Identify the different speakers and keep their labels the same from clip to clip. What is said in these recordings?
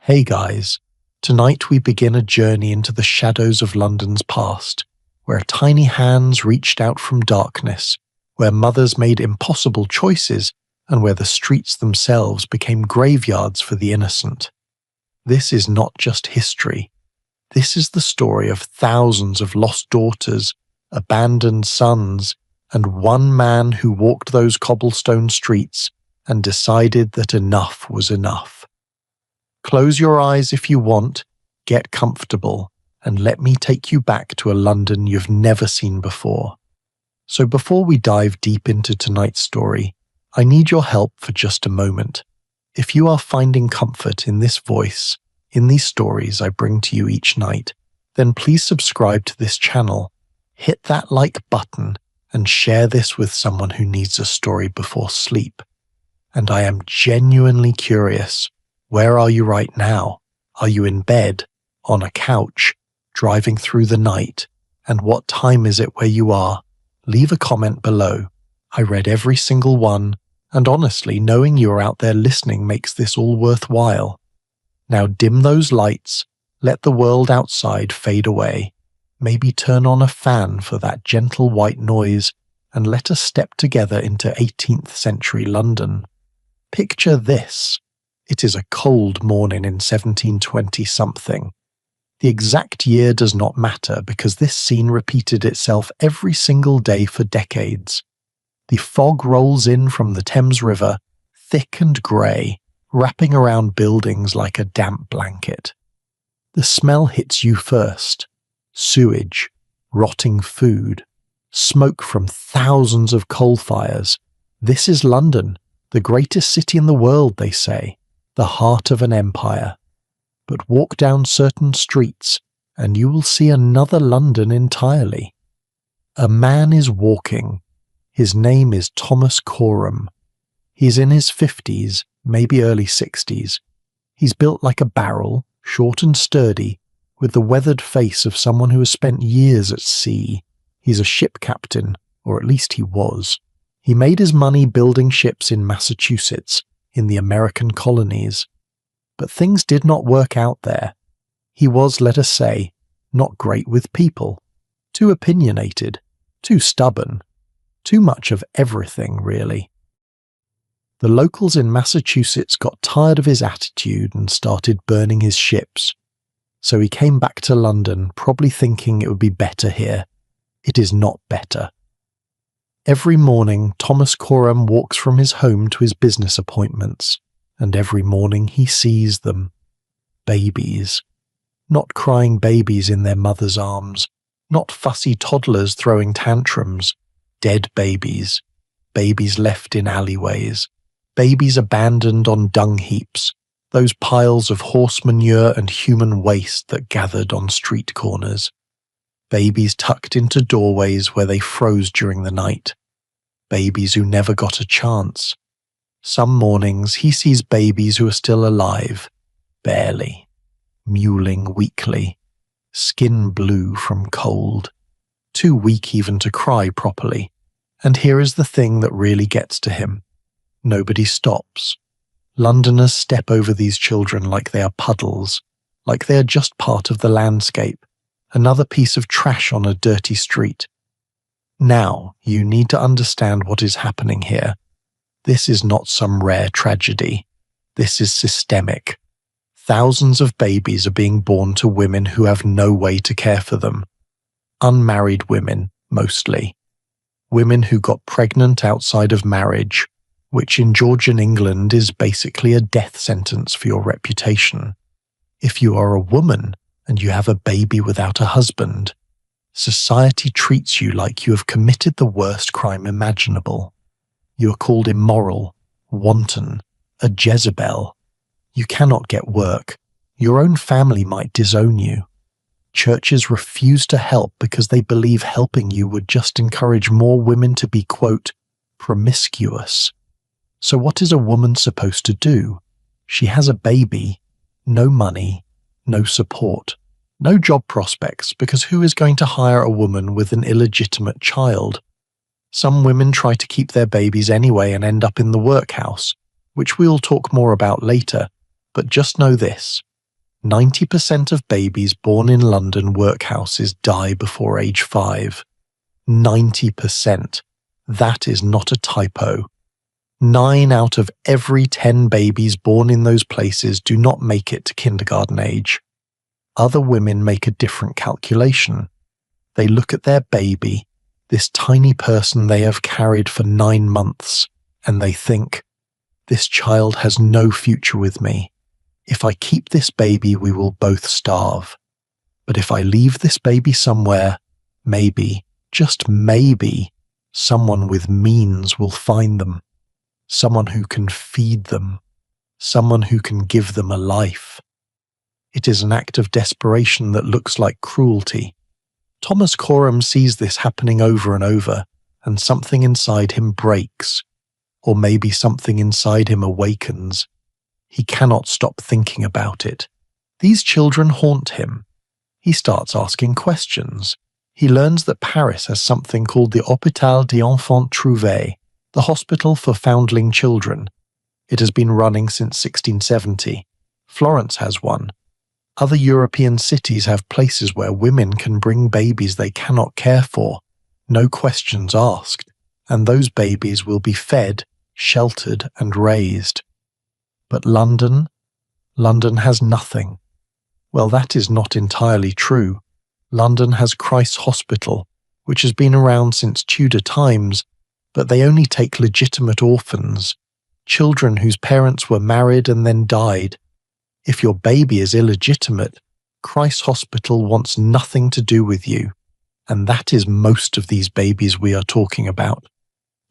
Speaker 1: Hey guys, tonight we begin a journey into the shadows of London's past, where tiny hands reached out from darkness, where mothers made impossible choices, and where the streets themselves became graveyards for the innocent. This is not just history. This is the story of thousands of lost daughters, abandoned sons, and one man who walked those cobblestone streets and decided that enough was enough. Close your eyes if you want, get comfortable, and let me take you back to a London you've never seen before. So before we dive deep into tonight's story, I need your help for just a moment. If you are finding comfort in this voice, in these stories I bring to you each night, then please subscribe to this channel, hit that like button, and share this with someone who needs a story before sleep. And I am genuinely curious. Where are you right now? Are you in bed, on a couch, driving through the night? And what time is it where you are? Leave a comment below. I read every single one, and honestly, knowing you're out there listening makes this all worthwhile. Now dim those lights, let the world outside fade away. Maybe turn on a fan for that gentle white noise, and let us step together into 18th century London. Picture this. It is a cold morning in 1720-something. The exact year does not matter because this scene repeated itself every single day for decades. The fog rolls in from the Thames River, thick and grey, wrapping around buildings like a damp blanket. The smell hits you first. Sewage, rotting food, smoke from thousands of coal fires. This is London, the greatest city in the world, they say. The heart of an empire. But walk down certain streets and you will see another London entirely. A man is walking. His name is Thomas Coram. He's in his 50s, maybe early 60s. He's built like a barrel, short and sturdy, with the weathered face of someone who has spent years at sea. He's a ship captain, or at least he was. He made his money building ships in Massachusetts, in the American colonies. But things did not work out there. He was, let us say, not great with people, too opinionated, too stubborn, too much of everything, really. The locals in Massachusetts got tired of his attitude and started burning his ships. So he came back to London, probably thinking it would be better here. It is not better. Every morning, Thomas Coram walks from his home to his business appointments, and every morning he sees them. Babies. Not crying babies in their mother's arms, not fussy toddlers throwing tantrums. Dead babies. Babies left in alleyways. Babies abandoned on dung heaps, those piles of horse manure and human waste that gathered on street corners. Babies tucked into doorways where they froze during the night. Babies who never got a chance. Some mornings he sees babies who are still alive, barely, mewling weakly, skin blue from cold, too weak even to cry properly. And here is the thing that really gets to him. Nobody stops. Londoners step over these children like they are puddles, like they are just part of the landscape. Another piece of trash on a dirty street. Now, you need to understand what is happening here. This is not some rare tragedy. This is systemic. Thousands of babies are being born to women who have no way to care for them. Unmarried women, mostly. Women who got pregnant outside of marriage, which in Georgian England is basically a death sentence for your reputation. If you are a woman, and you have a baby without a husband, society treats you like you have committed the worst crime imaginable. You are called immoral, wanton, a Jezebel. You cannot get work. Your own family might disown you. Churches refuse to help because they believe helping you would just encourage more women to be, quote, promiscuous. So what is a woman supposed to do? She has a baby, no money, no support. No job prospects, because who is going to hire a woman with an illegitimate child? Some women try to keep their babies anyway and end up in the workhouse, which we'll talk more about later, but just know this. 90% of babies born in London workhouses die before age 5. 90%. That is not a typo. 9 out of every 10 babies born in those places do not make it to kindergarten age. Other women make a different calculation. They look at their baby, this tiny person they have carried for 9 months, and they think, "This child has no future with me. If I keep this baby, we will both starve. But if I leave this baby somewhere, maybe, just maybe, someone with means will find them. Someone who can feed them. Someone who can give them a life." It is an act of desperation that looks like cruelty. Thomas Coram sees this happening over and over, and something inside him breaks. Or maybe something inside him awakens. He cannot stop thinking about it. These children haunt him. He starts asking questions. He learns that Paris has something called the Hôpital des Enfants Trouvés, the hospital for foundling children. It has been running since 1670. Florence has one. Other European cities have places where women can bring babies they cannot care for, no questions asked, and those babies will be fed, sheltered, and raised. But London has nothing. Well, that is not entirely true. London has Christ's Hospital, which has been around since Tudor times, but they only take legitimate orphans, children whose parents were married and then died. If your baby is illegitimate, Christ's Hospital wants nothing to do with you, and that is most of these babies we are talking about.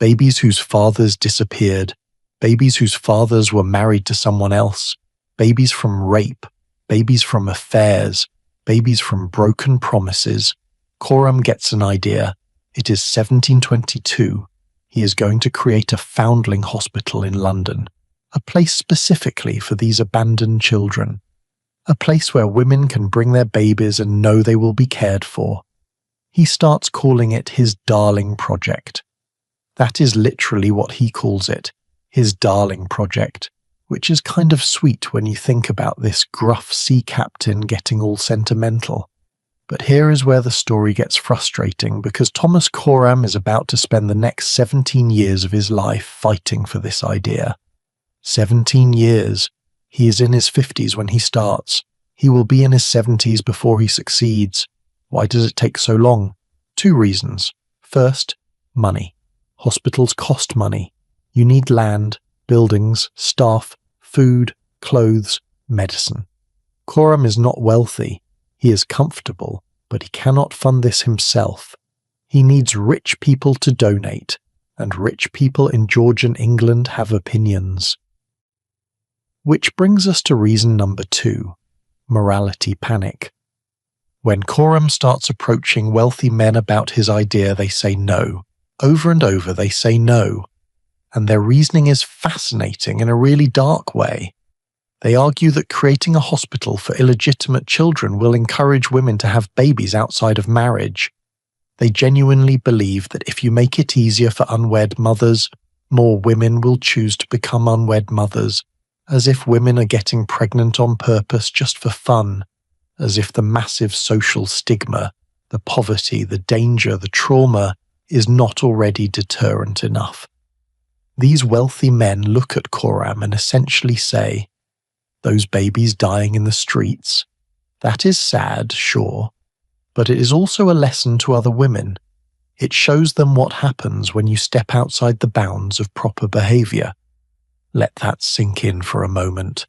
Speaker 1: Babies whose fathers disappeared, babies whose fathers were married to someone else, babies from rape, babies from affairs, babies from broken promises. Coram gets an idea. It is 1722. He is going to create a foundling hospital in London, a place specifically for these abandoned children, a place where women can bring their babies and know they will be cared for. He starts calling it his darling project. That is literally what he calls it, his darling project, which is kind of sweet when you think about this gruff sea captain getting all sentimental. But here is where the story gets frustrating, because Thomas Coram is about to spend the next 17 years of his life fighting for this idea. 17 years. He is in his 50s when he starts. He will be in his 70s before he succeeds. Why does it take so long? 2 reasons. First, money. Hospitals cost money. You need land, buildings, staff, food, clothes, medicine. Coram is not wealthy. He is comfortable, but he cannot fund this himself. He needs rich people to donate, and rich people in Georgian England have opinions. Which brings us to reason number 2, morality panic. When Coram starts approaching wealthy men about his idea, they say no. Over and over they say no. And their reasoning is fascinating in a really dark way. They argue that creating a hospital for illegitimate children will encourage women to have babies outside of marriage. They genuinely believe that if you make it easier for unwed mothers, more women will choose to become unwed mothers, as if women are getting pregnant on purpose just for fun, as if the massive social stigma, the poverty, the danger, the trauma is not already deterrent enough. These wealthy men look at Coram and essentially say, "Those babies dying in the streets, that is sad, sure, but it is also a lesson to other women. It shows them what happens when you step outside the bounds of proper behavior." Let that sink in for a moment.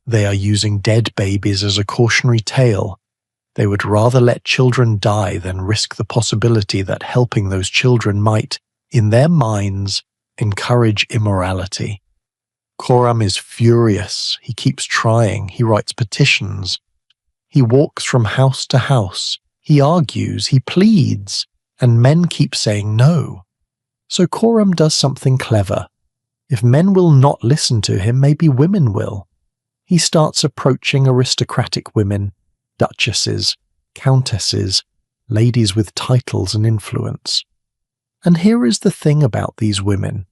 Speaker 1: They are using dead babies as a cautionary tale. They would rather let children die than risk the possibility that helping those children might, in their minds, encourage immorality. Coram is furious. He keeps trying. He writes petitions. He walks from house to house. He argues. He pleads. And men keep saying no. So Coram does something clever. If men will not listen to him, maybe women will. He starts approaching aristocratic women, duchesses, countesses, ladies with titles and influence. And here is the thing about these women.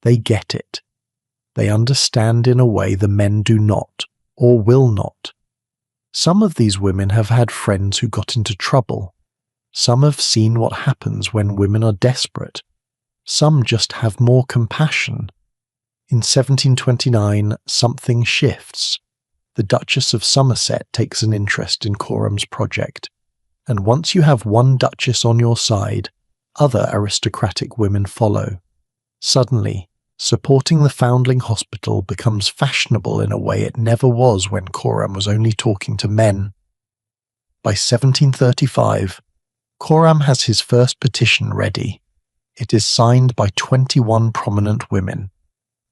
Speaker 1: They get it. They understand in a way the men do not, or will not. Some of these women have had friends who got into trouble. Some have seen what happens when women are desperate. Some just have more compassion. In 1729, something shifts. The Duchess of Somerset takes an interest in Coram's project, and once you have one duchess on your side, other aristocratic women follow. Suddenly, supporting the Foundling Hospital becomes fashionable in a way it never was when Coram was only talking to men. By 1735, Coram has his first petition ready. It is signed by 21 prominent women,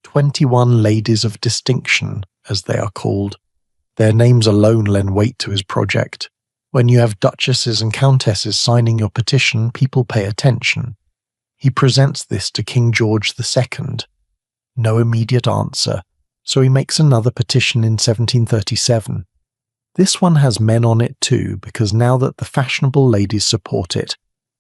Speaker 1: 21 ladies of distinction, as they are called. Their names alone lend weight to his project. When you have duchesses and countesses signing your petition, people pay attention. He presents this to King George II. No immediate answer, so he makes another petition in 1737. This one has men on it too, because now that the fashionable ladies support it,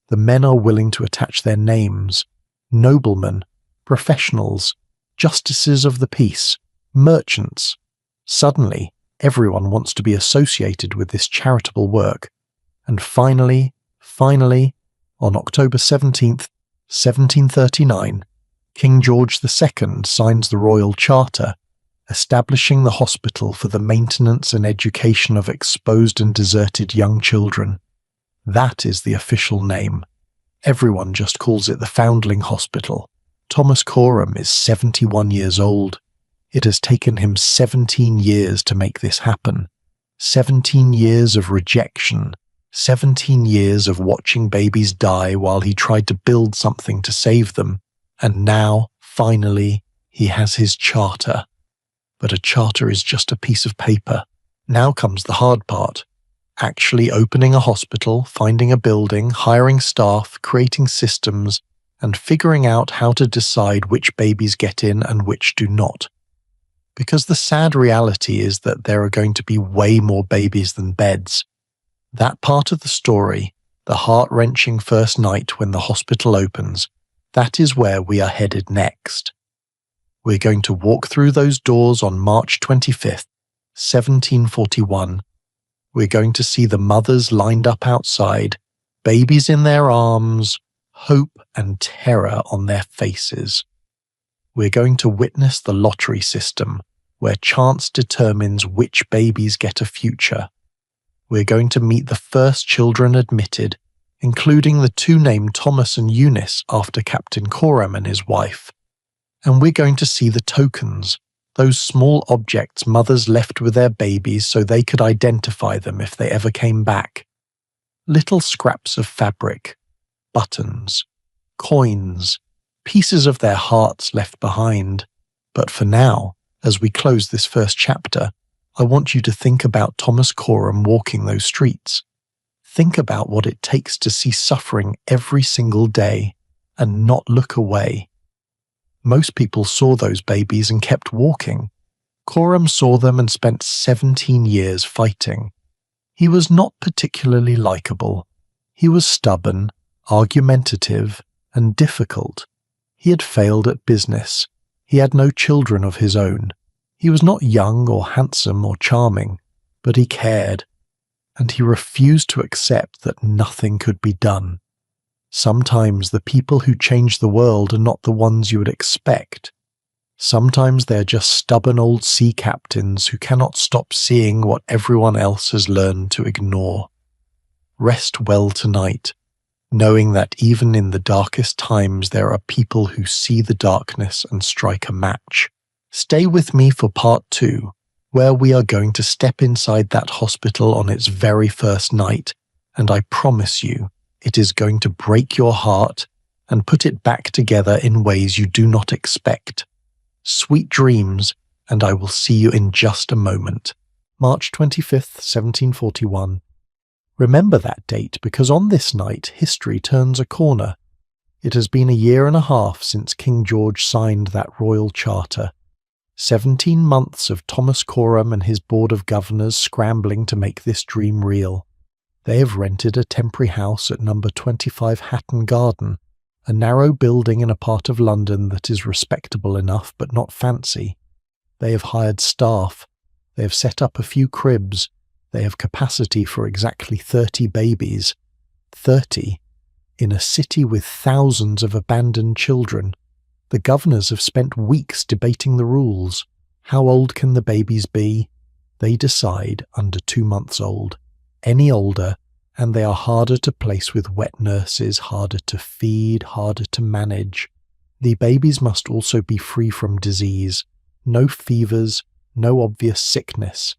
Speaker 1: the men are willing to attach their names. Noblemen, professionals, justices of the peace, merchants. Suddenly, everyone wants to be associated with this charitable work. And finally, on October 17th, 1739, King George II signs the Royal Charter, establishing the hospital for the maintenance and education of exposed and deserted young children. That is the official name. Everyone just calls it the Foundling Hospital. Thomas Coram is 71 years old. It has taken him 17 years to make this happen. 17 years of rejection. 17 years of watching babies die while he tried to build something to save them. And now, finally, he has his charter. But a charter is just a piece of paper. Now comes the hard part. Actually opening a hospital, finding a building, hiring staff, creating systems, and figuring out how to decide which babies get in and which do not. Because the sad reality is that there are going to be way more babies than beds. That part of the story, the heart-wrenching first night when the hospital opens, that is where we are headed next. We're going to walk through those doors on March 25th, 1741. We're going to see the mothers lined up outside, babies in their arms, hope and terror on their faces. We're going to witness the lottery system, where chance determines which babies get a future. We're going to meet the first children admitted, including the two named Thomas and Eunice after Captain Coram and his wife. And we're going to see the tokens, those small objects mothers left with their babies so they could identify them if they ever came back. Little scraps of fabric, buttons, coins, pieces of their hearts left behind. But for now, as we close this first chapter, I want you to think about Thomas Coram walking those streets. Think about what it takes to see suffering every single day and not look away. Most people saw those babies and kept walking. Coram saw them and spent 17 years fighting. He was not particularly likable. He was stubborn, argumentative, and difficult. He had failed at business. He had no children of his own. He was not young or handsome or charming, but he cared, and he refused to accept that nothing could be done. Sometimes the people who change the world are not the ones you would expect. Sometimes they're just stubborn old sea captains who cannot stop seeing what everyone else has learned to ignore. Rest well tonight, knowing that even in the darkest times there are people who see the darkness and strike a match. Stay with me for part 2, where we are going to step inside that hospital on its very first night, and I promise you, it is going to break your heart and put it back together in ways you do not expect. Sweet dreams, and I will see you in just a moment. March 25th, 1741. Remember that date because on this night history turns a corner. It has been a year and a half since King George signed that royal charter. 17 months of Thomas Coram and his board of governors scrambling to make this dream real. They have rented a temporary house at number 25 Hatton Garden, a narrow building in a part of London that is respectable enough but not fancy. They have hired staff. They have set up a few cribs. They have capacity for exactly 30 babies. 30 in a city with thousands of abandoned children. The governors have spent weeks debating the rules. How old can the babies be? They decide under 2 months old. Any older, and they are harder to place with wet nurses, harder to feed, harder to manage. The babies must also be free from disease. No fevers, no obvious sickness.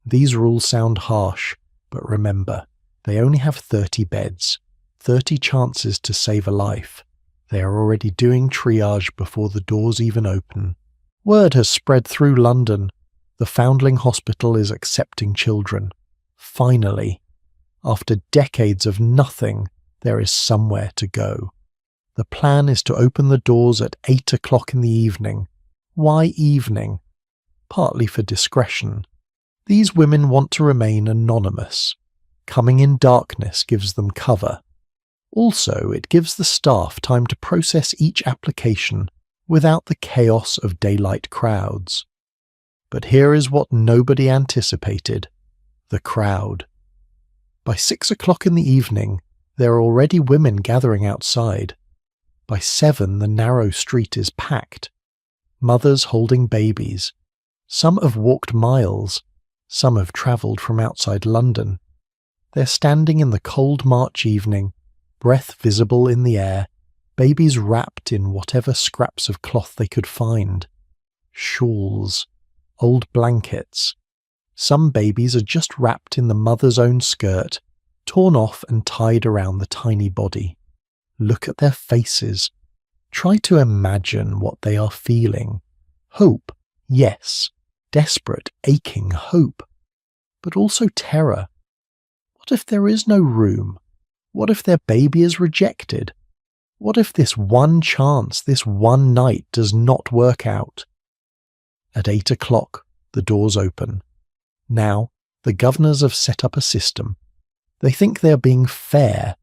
Speaker 1: These rules sound harsh, but remember, they only have 30 beds, 30 chances to save a life. They are already doing triage before the doors even open. Word has spread through London. The Foundling Hospital is accepting children. Finally, after decades of nothing, there is somewhere to go. The plan is to open the doors at 8 o'clock in the evening. Why evening? Partly for discretion. These women want to remain anonymous. Coming in darkness gives them cover. Also, it gives the staff time to process each application without the chaos of daylight crowds. But here is what nobody anticipated: the crowd. By 6 o'clock in the evening, there are already women gathering outside. By 7, the narrow street is packed. Mothers holding babies. Some have walked miles. Some have travelled from outside London. They're standing in the cold March evening, breath visible in the air, babies wrapped in whatever scraps of cloth they could find. Shawls, old blankets. Some babies are just wrapped in the mother's own skirt, torn off and tied around the tiny body. Look at their faces. Try to imagine what they are feeling. Hope, yes. Desperate, aching hope. But also terror. What if there is no room? What if their baby is rejected? What if this one chance, this one night does not work out? At 8 o'clock, the doors open. Now, the governors have set up a system. They think they are being fair.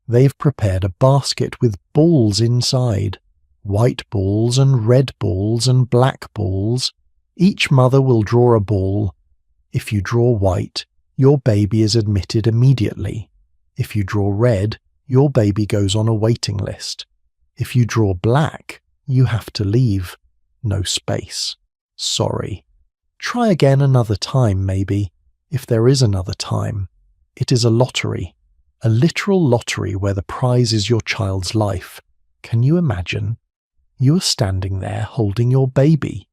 Speaker 1: They've prepared a basket with balls inside. White balls and red balls and black balls. Each mother will draw a ball. If you draw white, your baby is admitted immediately. If you draw red, your baby goes on a waiting list. If you draw black, you have to leave. No space. Sorry. Try again another time, maybe, if there is another time. It is a lottery. A literal lottery where the prize is your child's life. Can you imagine? You are standing there holding your baby.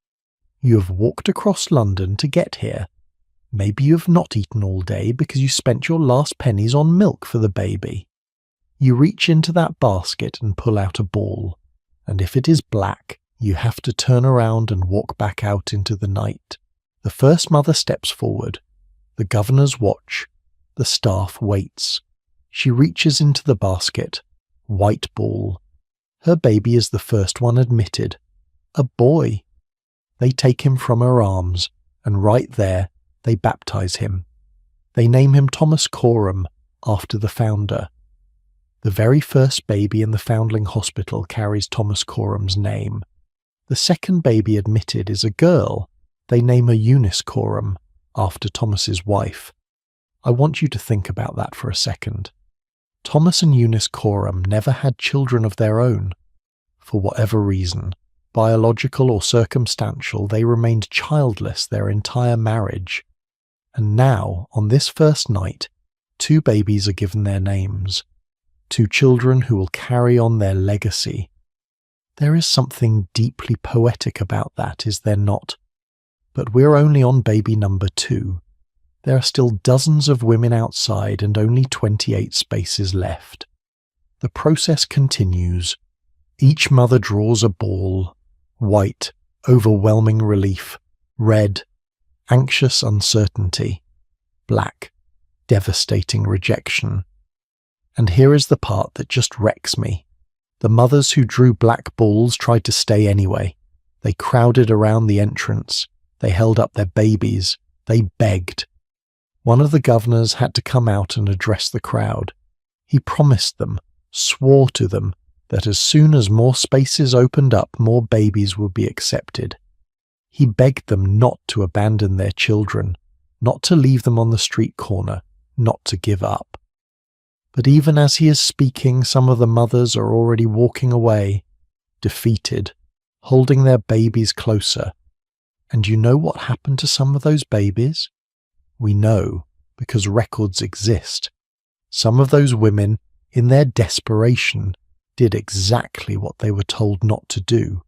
Speaker 1: You have walked across London to get here. Maybe you have not eaten all day because you spent your last pennies on milk for the baby. You reach into that basket and pull out a ball, and if it is black, you have to turn around and walk back out into the night. The first mother steps forward. The governors watch. The staff waits. She reaches into the basket. White ball. Her baby is the first one admitted. A boy. They take him from her arms, and right there, they baptize him. They name him Thomas Coram, after the founder. The very first baby in the Foundling Hospital carries Thomas Coram's name. The second baby admitted is a girl. They name her Eunice Coram, after Thomas's wife. I want you to think about that for a second. Thomas and Eunice Coram never had children of their own. For whatever reason, biological or circumstantial, they remained childless their entire marriage. And now, on this first night, 2 babies are given their names. 2 children who will carry on their legacy. There is something deeply poetic about that, is there not? But we're only on baby number 2. There are still dozens of women outside and only 28 spaces left. The process continues. Each mother draws a ball. White, overwhelming relief. Red, anxious uncertainty. Black, devastating rejection. And here is the part that just wrecks me. The mothers who drew black balls tried to stay anyway. They crowded around the entrance. They held up their babies. They begged. One of the governors had to come out and address the crowd. He promised them, swore to them, that as soon as more spaces opened up, more babies would be accepted. He begged them not to abandon their children, not to leave them on the street corner, not to give up. But even as he is speaking, some of the mothers are already walking away, defeated, holding their babies closer. And you know what happened to some of those babies? We know, because records exist. Some of those women, in their desperation, did exactly what they were told not to do.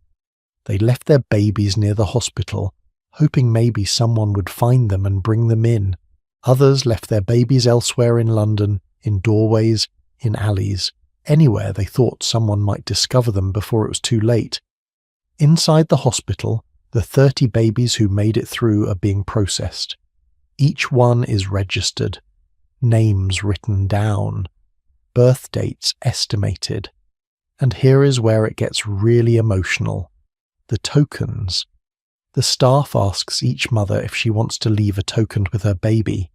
Speaker 1: They left their babies near the hospital, hoping maybe someone would find them and bring them in. Others left their babies elsewhere in London, in doorways, in alleys, anywhere they thought someone might discover them before it was too late. Inside the hospital, the 30 babies who made it through are being processed. Each one is registered, names written down, birth dates estimated. And here is where it gets really emotional. The tokens. The staff asks each mother if she wants to leave a token with her baby,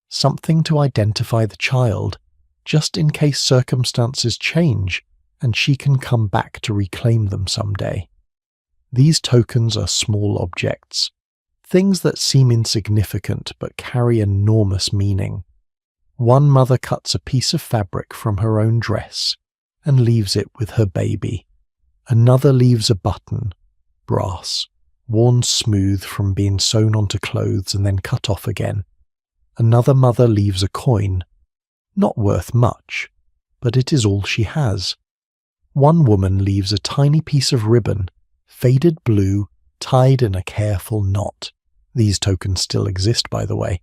Speaker 1: something to identify the child, just in case circumstances change and she can come back to reclaim them someday. These tokens are small objects, things that seem insignificant but carry enormous meaning. One mother cuts a piece of fabric from her own dress and leaves it with her baby. Another leaves a button, brass, worn smooth from being sewn onto clothes and then cut off again. Another mother leaves a coin, not worth much, but it is all she has. One woman leaves a tiny piece of ribbon, faded blue, tied in a careful knot. These tokens still exist, by the way.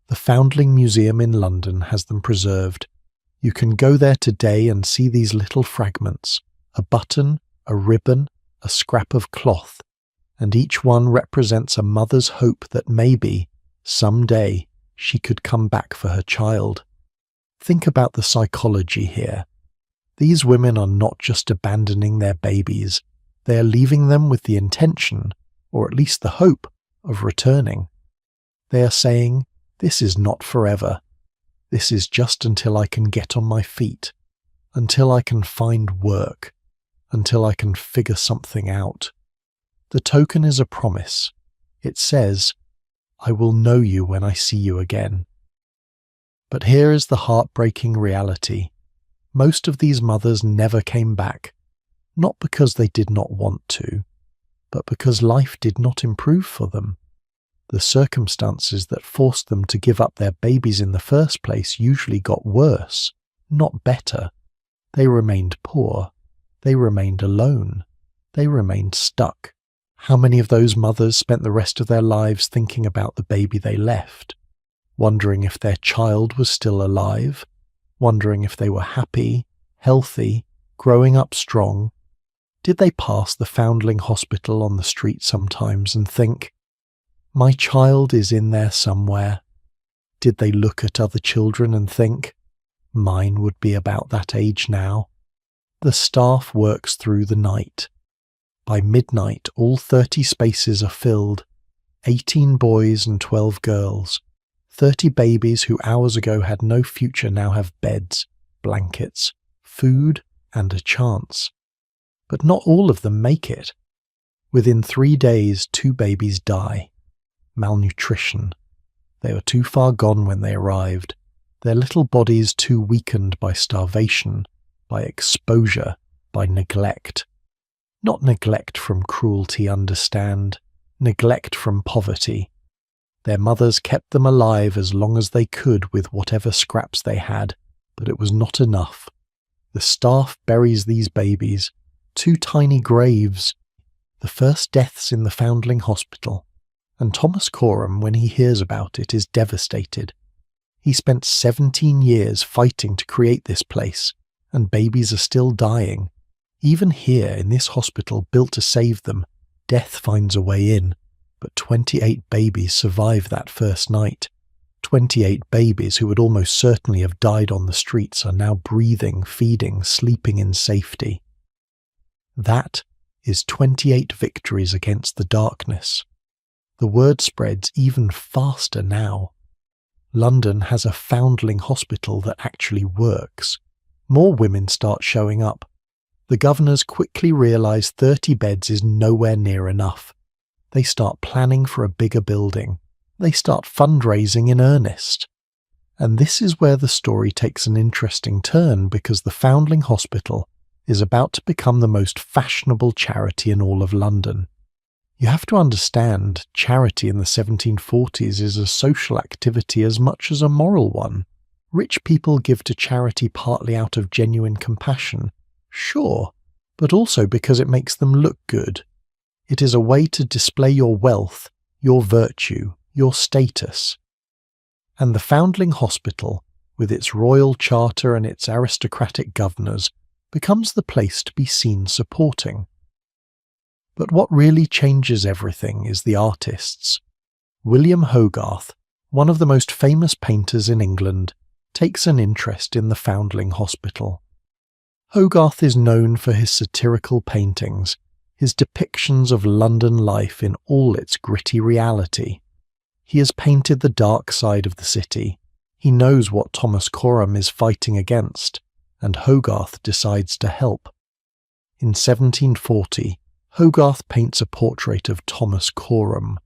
Speaker 1: The Foundling Museum in London has them preserved. You can go there today and see these little fragments, a button, a ribbon, a scrap of cloth, and each one represents a mother's hope that maybe, someday, she could come back for her child. Think about the psychology here. These women are not just abandoning their babies, they are leaving them with the intention, or at least the hope, of returning. They are saying, this is not forever. This is just until I can get on my feet, until I can find work, until I can figure something out. The token is a promise. It says, I will know you when I see you again. But here is the heartbreaking reality. Most of these mothers never came back, not because they did not want to, but because life did not improve for them. The circumstances that forced them to give up their babies in the first place usually got worse, not better. They remained poor. They remained alone. They remained stuck. How many of those mothers spent the rest of their lives thinking about the baby they left, wondering if their child was still alive, wondering if they were happy, healthy, growing up strong? Did they pass the Foundling Hospital on the street sometimes and think, my child is in there somewhere? Did they look at other children and think, mine would be about that age now? The staff works through the night. By midnight, all 30 spaces are filled. 18 boys and 12 girls. 30 babies who hours ago had no future now have beds, blankets, food, and a chance. But not all of them make it. Within 3 days, 2 babies die. Malnutrition. They were too far gone when they arrived. Their little bodies too weakened by starvation, by exposure, by neglect. Not neglect from cruelty, understand. Neglect from poverty. Their mothers kept them alive as long as they could with whatever scraps they had, but it was not enough. The staff buries these babies, 2 tiny graves, the first deaths in the Foundling Hospital, and Thomas Coram, when he hears about it, is devastated. He spent 17 years fighting to create this place, and babies are still dying. Even here, in this hospital built to save them, death finds a way in, but 28 babies survive that first night. 28 babies who would almost certainly have died on the streets are now breathing, feeding, sleeping in safety. That is 28 victories against the darkness. The word spreads even faster now. London has a Foundling Hospital that actually works. More women start showing up. The governors quickly realise 30 beds is nowhere near enough. They start planning for a bigger building, They start fundraising in earnest. And this is where the story takes an interesting turn, because the Foundling Hospital is about to become the most fashionable charity in all of London. You have to understand, charity in the 1740s is a social activity as much as a moral one. Rich people give to charity partly out of genuine compassion, sure, but also because it makes them look good. It is a way to display your wealth, your virtue, your status. And the Foundling Hospital, with its royal charter and its aristocratic governors, becomes the place to be seen supporting. But what really changes everything is the artists. William Hogarth, one of the most famous painters in England, takes an interest in the Foundling Hospital. Hogarth is known for his satirical paintings, his depictions of London life in all its gritty reality. He has painted the dark side of the city. He knows what Thomas Coram is fighting against, and Hogarth decides to help. In 1740, Hogarth paints a portrait of Thomas Coram.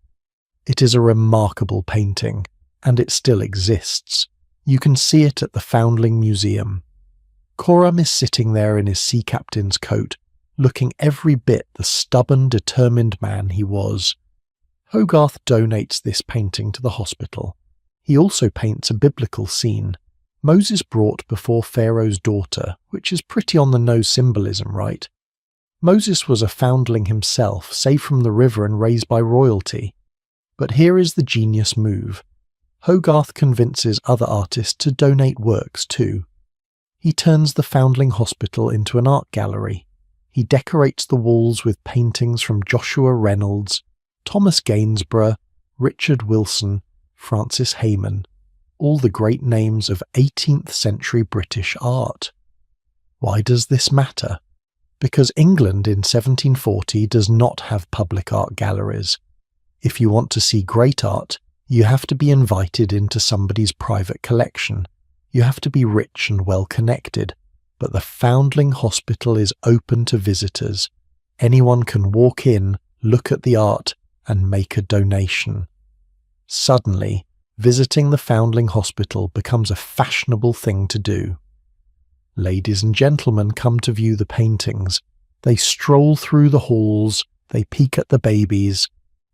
Speaker 1: It is a remarkable painting, and it still exists. You can see it at the Foundling Museum. Coram is sitting there in his sea captain's coat, looking every bit the stubborn, determined man he was. Hogarth donates this painting to the hospital. He also paints a biblical scene, Moses brought before Pharaoh's daughter, which is pretty on-the-nose symbolism, right? Moses was a foundling himself, saved from the river and raised by royalty. But here is the genius move. Hogarth convinces other artists to donate works too. He turns the Foundling Hospital into an art gallery. He decorates the walls with paintings from Joshua Reynolds, Thomas Gainsborough, Richard Wilson, Francis Hayman, all the great names of 18th century British art. Why does this matter? Because England in 1740 does not have public art galleries. If you want to see great art, you have to be invited into somebody's private collection. You have to be rich and well connected. But the Foundling Hospital is open to visitors. Anyone can walk in, look at the art, and make a donation. Suddenly, visiting the Foundling Hospital becomes a fashionable thing to do. Ladies and gentlemen come to view the paintings. They stroll through the halls, they peek at the babies,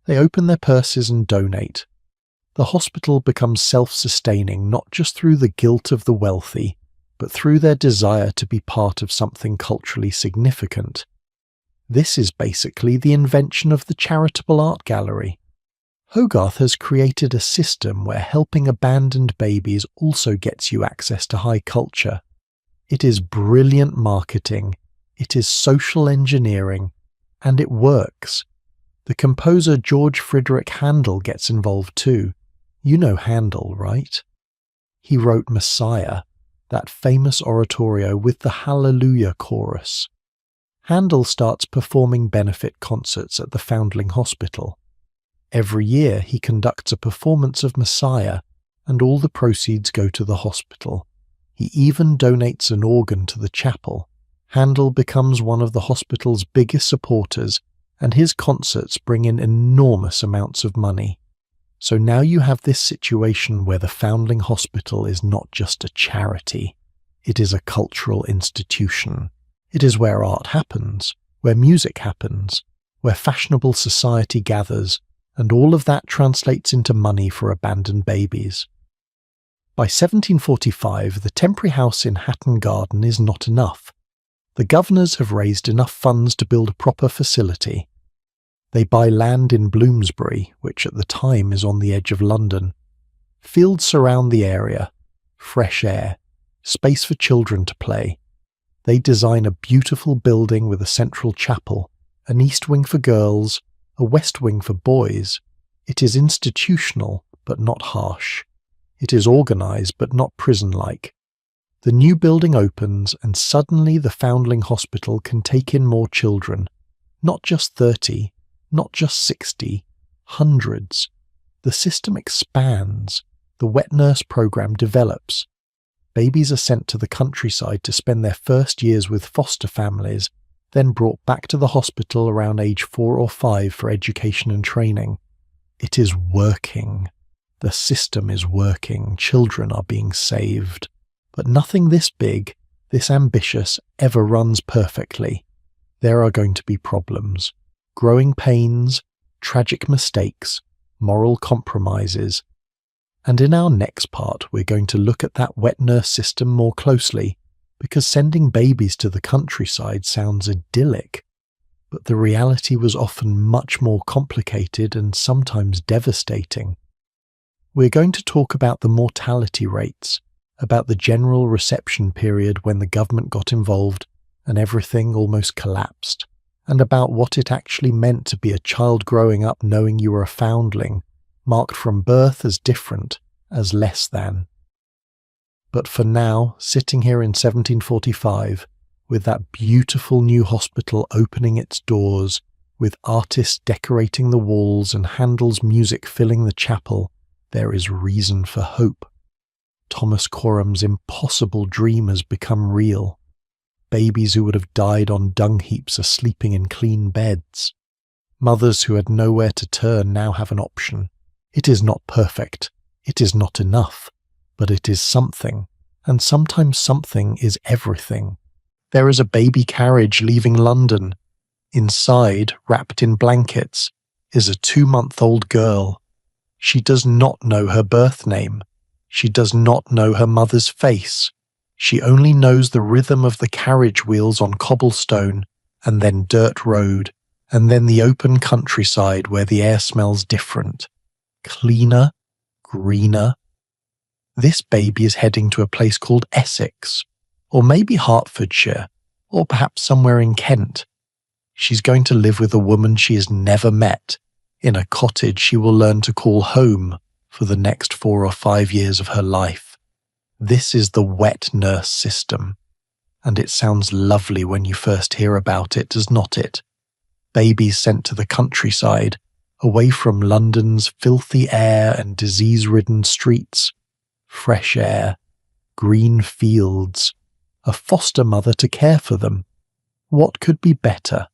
Speaker 1: they open their purses and donate. The hospital becomes self-sustaining not just through the guilt of the wealthy, but through their desire to be part of something culturally significant. This is basically the invention of the charitable art gallery. Hogarth has created a system where helping abandoned babies also gets you access to high culture. It is brilliant marketing, it is social engineering, and it works. The composer George Friedrich Handel gets involved too. You know Handel, right? He wrote Messiah, that famous oratorio with the Hallelujah chorus. Handel starts performing benefit concerts at the Foundling Hospital. Every year he conducts a performance of Messiah, and all the proceeds go to the hospital. He even donates an organ to the chapel. Handel becomes one of the hospital's biggest supporters, and his concerts bring in enormous amounts of money. So now you have this situation where the Foundling Hospital is not just a charity, it is a cultural institution. It is where art happens, where music happens, where fashionable society gathers, and all of that translates into money for abandoned babies. By 1745, the temporary house in Hatton Garden is not enough. The governors have raised enough funds to build a proper facility. They buy land in Bloomsbury, which at the time is on the edge of London. Fields surround the area, fresh air, space for children to play. They design a beautiful building with a central chapel, an east wing for girls, a west wing for boys. It is institutional, but not harsh. It is organised, but not prison-like. The new building opens, and suddenly the Foundling Hospital can take in more children. Not just 30, not just 60, hundreds. The system expands. The wet nurse program develops. Babies are sent to the countryside to spend their first years with foster families, then brought back to the hospital around age 4 or 5 for education and training. It is working. The system is working, children are being saved. But nothing this big, this ambitious, ever runs perfectly. There are going to be problems, growing pains, tragic mistakes, moral compromises. And in our next part, we're going to look at that wet nurse system more closely, because sending babies to the countryside sounds idyllic. But the reality was often much more complicated and sometimes devastating. We're going to talk about the mortality rates, about the general reception period when the government got involved and everything almost collapsed, and about what it actually meant to be a child growing up knowing you were a foundling, marked from birth as different, as less than. But for now, sitting here in 1745, with that beautiful new hospital opening its doors, with artists decorating the walls and Handel's music filling the chapel, there is reason for hope. Thomas Corum's impossible dream has become real. Babies who would have died on dung heaps are sleeping in clean beds. Mothers who had nowhere to turn now have an option. It is not perfect, it is not enough, but it is something, and sometimes something is everything. There is a baby carriage leaving London. Inside, wrapped in blankets, is a 2-month-old girl. She does not know her birth name. She does not know her mother's face. She only knows the rhythm of the carriage wheels on cobblestone, and then dirt road, and then the open countryside where the air smells different. Cleaner, greener. This baby is heading to a place called Essex, or maybe Hertfordshire, or perhaps somewhere in Kent. She's going to live with a woman she has never met, in a cottage she will learn to call home for the next 4 or 5 years of her life. This is the wet nurse system, and it sounds lovely when you first hear about it, does not it? Babies sent to the countryside, away from London's filthy air and disease-ridden streets. Fresh air, green fields, a foster mother to care for them. What could be better?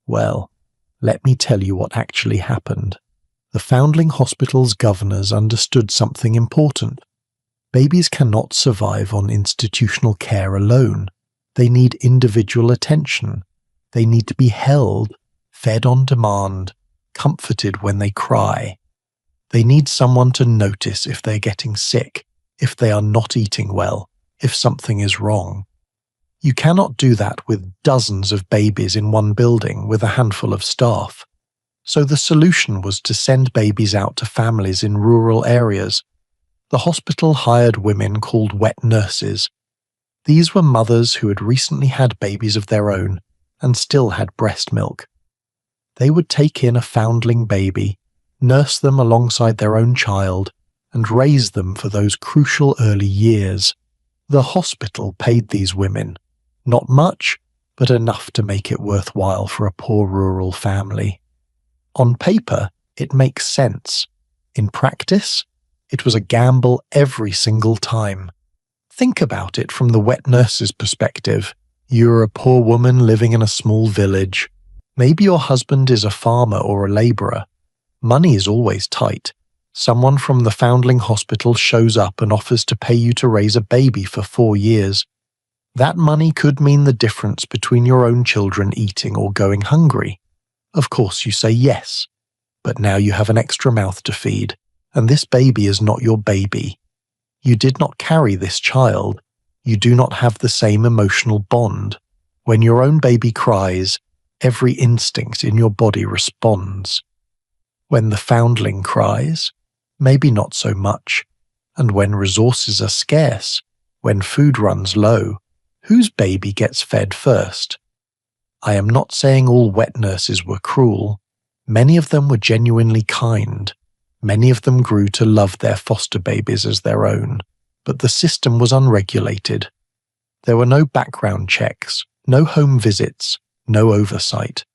Speaker 1: Well, let me tell you what actually happened. The Foundling Hospital's governors understood something important. Babies cannot survive on institutional care alone. They need individual attention. They need to be held, fed on demand, comforted when they cry. They need someone to notice if they're getting sick, if they are not eating well, if something is wrong. You cannot do that with dozens of babies in one building with a handful of staff. So the solution was to send babies out to families in rural areas. The hospital hired women called wet nurses. These were mothers who had recently had babies of their own and still had breast milk. They would take in a foundling baby, nurse them alongside their own child, and raise them for those crucial early years. The hospital paid these women. Not much, but enough to make it worthwhile for a poor rural family. On paper, it makes sense. In practice, it was a gamble every single time. Think about it from the wet nurse's perspective. You're a poor woman living in a small village. Maybe your husband is a farmer or a labourer. Money is always tight. Someone from the Foundling Hospital shows up and offers to pay you to raise a baby for 4 years. That money could mean the difference between your own children eating or going hungry. Of course you say yes, but now you have an extra mouth to feed, and this baby is not your baby. You did not carry this child. You do not have the same emotional bond. When your own baby cries, every instinct in your body responds. When the foundling cries, maybe not so much, and when resources are scarce, when food runs low, whose baby gets fed first? I am not saying all wet nurses were cruel. Many of them were genuinely kind. Many of them grew to love their foster babies as their own, but the system was unregulated. There were no background checks, no home visits, no oversight.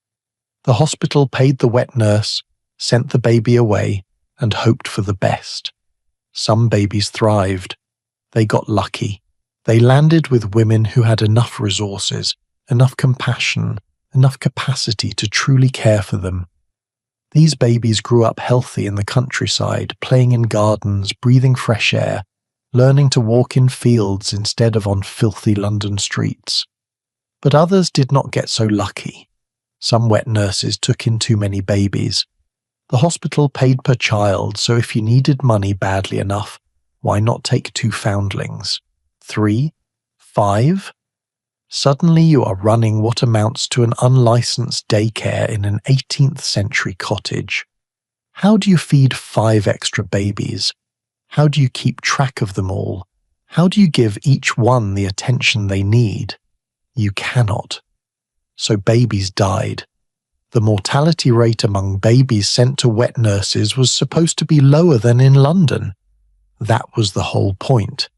Speaker 1: The hospital paid the wet nurse, sent the baby away, and hoped for the best. Some babies thrived. They got lucky. They landed with women who had enough resources, enough compassion, enough capacity to truly care for them. These babies grew up healthy in the countryside, playing in gardens, breathing fresh air, learning to walk in fields instead of on filthy London streets. But others did not get so lucky. Some wet nurses took in too many babies. The hospital paid per child, so if you needed money badly enough, why not take 2 foundlings? 3? 5? Suddenly you are running what amounts to an unlicensed daycare in an 18th century cottage. How do you feed 5 extra babies? How do you keep track of them all? How do you give each one the attention they need? You cannot. So babies died. The mortality rate among babies sent to wet nurses was supposed to be lower than in London. That was the whole point.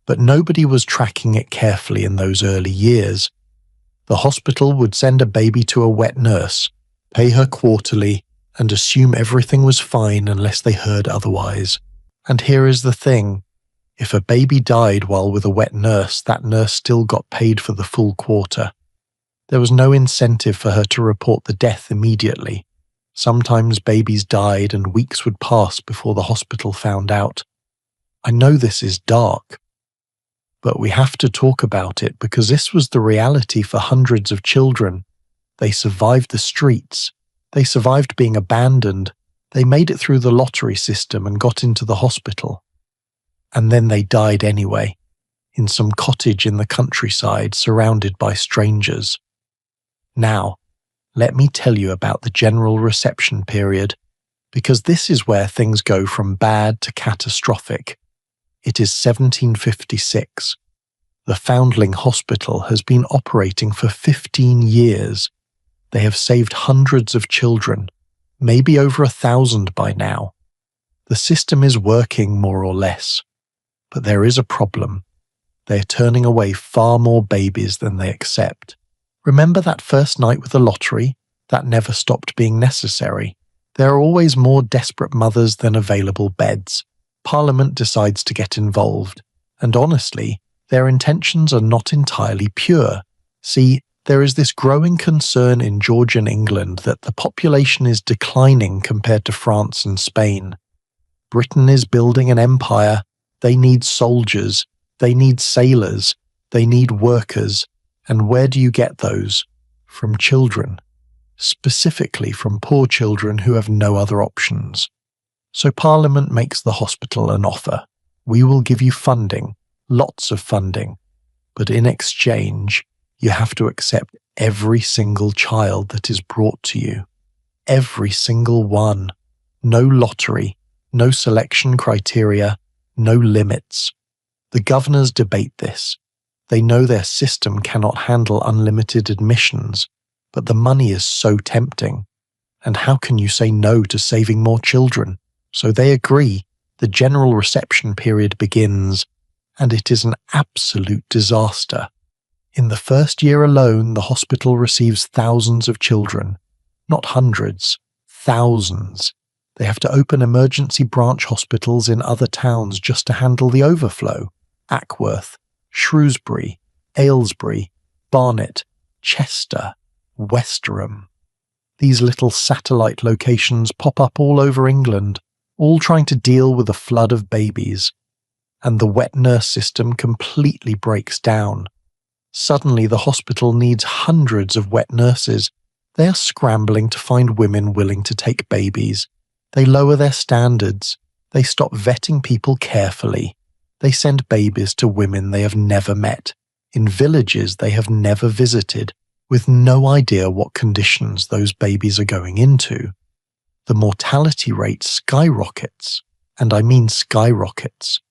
Speaker 1: But nobody was tracking it carefully in those early years. The hospital would send a baby to a wet nurse, pay her quarterly, and assume everything was fine unless they heard otherwise. And here is the thing. If a baby died while with a wet nurse, that nurse still got paid for the full quarter. There was no incentive for her to report the death immediately. Sometimes babies died and weeks would pass before the hospital found out. I know this is dark, but we have to talk about it because this was the reality for hundreds of children. They survived the streets. They survived being abandoned. They made it through the lottery system and got into the hospital. And then they died anyway, in some cottage in the countryside surrounded by strangers. Now, let me tell you about the general reception period, because this is where things go from bad to catastrophic. It is 1756. The Foundling Hospital has been operating for 15 years. They have saved hundreds of children, maybe over 1,000 by now. The system is working more or less. But there is a problem. They are turning away far more babies than they accept. Remember that first night with the lottery? That never stopped being necessary. There are always more desperate mothers than available beds. Parliament decides to get involved. And honestly, their intentions are not entirely pure. See, there is this growing concern in Georgian England that the population is declining compared to France and Spain. Britain is building an empire. They need soldiers. They need sailors. They need workers. And where do you get those? From children. Specifically from poor children who have no other options. So Parliament makes the hospital an offer. We will give you funding, lots of funding, but in exchange, you have to accept every single child that is brought to you. Every single one. No lottery, no selection criteria, no limits. The governors debate this. They know their system cannot handle unlimited admissions, but the money is so tempting. And how can you say no to saving more children? So they agree. The general reception period begins, and it is an absolute disaster. In the first year alone, the hospital receives thousands of children. Not hundreds, thousands. They have to open emergency branch hospitals in other towns just to handle the overflow. Ackworth, Shrewsbury, Aylesbury, Barnet, Chester, Westerham. These little satellite locations pop up all over England, all trying to deal with a flood of babies. And the wet nurse system completely breaks down. Suddenly the hospital needs hundreds of wet nurses. They are scrambling to find women willing to take babies. They lower their standards. They stop vetting people carefully. They send babies to women they have never met, in villages they have never visited, with no idea what conditions those babies are going into. The mortality rate skyrockets, and I mean skyrockets.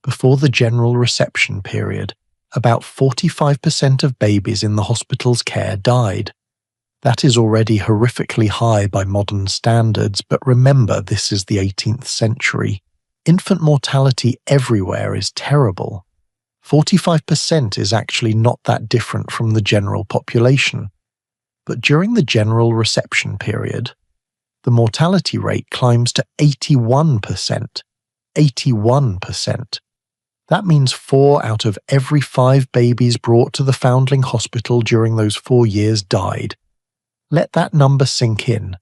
Speaker 1: Before the general reception period, about 45% of babies in the hospital's care died. That is already horrifically high by modern standards, but remember this is the 18th century. Infant mortality everywhere is terrible. 45% is actually not that different from the general population. But during the general reception period, the mortality rate climbs to 81%. 81%. That means 4 out of every 5 babies brought to the Foundling Hospital during those 4 years died. Let that number sink in.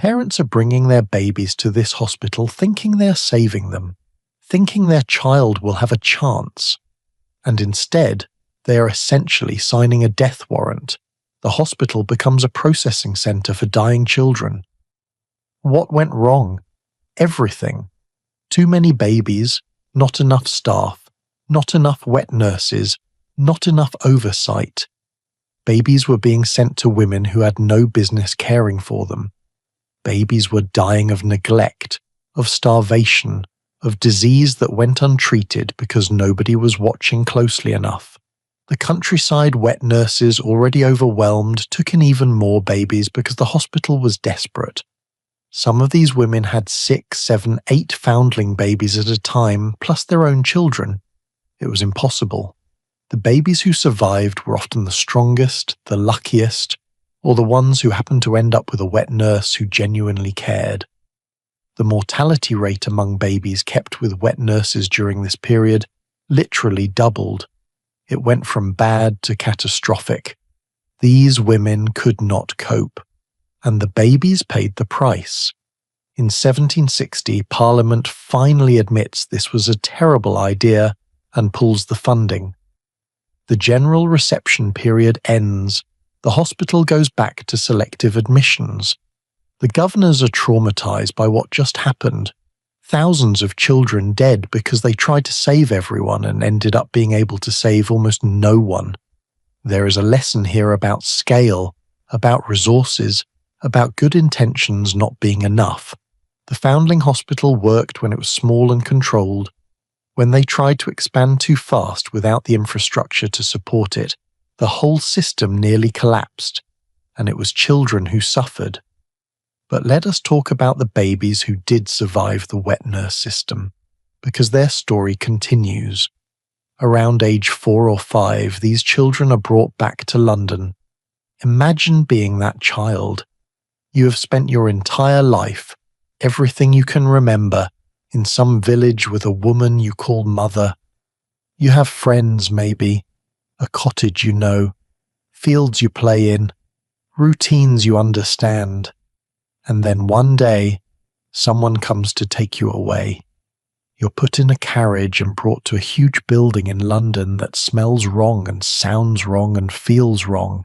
Speaker 1: Parents are bringing their babies to this hospital thinking they are saving them, thinking their child will have a chance, and instead, they are essentially signing a death warrant. The hospital becomes a processing centre for dying children. What went wrong? Everything. Too many babies, not enough staff, not enough wet nurses, not enough oversight. Babies were being sent to women who had no business caring for them. Babies were dying of neglect, of starvation, of disease that went untreated because nobody was watching closely enough. The countryside wet nurses, already overwhelmed, took in even more babies because the hospital was desperate. Some of these women had 6, 7, 8 foundling babies at a time, plus their own children. It was impossible. The babies who survived were often the strongest, the luckiest, or the ones who happened to end up with a wet nurse who genuinely cared. The mortality rate among babies kept with wet nurses during this period literally doubled. It went from bad to catastrophic. These women could not cope, and the babies paid the price. In 1760, Parliament finally admits this was a terrible idea and pulls the funding. The general reception period ends. The hospital goes back to selective admissions. The governors are traumatized by what just happened. Thousands of children dead because they tried to save everyone and ended up being able to save almost no one. There is a lesson here about scale, about resources, about good intentions not being enough. The Foundling Hospital worked when it was small and controlled. When they tried to expand too fast without the infrastructure to support it, the whole system nearly collapsed, and it was children who suffered. But let us talk about the babies who did survive the wet nurse system, because their story continues. Around age 4 or 5, these children are brought back to London. Imagine being that child. You have spent your entire life, everything you can remember, in some village with a woman you call mother. You have friends, maybe, a cottage you know, fields you play in, routines you understand. And then one day, someone comes to take you away. You're put in a carriage and brought to a huge building in London that smells wrong and sounds wrong and feels wrong.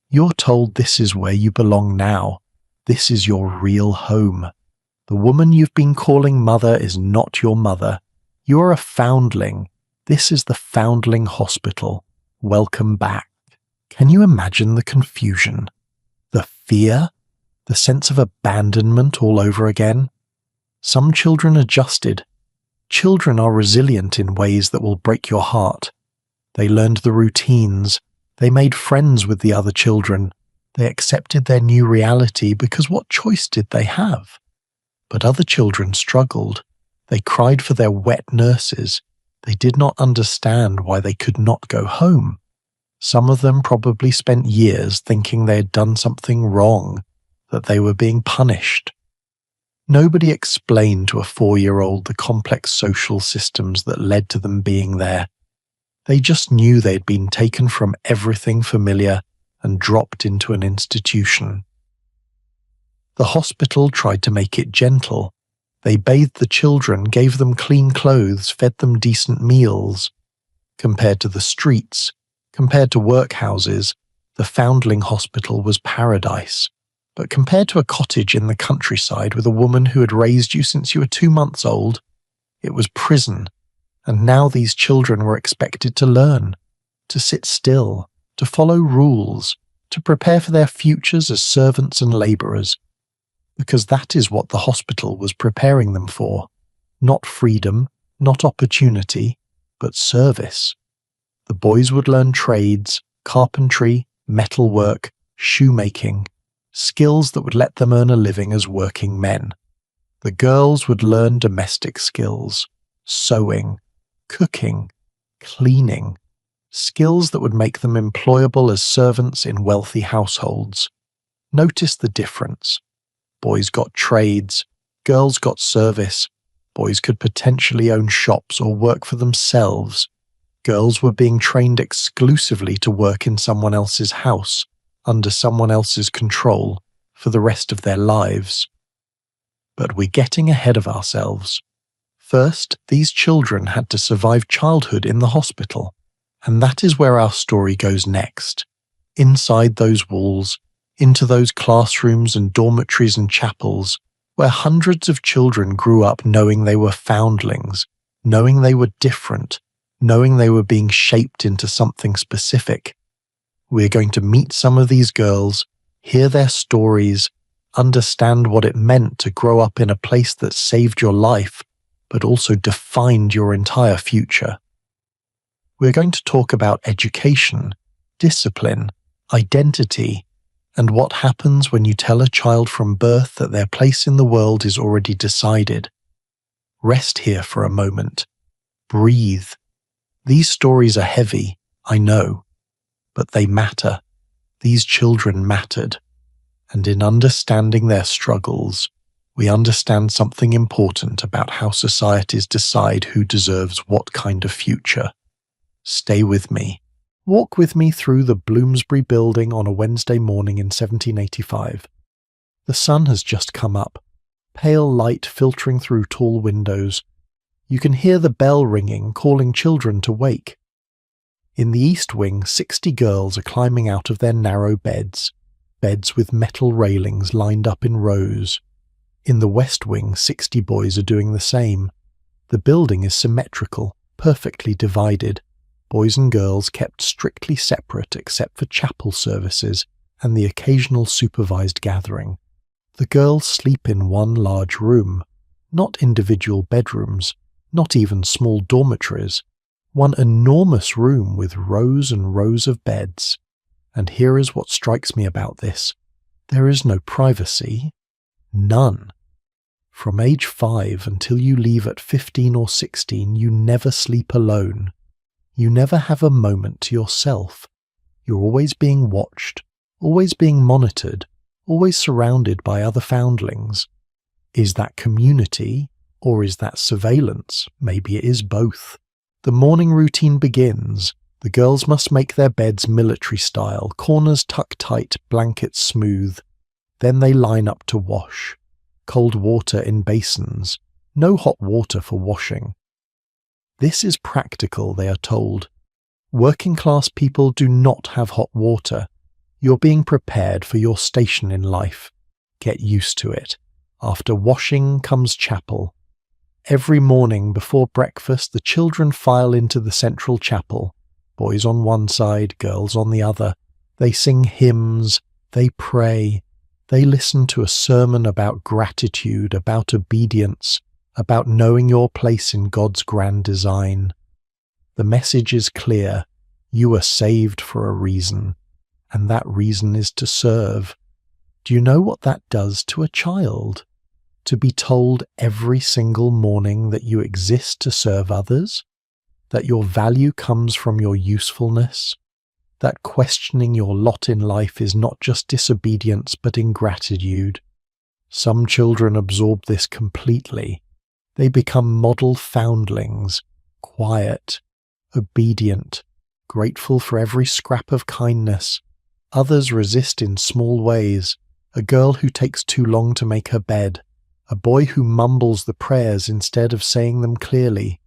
Speaker 1: You're told this is where you belong now. This is your real home. The woman you've been calling mother is not your mother. You're a foundling. This is the Foundling Hospital. Welcome back. Can you imagine the confusion? The fear? The sense of abandonment all over again? Some children adjusted. Children are resilient in ways that will break your heart. They learned the routines. They made friends with the other children. They accepted their new reality because what choice did they have? But other children struggled. They cried for their wet nurses. They did not understand why they could not go home. Some of them probably spent years thinking they had done something wrong, that they were being punished. Nobody explained to a 4-year-old the complex social systems that led to them being there. They just knew they'd been taken from everything familiar and dropped into an institution. The hospital tried to make it gentle. They bathed the children, gave them clean clothes, fed them decent meals. Compared to the streets, compared to workhouses, the Foundling Hospital was paradise. But compared to a cottage in the countryside with a woman who had raised you since you were 2 months old, it was prison. And now these children were expected to learn, to sit still, to follow rules, to prepare for their futures as servants and labourers. Because that is what the hospital was preparing them for. Not freedom, not opportunity, but service. The boys would learn trades, carpentry, metalwork, shoemaking, skills that would let them earn a living as working men. The girls would learn domestic skills, sewing, cooking, cleaning, skills that would make them employable as servants in wealthy households. Notice the difference. Boys got trades, girls got service. Boys could potentially own shops or work for themselves. Girls were being trained exclusively to work in someone else's house, under someone else's control, for the rest of their lives. But we're getting ahead of ourselves. First, these children had to survive childhood in the hospital, and that is where our story goes next. Inside those walls, into those classrooms and dormitories and chapels, where hundreds of children grew up knowing they were foundlings, knowing they were different, knowing they were being shaped into something specific. We're going to meet some of these girls, hear their stories, understand what it meant to grow up in a place that saved your life, but also defined your entire future. We're going to talk about education, discipline, identity, and what happens when you tell a child from birth that their place in the world is already decided. Rest here for a moment. Breathe. These stories are heavy, I know, but they matter. These children mattered. And in understanding their struggles, we understand something important about how societies decide who deserves what kind of future. Stay with me. Walk with me through the Bloomsbury building on a Wednesday morning in 1785. The sun has just come up, pale light filtering through tall windows. You can hear the bell ringing, calling children to wake. In the east wing, 60 girls are climbing out of their narrow beds with metal railings lined up in rows. In the west wing, 60 boys are doing the same. The building is symmetrical, perfectly divided. Boys and girls kept strictly separate except for chapel services and the occasional supervised gathering. The girls sleep in one large room, not individual bedrooms, not even small dormitories, one enormous room with rows and rows of beds. And here is what strikes me about this. There is no privacy. None. From age 5 until you leave at 15 or 16, you never sleep alone. You never have a moment to yourself. You're always being watched, always being monitored, always surrounded by other foundlings. Is that community, or is that surveillance? Maybe it is both. The morning routine begins. The girls must make their beds military style, corners tucked tight, blankets smooth. Then they line up to wash. Cold water in basins, no hot water for washing. This is practical, they are told. Working class people do not have hot water. You're being prepared for your station in life. Get used to it. After washing comes chapel. Every morning before breakfast, the children file into the central chapel. Boys on one side, girls on the other. They sing hymns, they pray, they listen to a sermon about gratitude, about obedience, about knowing your place in God's grand design. The message is clear. You are saved for a reason, and that reason is to serve. Do you know what that does to a child? To be told every single morning that you exist to serve others? That your value comes from your usefulness, that questioning your lot in life is not just disobedience but ingratitude. Some children absorb this completely. They become model foundlings, quiet, obedient, grateful for every scrap of kindness. Others resist in small ways. A girl who takes too long to make her bed, a boy who mumbles the prayers instead of saying them clearly.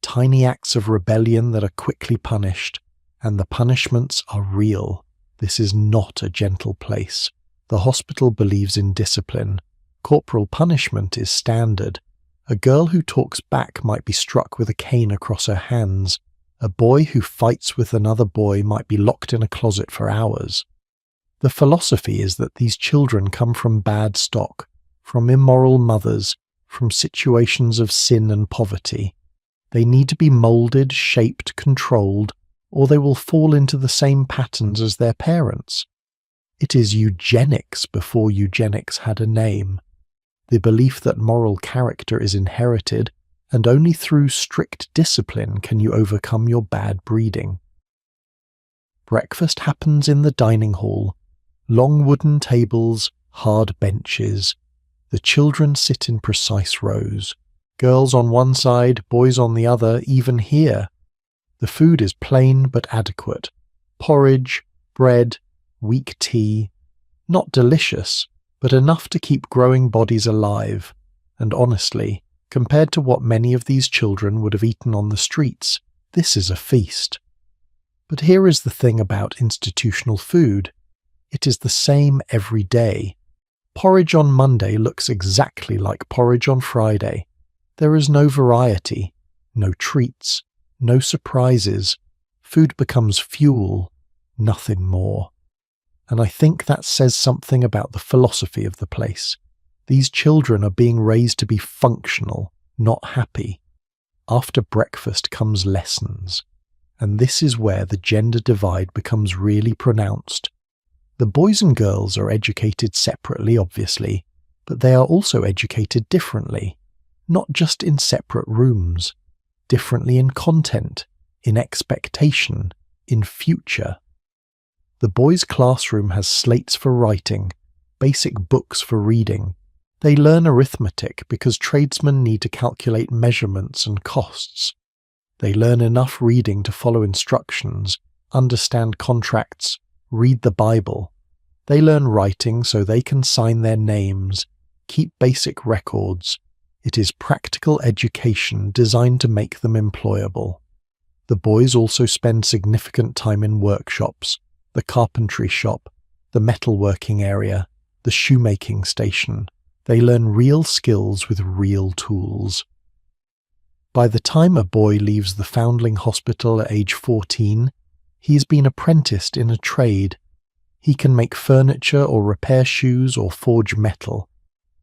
Speaker 1: Tiny acts of rebellion that are quickly punished, and the punishments are real. This is not a gentle place. The hospital believes in discipline. Corporal punishment is standard. A girl who talks back might be struck with a cane across her hands. A boy who fights with another boy might be locked in a closet for hours. The philosophy is that these children come from bad stock, from immoral mothers, from situations of sin and poverty. They need to be molded, shaped, controlled, or they will fall into the same patterns as their parents. It is eugenics before eugenics had a name. The belief that moral character is inherited, and only through strict discipline can you overcome your bad breeding. Breakfast happens in the dining hall. Long wooden tables, hard benches. The children sit in precise rows. Girls on one side, boys on the other, even here. The food is plain but adequate. Porridge, bread, weak tea. Not delicious, but enough to keep growing bodies alive, and honestly, compared to what many of these children would have eaten on the streets, this is a feast. But here is the thing about institutional food. It is the same every day. Porridge on Monday looks exactly like porridge on Friday. There is no variety, no treats, no surprises. Food becomes fuel, nothing more. And I think that says something about the philosophy of the place. These children are being raised to be functional, not happy. After breakfast comes lessons, and this is where the gender divide becomes really pronounced. The boys and girls are educated separately, obviously, but they are also educated differently, not just in separate rooms, differently in content, in expectation, in future. The boys' classroom has slates for writing, basic books for reading. They learn arithmetic because tradesmen need to calculate measurements and costs. They learn enough reading to follow instructions, understand contracts, read the Bible. They learn writing so they can sign their names, keep basic records. It is practical education designed to make them employable. The boys also spend significant time in workshops, the carpentry shop, the metalworking area, the shoemaking station. They learn real skills with real tools. By the time a boy leaves the Foundling Hospital at age 14, he has been apprenticed in a trade. He can make furniture or repair shoes or forge metal.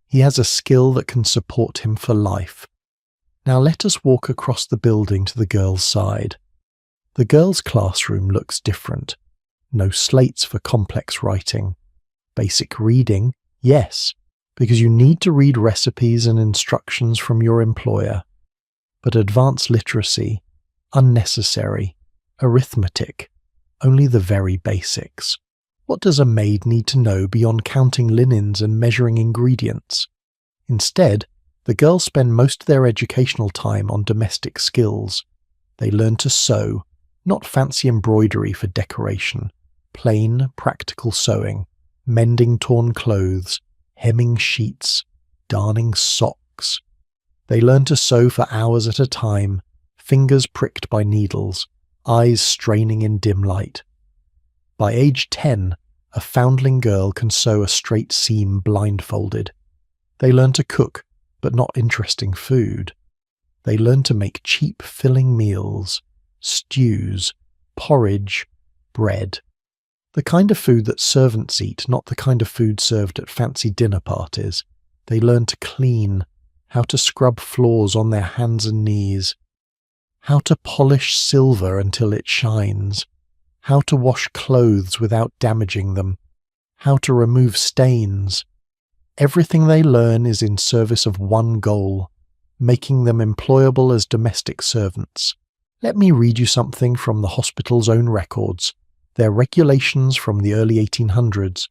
Speaker 1: He has a skill that can support him for life. Now let us walk across the building to the girls' side. The girls' classroom looks different. No slates for complex writing. Basic reading, yes, because you need to read recipes and instructions from your employer. But advanced literacy, unnecessary. Arithmetic, only the very basics. What does a maid need to know beyond counting linens and measuring ingredients? Instead, the girls spend most of their educational time on domestic skills. They learn to sew, not fancy embroidery for decoration. Plain, practical sewing, mending torn clothes, hemming sheets, darning socks. They learn to sew for hours at a time, fingers pricked by needles, eyes straining in dim light. By age 10, a foundling girl can sew a straight seam blindfolded. They learn to cook, but not interesting food. They learn to make cheap filling meals, stews, porridge, bread. The kind of food that servants eat, not the kind of food served at fancy dinner parties. They learn to clean, how to scrub floors on their hands and knees, how to polish silver until it shines, how to wash clothes without damaging them, how to remove stains. Everything they learn is in service of one goal, making them employable as domestic servants. Let me read you something from the hospital's own records. Their regulations from the early 1800s.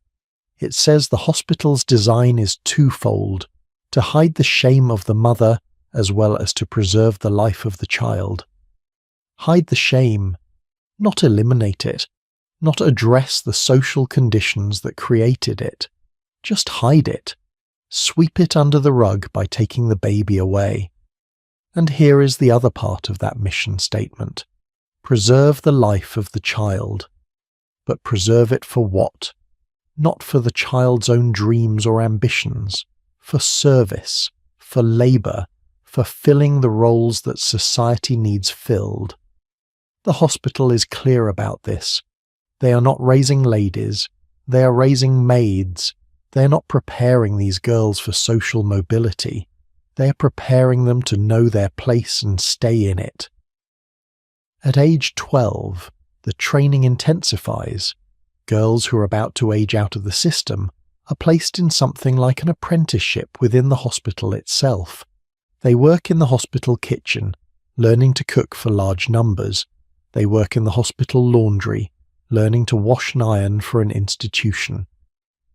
Speaker 1: It says the hospital's design is twofold, to hide the shame of the mother as well as to preserve the life of the child. Hide the shame, not eliminate it, not address the social conditions that created it. Just hide it. Sweep it under the rug by taking the baby away. And here is the other part of that mission statement. Preserve the life of the child. But preserve it for what? Not for the child's own dreams or ambitions, for service, for labour, for filling the roles that society needs filled. The hospital is clear about this. They are not raising ladies, they are raising maids. They are not preparing these girls for social mobility. They are preparing them to know their place and stay in it. At age 12, the training intensifies. Girls who are about to age out of the system are placed in something like an apprenticeship within the hospital itself. They work in the hospital kitchen, learning to cook for large numbers. They work in the hospital laundry, learning to wash and iron for an institution.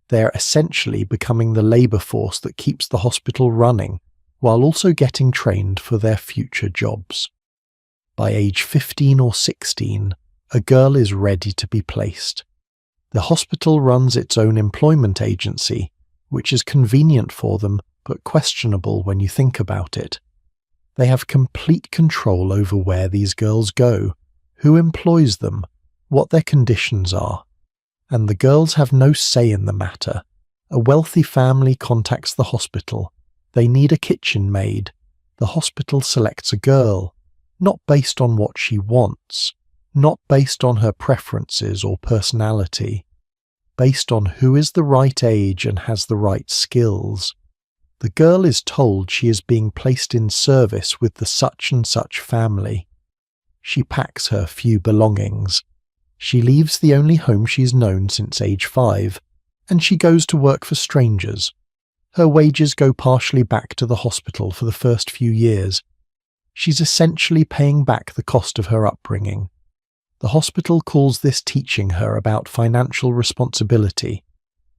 Speaker 1: They are essentially becoming the labour force that keeps the hospital running, while also getting trained for their future jobs. By age 15 or 16, a girl is ready to be placed. The hospital runs its own employment agency, which is convenient for them but questionable when you think about it. They have complete control over where these girls go, who employs them, what their conditions are. And the girls have no say in the matter. A wealthy family contacts the hospital. They need a kitchen maid. The hospital selects a girl, not based on what she wants, not based on her preferences or personality, based on who is the right age and has the right skills. The girl is told she is being placed in service with the such and such family. She packs her few belongings. She leaves the only home she's known since age 5, and she goes to work for strangers. Her wages go partially back to the hospital for the first few years. She's essentially paying back the cost of her upbringing. The hospital calls this teaching her about financial responsibility.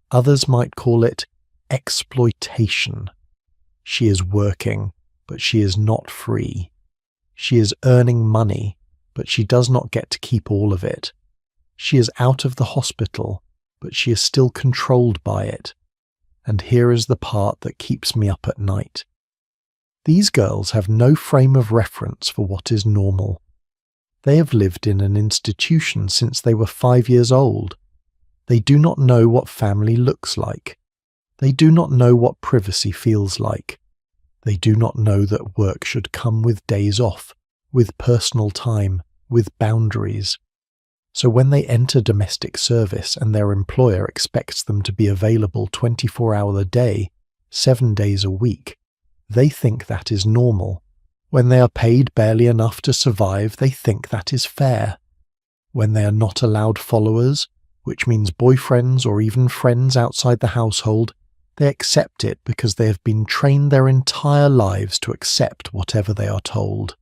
Speaker 1: Others might call it exploitation. She is working, but she is not free. She is earning money, but she does not get to keep all of it. She is out of the hospital, but she is still controlled by it. And here is the part that keeps me up at night. These girls have no frame of reference for what is normal. They have lived in an institution since they were 5 years old. They do not know what family looks like. They do not know what privacy feels like. They do not know that work should come with days off, with personal time, with boundaries. So when they enter domestic service and their employer expects them to be available 24 hours a day, 7 days a week, they think that is normal. When they are paid barely enough to survive, they think that is fair. When they are not allowed followers, which means boyfriends or even friends outside the household, they accept it because they have been trained their entire lives to accept whatever they are told.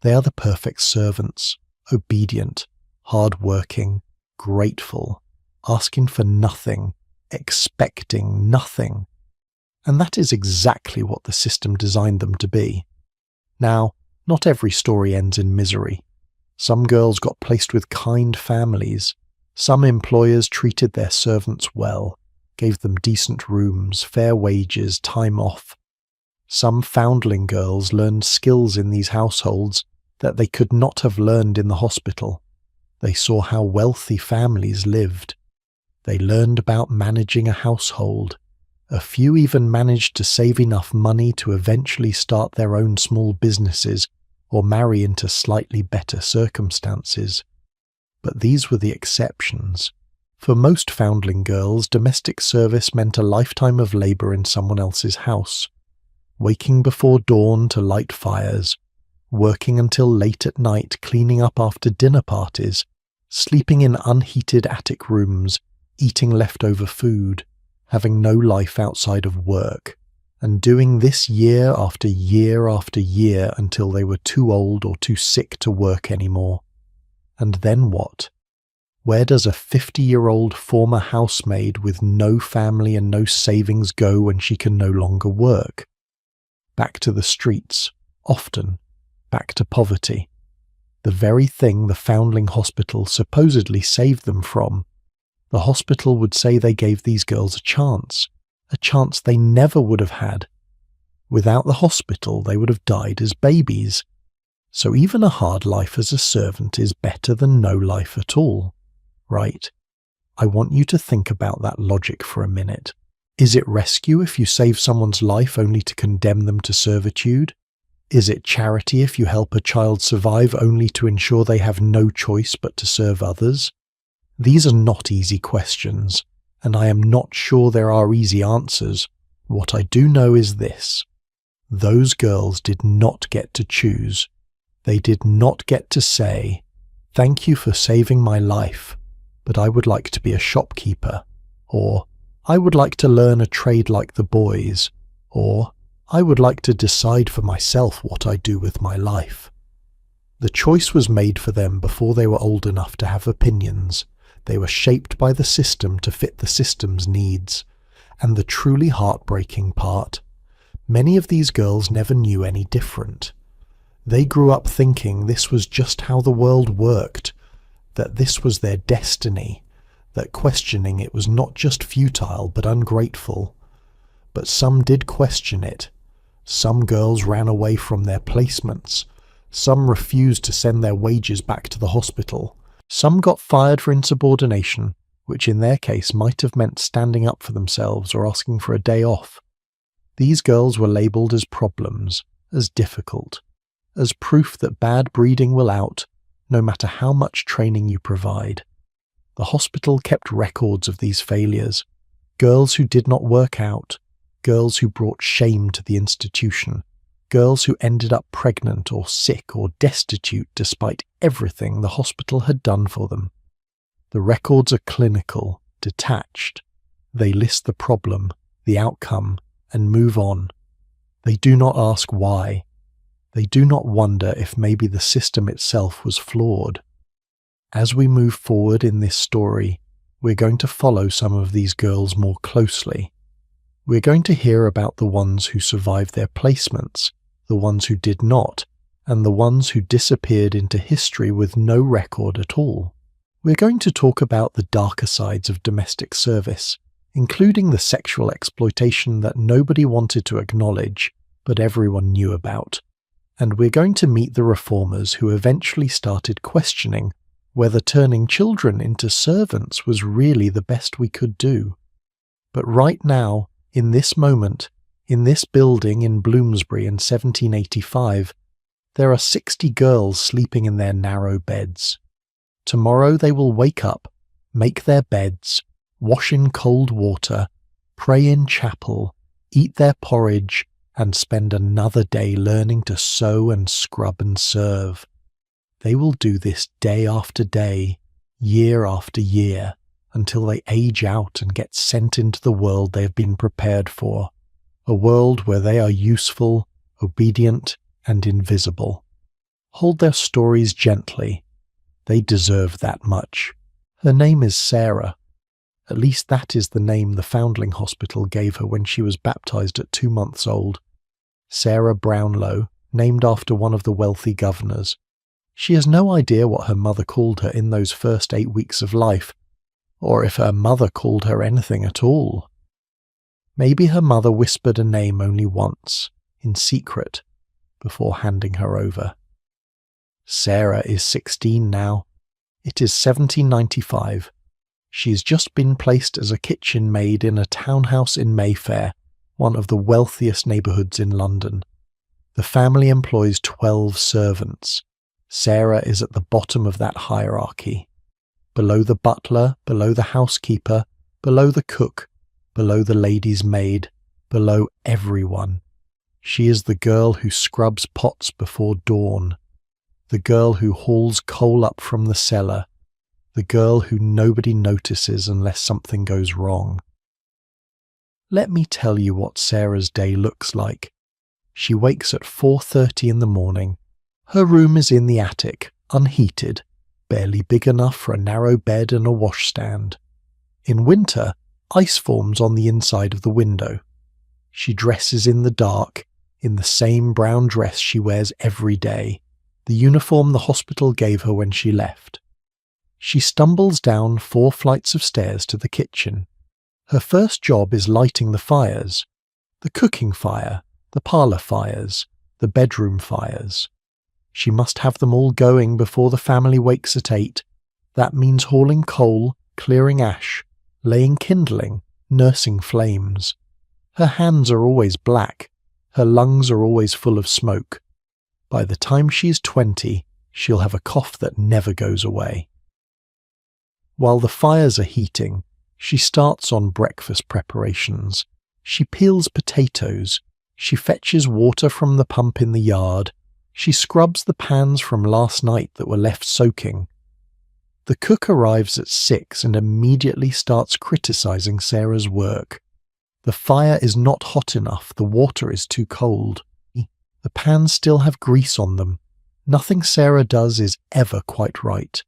Speaker 1: They are the perfect servants, obedient, hard-working, grateful, asking for nothing, expecting nothing. And that is exactly what the system designed them to be. Now, not every story ends in misery. Some girls got placed with kind families. Some employers treated their servants well, gave them decent rooms, fair wages, time off. Some foundling girls learned skills in these households that they could not have learned in the hospital. They saw how wealthy families lived. They learned about managing a household. A few even managed to save enough money to eventually start their own small businesses or marry into slightly better circumstances. But these were the exceptions. For most foundling girls, domestic service meant a lifetime of labour in someone else's house, waking before dawn to light fires, working until late at night cleaning up after dinner parties, sleeping in unheated attic rooms, eating leftover food, having no life outside of work, and doing this year after year after year until they were too old or too sick to work anymore. And then what? Where does a 50-year-old former housemaid with no family and no savings go when she can no longer work? Back to the streets, often, back to poverty. The very thing the foundling hospital supposedly saved them from. The hospital would say they gave these girls a chance they never would have had. Without the hospital, they would have died as babies. So even a hard life as a servant is better than no life at all, right? I want you to think about that logic for a minute. Is it rescue if you save someone's life only to condemn them to servitude? Is it charity if you help a child survive only to ensure they have no choice but to serve others? These are not easy questions, and I am not sure there are easy answers. What I do know is this. Those girls did not get to choose. They did not get to say, "Thank you for saving my life, but I would like to be a shopkeeper," or "I would like to learn a trade like the boys," or "I would like to decide for myself what I do with my life." The choice was made for them before they were old enough to have opinions. They were shaped by the system to fit the system's needs. And the truly heartbreaking part, many of these girls never knew any different. They grew up thinking this was just how the world worked, that this was their destiny, that questioning it was not just futile but ungrateful. But some did question it. Some girls ran away from their placements. Some refused to send their wages back to the hospital. Some got fired for insubordination, which in their case might have meant standing up for themselves or asking for a day off. These girls were labelled as problems, as difficult, as proof that bad breeding will out, no matter how much training you provide. The hospital kept records of these failures. Girls who did not work out, girls who brought shame to the institution, girls who ended up pregnant or sick or destitute despite everything the hospital had done for them. The records are clinical, detached. They list the problem, the outcome, and move on. They do not ask why. They do not wonder if maybe the system itself was flawed. As we move forward in this story, we're going to follow some of these girls more closely. We're going to hear about the ones who survived their placements, the ones who did not, and the ones who disappeared into history with no record at all. We're going to talk about the darker sides of domestic service, including the sexual exploitation that nobody wanted to acknowledge, but everyone knew about. And we're going to meet the reformers who eventually started questioning whether turning children into servants was really the best we could do. But right now, in this moment, in this building in Bloomsbury in 1785, there are 60 girls sleeping in their narrow beds. Tomorrow they will wake up, make their beds, wash in cold water, pray in chapel, eat their porridge, and spend another day learning to sew and scrub and serve. They will do this day after day, year after year, until they age out and get sent into the world they have been prepared for, a world where they are useful, obedient, and invisible. Hold their stories gently. They deserve that much. Her name is Sarah. At least that is the name the Foundling Hospital gave her when she was baptized at 2 months old. Sarah Brownlow, named after one of the wealthy governors. She has no idea what her mother called her in those first 8 weeks of life, or if her mother called her anything at all. Maybe her mother whispered a name only once, in secret, before handing her over. Sarah is 16 now. It is 1795. She has just been placed as a kitchen maid in a townhouse in Mayfair, one of the wealthiest neighbourhoods in London. The family employs 12 servants. Sarah is at the bottom of that hierarchy. Below the butler, below the housekeeper, below the cook, below the lady's maid, below everyone. She is the girl who scrubs pots before dawn, the girl who hauls coal up from the cellar, the girl who nobody notices unless something goes wrong. Let me tell you what Sarah's day looks like. She wakes at 4:30 in the morning. Her room is in the attic, unheated, barely big enough for a narrow bed and a washstand. In winter, ice forms on the inside of the window. She dresses in the dark, in the same brown dress she wears every day, the uniform the hospital gave her when she left. She stumbles down 4 flights of stairs to the kitchen. Her first job is lighting the fires, the cooking fire, the parlour fires, the bedroom fires. She must have them all going before the family wakes at 8. That means hauling coal, clearing ash, laying kindling, nursing flames. Her hands are always black. Her lungs are always full of smoke. By the time she's 20, she'll have a cough that never goes away. While the fires are heating, she starts on breakfast preparations. She peels potatoes. She fetches water from the pump in the yard. She scrubs the pans from last night that were left soaking. The cook arrives at 6 and immediately starts criticizing Sarah's work. The fire is not hot enough, the water is too cold. The pans still have grease on them. Nothing Sarah does is ever quite right.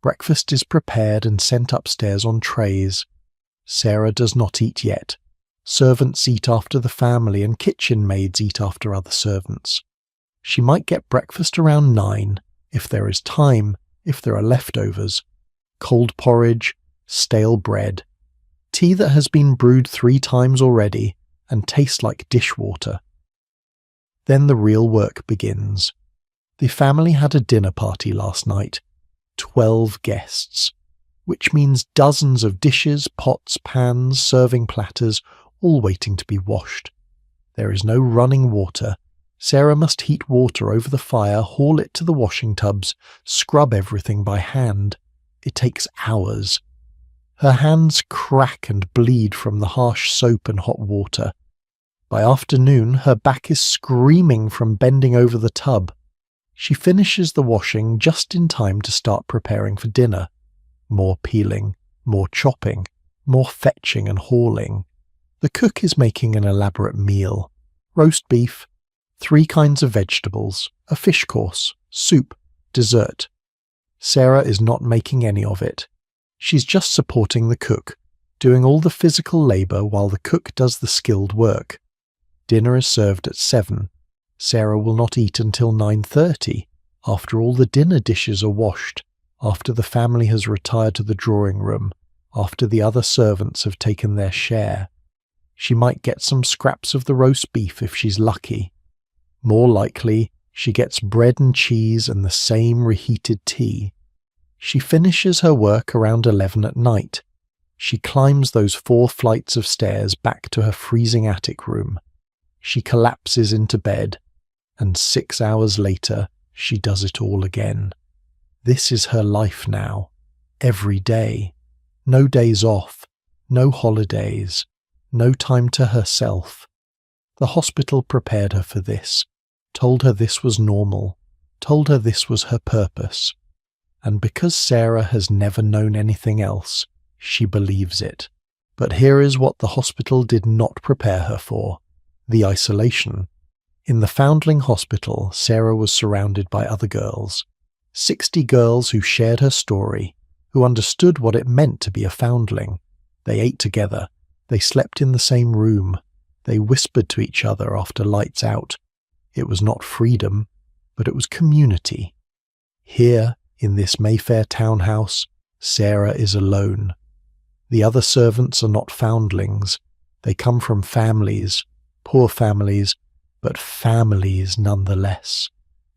Speaker 1: Breakfast is prepared and sent upstairs on trays. Sarah does not eat yet. Servants eat after the family and kitchen maids eat after other servants. She might get breakfast around 9, if there is time, if there are leftovers. Cold porridge, stale bread. Tea that has been brewed 3 times already, and taste like dishwater. Then the real work begins. The family had a dinner party last night. 12 guests, which means dozens of dishes, pots, pans, serving platters, all waiting to be washed. There is no running water. Sarah must heat water over the fire, haul it to the washing tubs, scrub everything by hand. It takes hours. Her hands crack and bleed from the harsh soap and hot water. By afternoon, her back is screaming from bending over the tub. She finishes the washing just in time to start preparing for dinner. More peeling, more chopping, more fetching and hauling. The cook is making an elaborate meal. Roast beef, 3 kinds of vegetables, a fish course, soup, dessert. Sarah is not making any of it. She's just supporting the cook, doing all the physical labour while the cook does the skilled work. Dinner is served at 7. Sarah will not eat until 9:30, after all the dinner dishes are washed, after the family has retired to the drawing room, after the other servants have taken their share. She might get some scraps of the roast beef if she's lucky. More likely, she gets bread and cheese and the same reheated tea. She finishes her work around 11 at night. She climbs those 4 flights of stairs back to her freezing attic room. She collapses into bed, and 6 hours later, she does it all again. This is her life now, every day. No days off, no holidays, no time to herself. The hospital prepared her for this, told her this was normal, told her this was her purpose. And because Sarah has never known anything else, she believes it. But here is what the hospital did not prepare her for: the isolation. In the Foundling hospital, Sarah was surrounded by other girls. 60 girls who shared her story, who understood what it meant to be a foundling. They ate together. They slept in the same room. They whispered to each other after lights out. It was not freedom, but it was community. Here, in this Mayfair townhouse, Sarah is alone. The other servants are not foundlings. They come from families, poor families, but families nonetheless.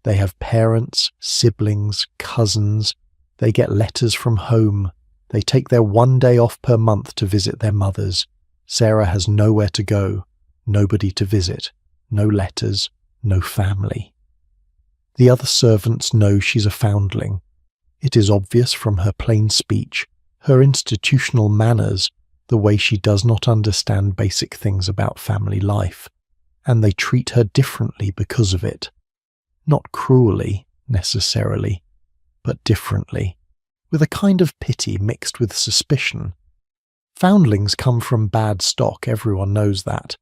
Speaker 1: They have parents, siblings, cousins. They get letters from home. They take their 1 day off per month to visit their mothers. Sarah has nowhere to go, nobody to visit, no letters, no family. The other servants know she's a foundling. It is obvious from her plain speech, her institutional manners, the way she does not understand basic things about family life, and they treat her differently because of it. Not cruelly, necessarily, but differently, with a kind of pity mixed with suspicion. Foundlings come from bad stock, everyone knows that.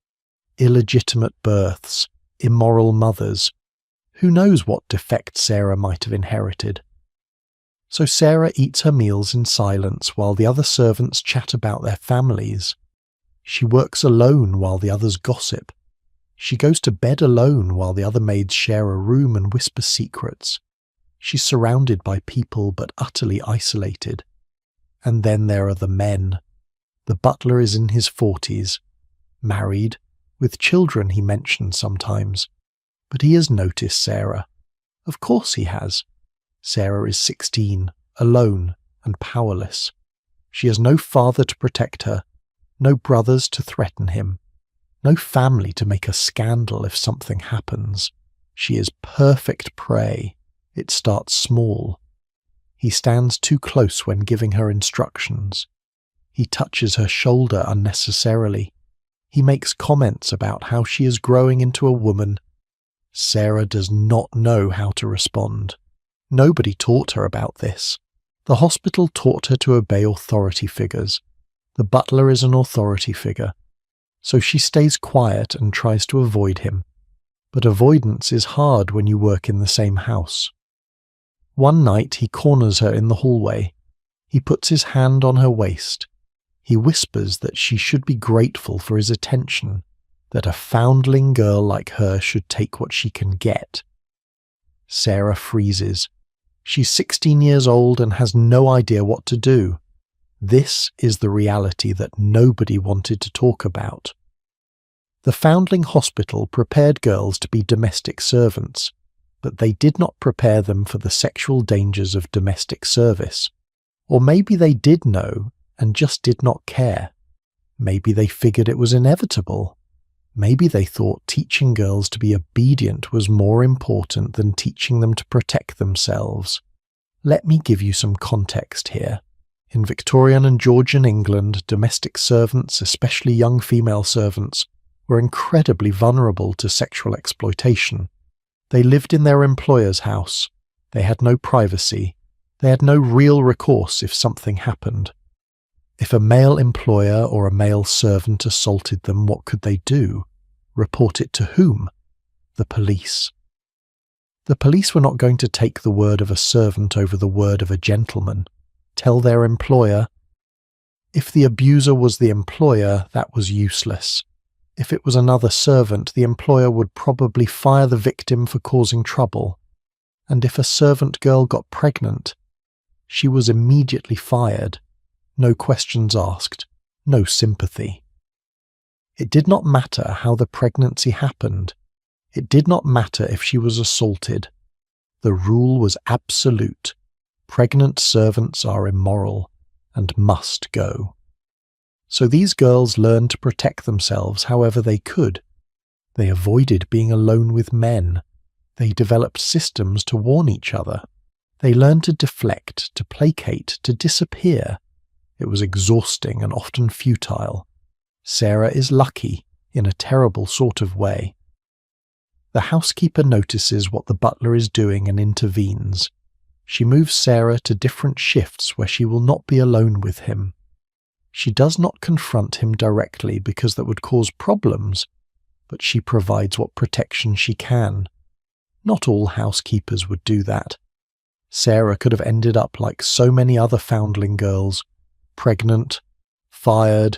Speaker 1: Illegitimate births, immoral mothers. Who knows what defect Sarah might have inherited? So Sarah eats her meals in silence while the other servants chat about their families. She works alone while the others gossip. She goes to bed alone while the other maids share a room and whisper secrets. She's surrounded by people but utterly isolated. And then there are the men. The butler is in his 40s, married, with children he mentions sometimes. But he has noticed Sarah. Of course he has. Sarah is 16, alone and powerless. She has no father to protect her, no brothers to threaten him, no family to make a scandal if something happens. She is perfect prey. It starts small. He stands too close when giving her instructions. He touches her shoulder unnecessarily. He makes comments about how she is growing into a woman. Sarah does not know how to respond. Nobody taught her about this. The hospital taught her to obey authority figures. The butler is an authority figure. So she stays quiet and tries to avoid him. But avoidance is hard when you work in the same house. One night he corners her in the hallway. He puts his hand on her waist. He whispers that she should be grateful for his attention, that a foundling girl like her should take what she can get. Sarah freezes. She's 16 years old and has no idea what to do. This is the reality that nobody wanted to talk about. The Foundling Hospital prepared girls to be domestic servants, but they did not prepare them for the sexual dangers of domestic service. Or maybe they did know and just did not care. Maybe they figured it was inevitable. Maybe they thought teaching girls to be obedient was more important than teaching them to protect themselves. Let me give you some context here. In Victorian and Georgian England, domestic servants, especially young female servants, were incredibly vulnerable to sexual exploitation. They lived in their employer's house. They had no privacy. They had no real recourse if something happened. If a male employer or a male servant assaulted them, what could they do? Report it to whom? The police. The police were not going to take the word of a servant over the word of a gentleman. Tell their employer. If the abuser was the employer, that was useless. If it was another servant, the employer would probably fire the victim for causing trouble. And if a servant girl got pregnant, she was immediately fired. No questions asked, no sympathy. It did not matter how the pregnancy happened. It did not matter if she was assaulted. The rule was absolute. Pregnant servants are immoral and must go. So these girls learned to protect themselves however they could. They avoided being alone with men. They developed systems to warn each other. They learned to deflect, to placate, to disappear. It was exhausting and often futile. Sarah is lucky, in a terrible sort of way. The housekeeper notices what the butler is doing and intervenes. She moves Sarah to different shifts where she will not be alone with him. She does not confront him directly because that would cause problems, but she provides what protection she can. Not all housekeepers would do that. Sarah could have ended up like so many other foundling girls, pregnant, fired,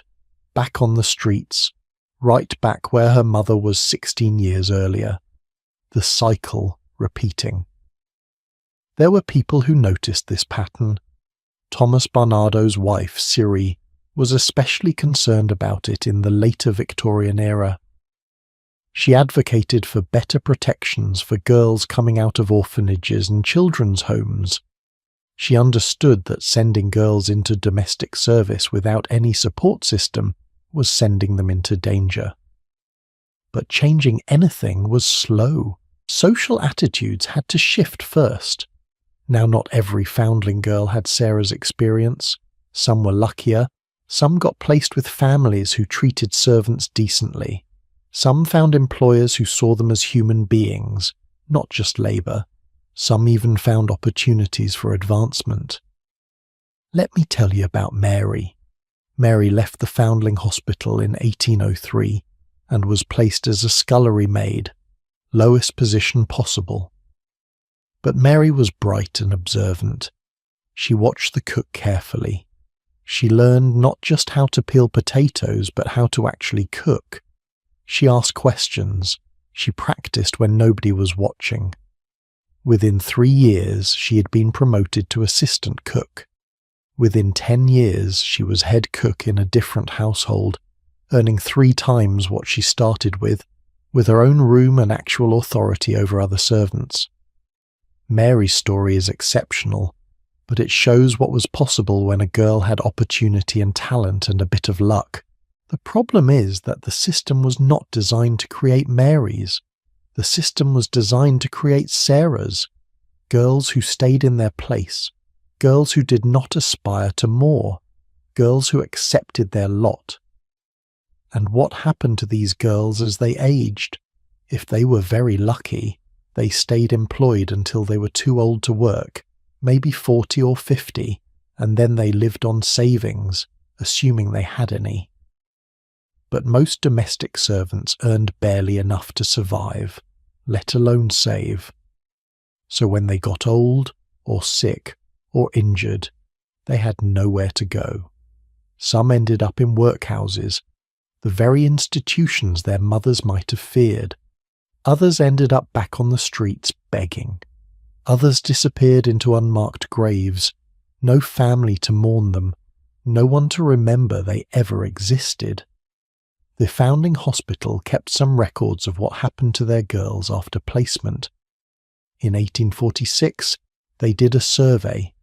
Speaker 1: back on the streets, right back where her mother was 16 years earlier. The cycle repeating. There were people who noticed this pattern. Thomas Barnardo's wife, Siri, was especially concerned about it in the later Victorian era. She advocated for better protections for girls coming out of orphanages and children's homes. She understood that sending girls into domestic service without any support system was sending them into danger. But changing anything was slow. Social attitudes had to shift first. Now not every foundling girl had Sarah's experience. Some were luckier. Some got placed with families who treated servants decently. Some found employers who saw them as human beings, not just labour. Some even found opportunities for advancement. Let me tell you about Mary. Mary left the Foundling Hospital in 1803 and was placed as a scullery maid, lowest position possible. But Mary was bright and observant. She watched the cook carefully. She learned not just how to peel potatoes, but how to actually cook. She asked questions. She practiced when nobody was watching. Within 3 years, she had been promoted to assistant cook. Within 10 years, she was head cook in a different household, earning 3 times what she started with her own room and actual authority over other servants. Mary's story is exceptional, but it shows what was possible when a girl had opportunity and talent and a bit of luck. The problem is that the system was not designed to create Marys. The system was designed to create Sarahs, girls who stayed in their place, girls who did not aspire to more, girls who accepted their lot. And what happened to these girls as they aged? If they were very lucky, they stayed employed until they were too old to work, maybe 40 or 50, and then they lived on savings, assuming they had any. But most domestic servants earned barely enough to survive, let alone save. So when they got old, or sick, or injured, they had nowhere to go. Some ended up in workhouses, the very institutions their mothers might have feared. Others ended up back on the streets begging. Others disappeared into unmarked graves, no family to mourn them, no one to remember they ever existed. The Foundling Hospital kept some records of what happened to their girls after placement. In 1846, they did a survey.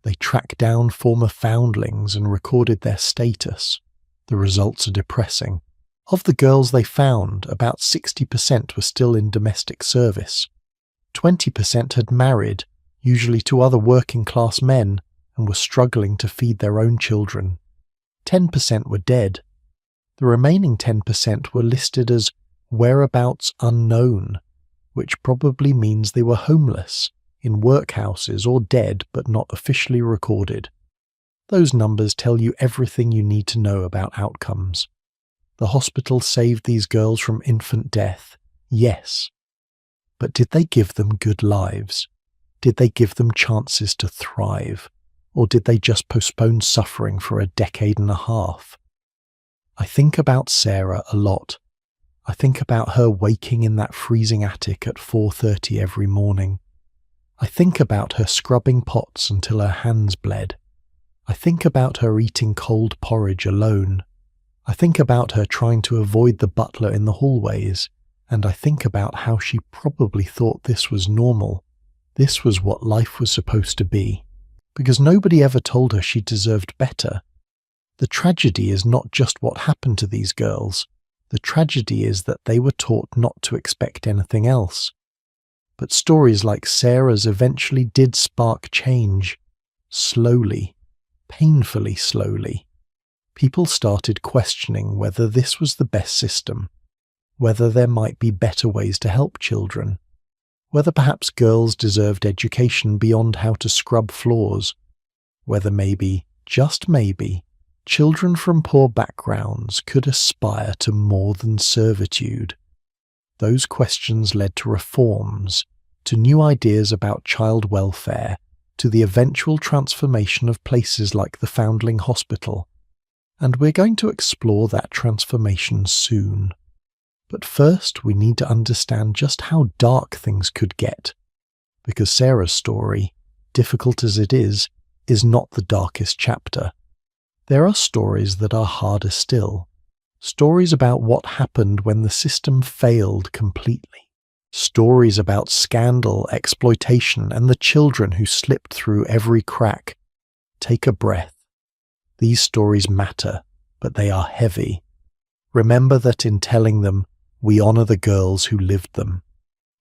Speaker 1: They tracked down former foundlings and recorded their status. The results are depressing. Of the girls they found, about 60% were still in domestic service. 20% had married, usually to other working-class men, and were struggling to feed their own children. 10% were dead. The remaining 10% were listed as whereabouts unknown, which probably means they were homeless, in workhouses or dead but not officially recorded. Those numbers tell you everything you need to know about outcomes. The hospital saved these girls from infant death, yes. But did they give them good lives? Did they give them chances to thrive? Or did they just postpone suffering for a decade and a half? I think about Sarah a lot. I think about her waking in that freezing attic at 4:30 every morning. I think about her scrubbing pots until her hands bled. I think about her eating cold porridge alone. I think about her trying to avoid the butler in the hallways, and I think about how she probably thought this was normal. This was what life was supposed to be, because nobody ever told her she deserved better. The tragedy is not just what happened to these girls. The tragedy is that they were taught not to expect anything else. But stories like Sarah's eventually did spark change. Slowly, painfully slowly. People started questioning whether this was the best system, whether there might be better ways to help children, whether perhaps girls deserved education beyond how to scrub floors, whether maybe, just maybe, children from poor backgrounds could aspire to more than servitude. Those questions led to reforms, to new ideas about child welfare, to the eventual transformation of places like the Foundling Hospital. And we're going to explore that transformation soon. But first we need to understand just how dark things could get, because Sarah's story, difficult as it is not the darkest chapter. There are stories that are harder still, stories about what happened when the system failed completely, stories about scandal, exploitation, and the children who slipped through every crack. Take a breath. These stories matter, but they are heavy. Remember that in telling them, we honor the girls who lived them.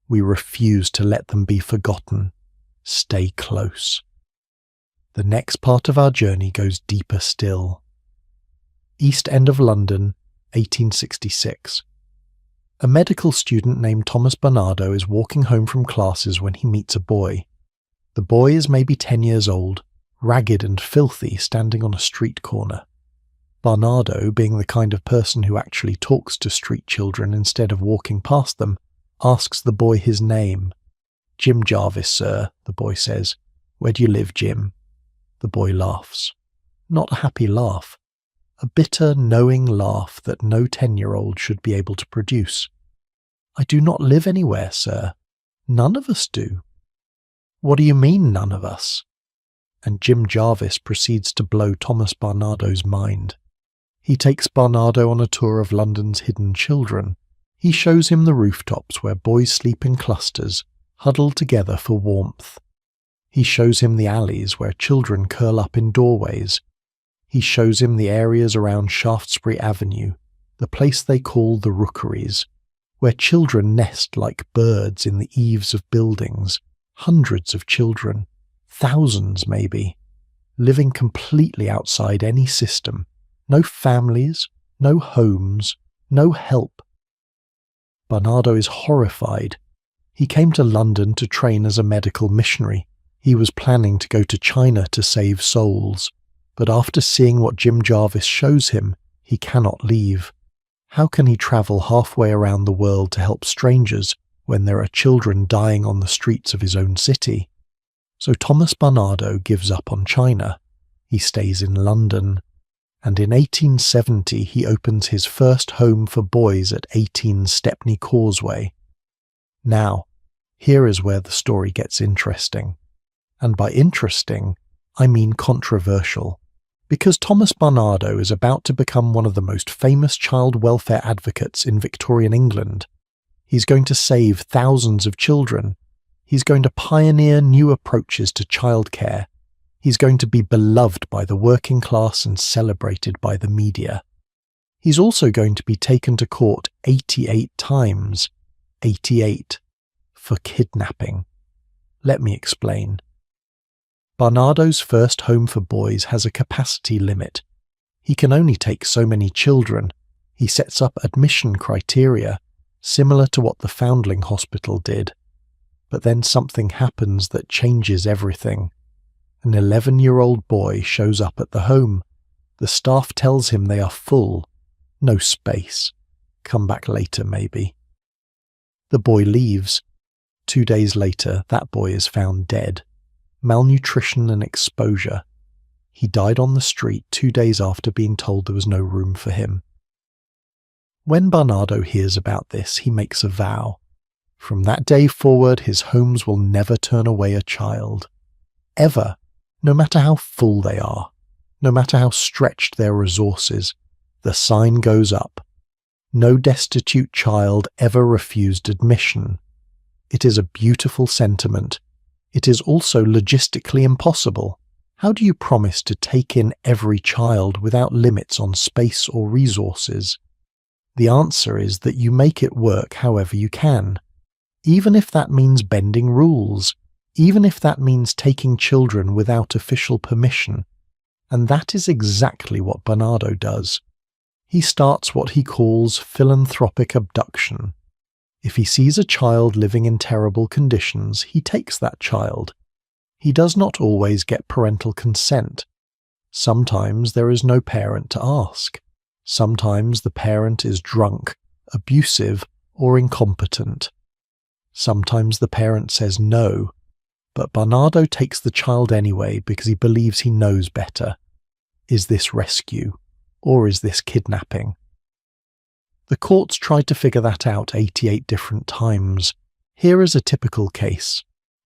Speaker 1: We refuse to let them be forgotten. Stay close. The next part of our journey goes deeper still. East End of London, 1866. A medical student named Thomas Barnardo is walking home from classes when he meets a boy. The boy is maybe 10 years old, ragged and filthy, standing on a street corner. Barnardo, being the kind of person who actually talks to street children instead of walking past them, asks the boy his name. "Jim Jarvis, sir," the boy says. "Where do you live, Jim?" The boy laughs. Not a happy laugh. A bitter, knowing laugh that no 10-year-old should be able to produce. "I do not live anywhere, sir. None of us do." "What do you mean, none of us?" And Jim Jarvis proceeds to blow Thomas Barnardo's mind. He takes Barnardo on a tour of London's hidden children. He shows him the rooftops where boys sleep in clusters, huddled together for warmth. He shows him the alleys where children curl up in doorways. He shows him the areas around Shaftesbury Avenue, the place they call the Rookeries, where children nest like birds in the eaves of buildings, hundreds of children, thousands maybe, living completely outside any system, no families, no homes, no help. Barnardo is horrified. He came to London to train as a medical missionary. He was planning to go to China to save souls, but after seeing what Jim Jarvis shows him, he cannot leave. How can he travel halfway around the world to help strangers when there are children dying on the streets of his own city? So Thomas Barnardo gives up on China. He stays in London, and in 1870 he opens his first home for boys at 18 Stepney Causeway. Now, here is where the story gets interesting. And by interesting, I mean controversial, Because Thomas Barnardo is about to become one of the most famous child welfare advocates in Victorian England. He's going to save thousands of children. He's going to pioneer new approaches to childcare. He's going to be beloved by the working class and celebrated by the media. He's also going to be taken to court 88 times, 88, for kidnapping. Let me explain. Barnardo's first home for boys has a capacity limit. He can only take so many children. He sets up admission criteria, similar to what the Foundling Hospital did. But then something happens that changes everything. An 11-year-old boy shows up at the home. The staff tells him they are full. No space. Come back later, maybe. The boy leaves. 2 days later, that boy is found dead. Malnutrition and exposure. He died on the street 2 days after being told there was no room for him. When Barnardo hears about this, he makes a vow. From that day forward, his homes will never turn away a child. Ever. No matter how full they are. No matter how stretched their resources. The sign goes up. No destitute child ever refused admission. It is a beautiful sentiment. It is also logistically impossible. How do you promise to take in every child without limits on space or resources? The answer is that you make it work however you can. Even if that means bending rules. Even if that means taking children without official permission. And that is exactly what Barnardo does. He starts what he calls philanthropic abduction. If he sees a child living in terrible conditions, he takes that child. He does not always get parental consent. Sometimes there is no parent to ask. Sometimes the parent is drunk, abusive, or incompetent. Sometimes the parent says no, but Barnardo takes the child anyway because he believes he knows better. Is this rescue? Or is this kidnapping? The courts tried to figure that out 88 different times. Here is a typical case.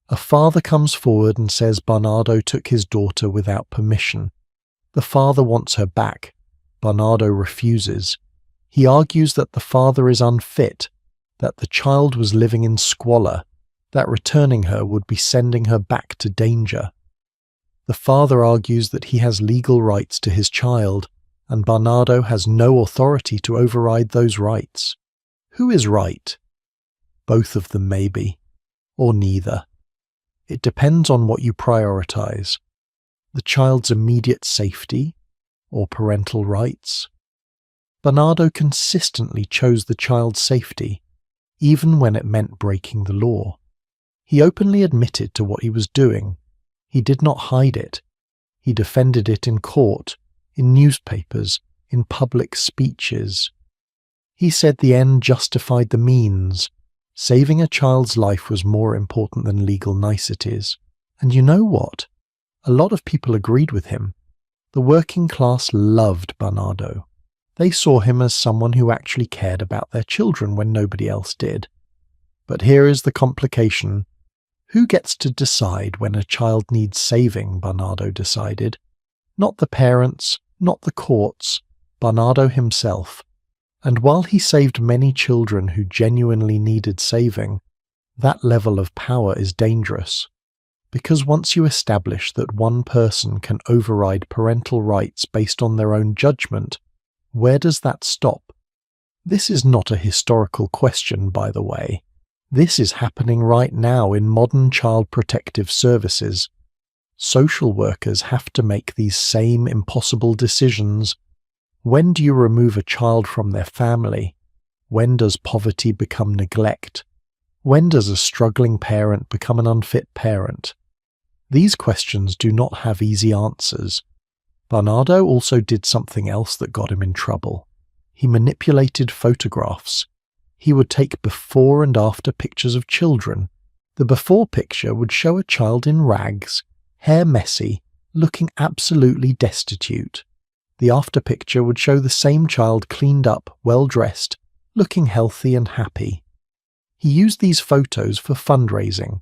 Speaker 1: A father comes forward and says Barnardo took his daughter without permission. The father wants her back. Barnardo refuses. He argues that the father is unfit, that the child was living in squalor, that returning her would be sending her back to danger. The father argues that he has legal rights to his child, and Barnardo has no authority to override those rights. Who is right? Both of them maybe, or neither. It depends on what you prioritize. The child's immediate safety, or parental rights. Barnardo consistently chose the child's safety, even when it meant breaking the law. He openly admitted to what he was doing. He did not hide it. He defended it in court, in newspapers, in public speeches. He said the end justified the means. Saving a child's life was more important than legal niceties. And you know what? A lot of people agreed with him. The working class loved Barnardo. They saw him as someone who actually cared about their children when nobody else did. But here is the complication. Who gets to decide when a child needs saving, Barnardo decided. Not the parents, not the courts, Barnardo himself. And while he saved many children who genuinely needed saving, that level of power is dangerous. Because once you establish that one person can override parental rights based on their own judgment, where does that stop? This is not a historical question, by the way. This is happening right now in modern child protective services. Social workers have to make these same impossible decisions. When do you remove a child from their family? When does poverty become neglect? When does a struggling parent become an unfit parent? These questions do not have easy answers. Barnardo also did something else that got him in trouble. He manipulated photographs. He would take before and after pictures of children. The before picture would show a child in rags, hair messy, looking absolutely destitute. The after picture would show the same child cleaned up, well-dressed, looking healthy and happy. He used these photos for fundraising.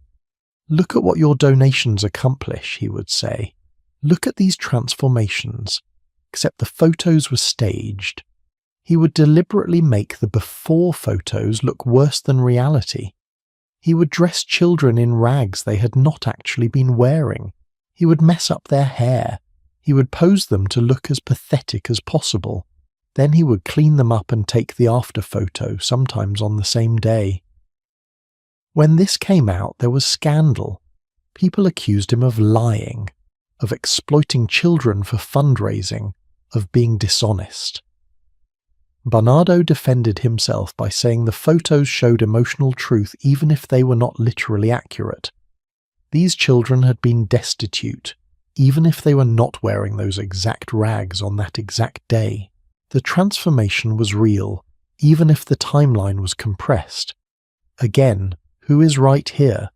Speaker 1: Look at what your donations accomplish, he would say. Look at these transformations. except the photos were staged. He would deliberately make the before photos look worse than reality. He would dress children in rags they had not actually been wearing. He would mess up their hair. He would pose them to look as pathetic as possible. Then he would clean them up and take the after photo, sometimes on the same day. When this came out, there was scandal. People accused him of lying, of exploiting children for fundraising, of being dishonest. Bernardo defended himself by saying the photos showed emotional truth even if they were not literally accurate. These children had been destitute, even if they were not wearing those exact rags on that exact day. The transformation was real, even if the timeline was compressed. Again, who is right here?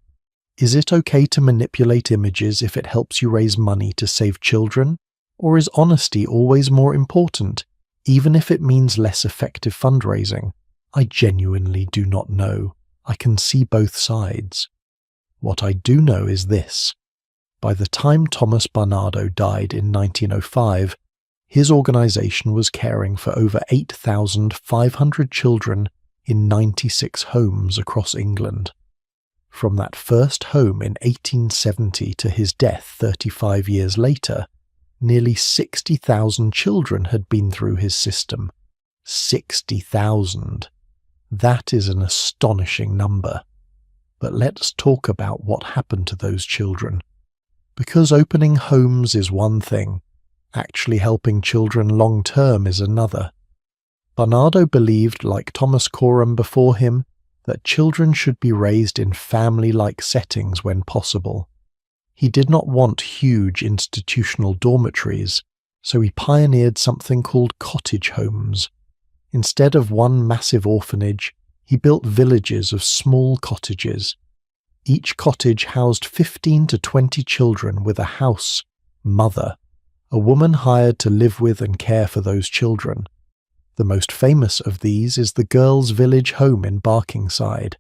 Speaker 1: Is it okay to manipulate images if it helps you raise money to save children? Or is honesty always more important, even if it means less effective fundraising? I genuinely do not know. I can see both sides. What I do know is this. By the time Thomas Bernardo died in 1905, his organization was caring for over 8,500 children in 96 homes across England. From that first home in 1870 to his death 35 years later, nearly 60,000 children had been through his system. 60,000. That is an astonishing number. But let's talk about what happened to those children. Because opening homes is one thing, actually helping children long-term is another. Bernardo believed, like Thomas Coram before him, that children should be raised in family-like settings when possible. He did not want huge institutional dormitories, so he pioneered something called cottage homes. Instead of one massive orphanage, he built villages of small cottages. Each cottage housed 15 to 20 children with a house, mother, a woman hired to live with and care for those children. The most famous of these is the Girls' Village Home in Barkingside.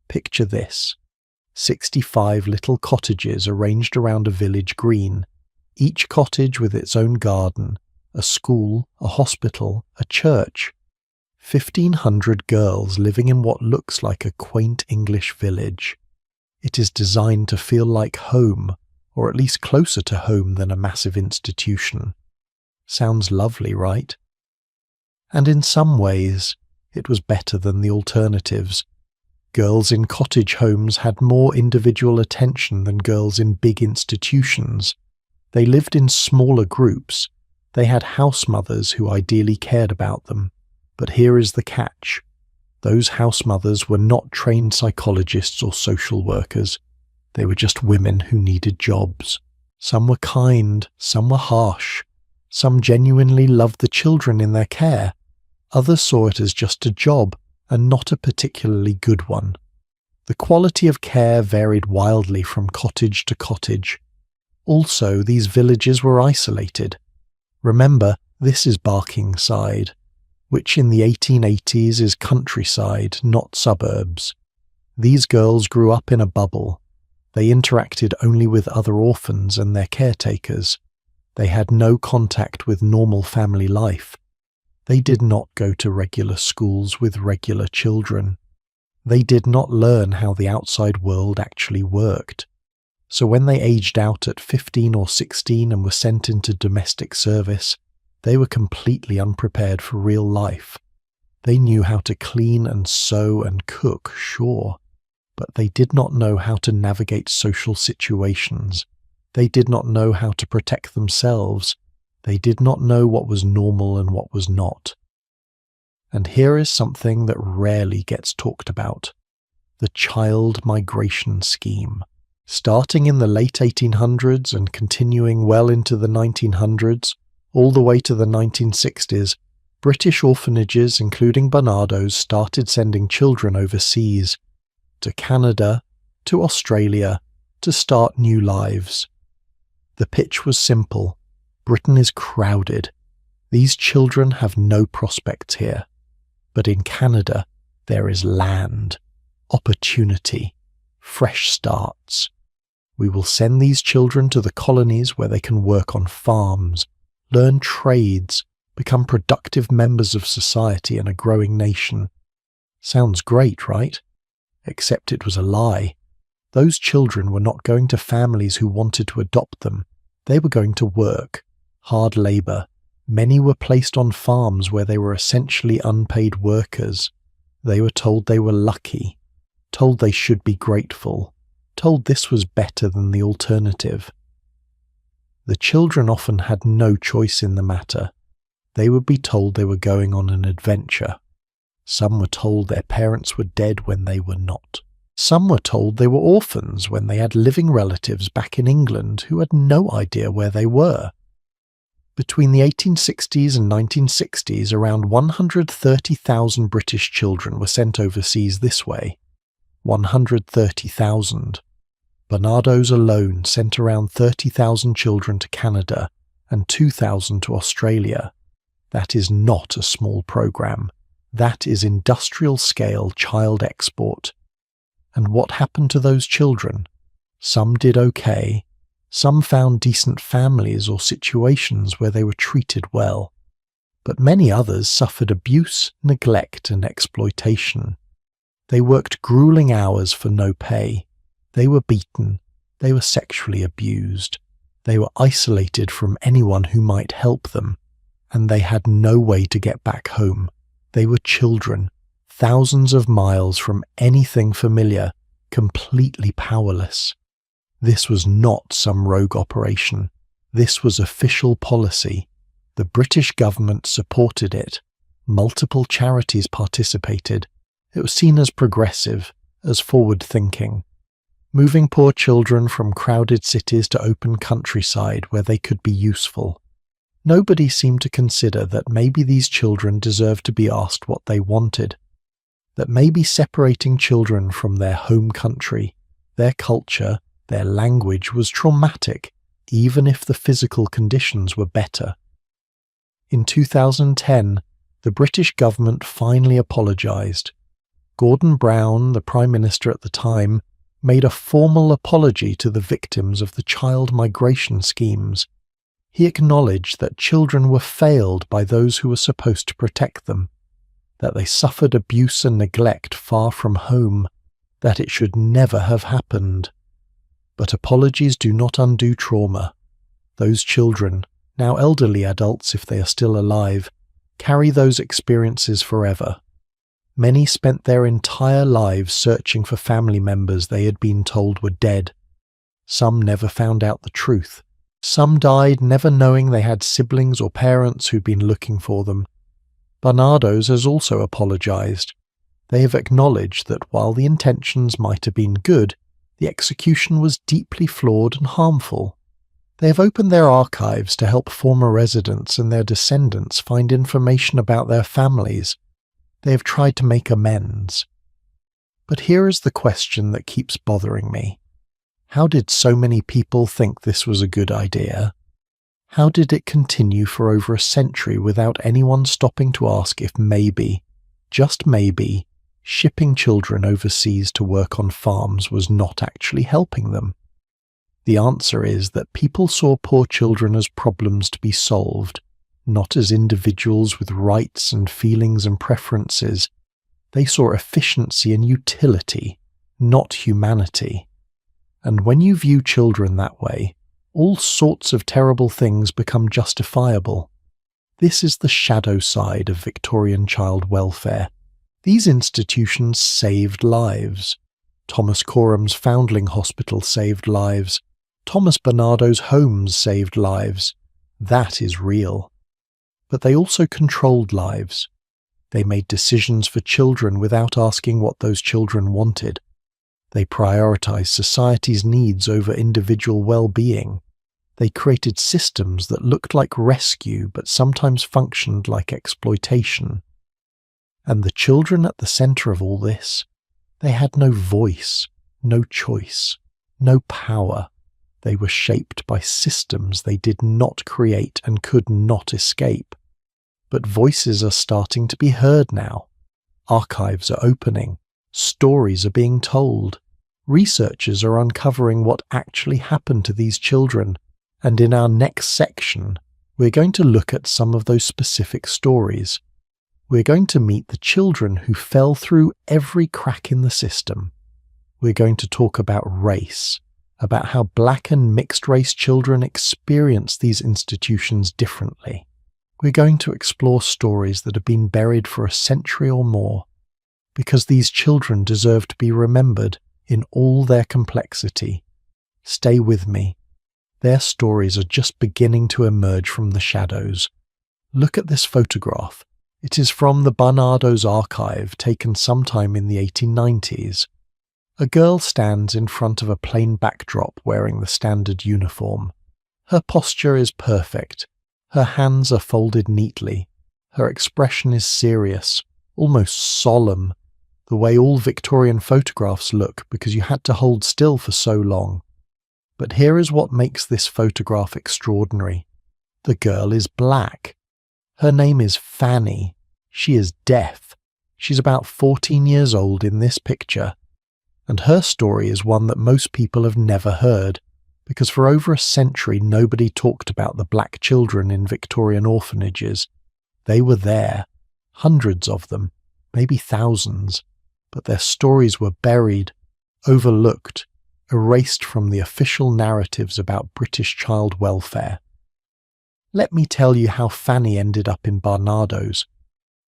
Speaker 1: Picture this. 65 little cottages arranged around a village green, each cottage with its own garden, a school, a hospital, a church. 1,500 girls living in what looks like a quaint English village. It is designed to feel like home, or at least closer to home than a massive institution. Sounds lovely, right? And in some ways, it was better than the alternatives. Girls in cottage homes had more individual attention than girls in big institutions. They lived in smaller groups. They had house mothers who ideally cared about them. But here is the catch. Those house mothers were not trained psychologists or social workers. They were just women who needed jobs. Some were kind, some were harsh. Some genuinely loved the children in their care. Others saw it as just a job, and not a particularly good one. The quality of care varied wildly from cottage to cottage. Also, these villages were isolated. Remember, this is Barkingside, which in the 1880s is countryside, not suburbs. These girls grew up in a bubble. They interacted only with other orphans and their caretakers. They had no contact with normal family life. They did not go to regular schools with regular children. They did not learn how the outside world actually worked. So when they aged out at 15 or 16 and were sent into domestic service, they were completely unprepared for real life. They knew how to clean and sew and cook, sure, but they did not know how to navigate social situations. They did not know how to protect themselves. They did not know what was normal and what was not. And here is something that rarely gets talked about: the child migration scheme. Starting in the late 1800s and continuing well into the 1900s, all the way to the 1960s, British orphanages, including Bernardo's, started sending children overseas, to Canada, to Australia, to start new lives. The pitch was simple. Britain is crowded. These children have no prospects here. But in Canada, there is land, opportunity, fresh starts. We will send these children to the colonies where they can work on farms, learn trades, become productive members of society and a growing nation. Sounds great, right? Except it was a lie. Those children were not going to families who wanted to adopt them. They were going to work, hard labor. Many were placed on farms where they were essentially unpaid workers. They were told they were lucky, told they should be grateful, told this was better than the alternative. The children often had no choice in the matter. They would be told they were going on an adventure. Some were told their parents were dead when they were not. Some were told they were orphans when they had living relatives back in England who had no idea where they were. Between the 1860s and 1960s, around 130,000 British children were sent overseas this way. 130,000. Barnardo's alone sent around 30,000 children to Canada and 2,000 to Australia. That is not a small program. That is industrial-scale child export. And what happened to those children? Some did okay. Some found decent families or situations where they were treated well. But many others suffered abuse, neglect, and exploitation. They worked grueling hours for no pay. They were beaten. They were sexually abused. They were isolated from anyone who might help them. And they had no way to get back home. They were children, thousands of miles from anything familiar, completely powerless. This was not some rogue operation. This was official policy. The British government supported it. Multiple charities participated. It was seen as progressive, as forward-thinking. Moving poor children from crowded cities to open countryside where they could be useful. Nobody seemed to consider that maybe these children deserved to be asked what they wanted. That maybe separating children from their home country, their culture, their language was traumatic, even if the physical conditions were better. In 2010, the British government finally apologised. Gordon Brown, the Prime Minister at the time, made a formal apology to the victims of the child migration schemes. He acknowledged that children were failed by those who were supposed to protect them, that they suffered abuse and neglect far from home, that it should never have happened. But apologies do not undo trauma. Those children, now elderly adults if they are still alive, carry those experiences forever. Many spent their entire lives searching for family members they had been told were dead. Some never found out the truth. Some died never knowing they had siblings or parents who'd been looking for them. Barnardo's has also apologised. They have acknowledged that while the intentions might have been good, the execution was deeply flawed and harmful. They have opened their archives to help former residents and their descendants find information about their families. They have tried to make amends. But here is the question that keeps bothering me. How did so many people think this was a good idea? How did it continue for over a century without anyone stopping to ask if maybe, just maybe, shipping children overseas to work on farms was not actually helping them? The answer is that people saw poor children as problems to be solved, not as individuals with rights and feelings and preferences. They saw efficiency and utility, not humanity. And when you view children that way, all sorts of terrible things become justifiable. This is the shadow side of Victorian child welfare. These institutions saved lives. Thomas Corum's Foundling Hospital saved lives. Thomas Barnardo's homes saved lives. That is real. But they also controlled lives. They made decisions for children without asking what those children wanted. They prioritized society's needs over individual well-being. They created systems that looked like rescue but sometimes functioned like exploitation. And the children at the center of all this, they had no voice, no choice, no power. They were shaped by systems they did not create and could not escape. But voices are starting to be heard now. Archives are opening. Stories are being told. Researchers are uncovering what actually happened to these children. And in our next section, We're going to look at some of those specific stories. We're going to meet the children who fell through every crack in the system. We're going to talk about race, about how black and mixed-race children experience these institutions differently. We're going to explore stories that have been buried for a century or more, because these children deserve to be remembered in all their complexity. Stay with me. Their stories are just beginning to emerge from the shadows. Look at this photograph. It is from the Barnardo's archive, taken sometime in the 1890s. A girl stands in front of a plain backdrop wearing the standard uniform. Her posture is perfect. Her hands are folded neatly. Her expression is serious, almost solemn, the way all Victorian photographs look because you had to hold still for so long. But here is what makes this photograph extraordinary. The girl is black. Her name is Fanny. She is deaf. She's about 14 years old in this picture. And her story is one that most people have never heard, because for over a century nobody talked about the black children in Victorian orphanages. They were there, hundreds of them, maybe thousands, but their stories were buried, overlooked, erased from the official narratives about British child welfare. Let me tell you how Fanny ended up in Barnardo's.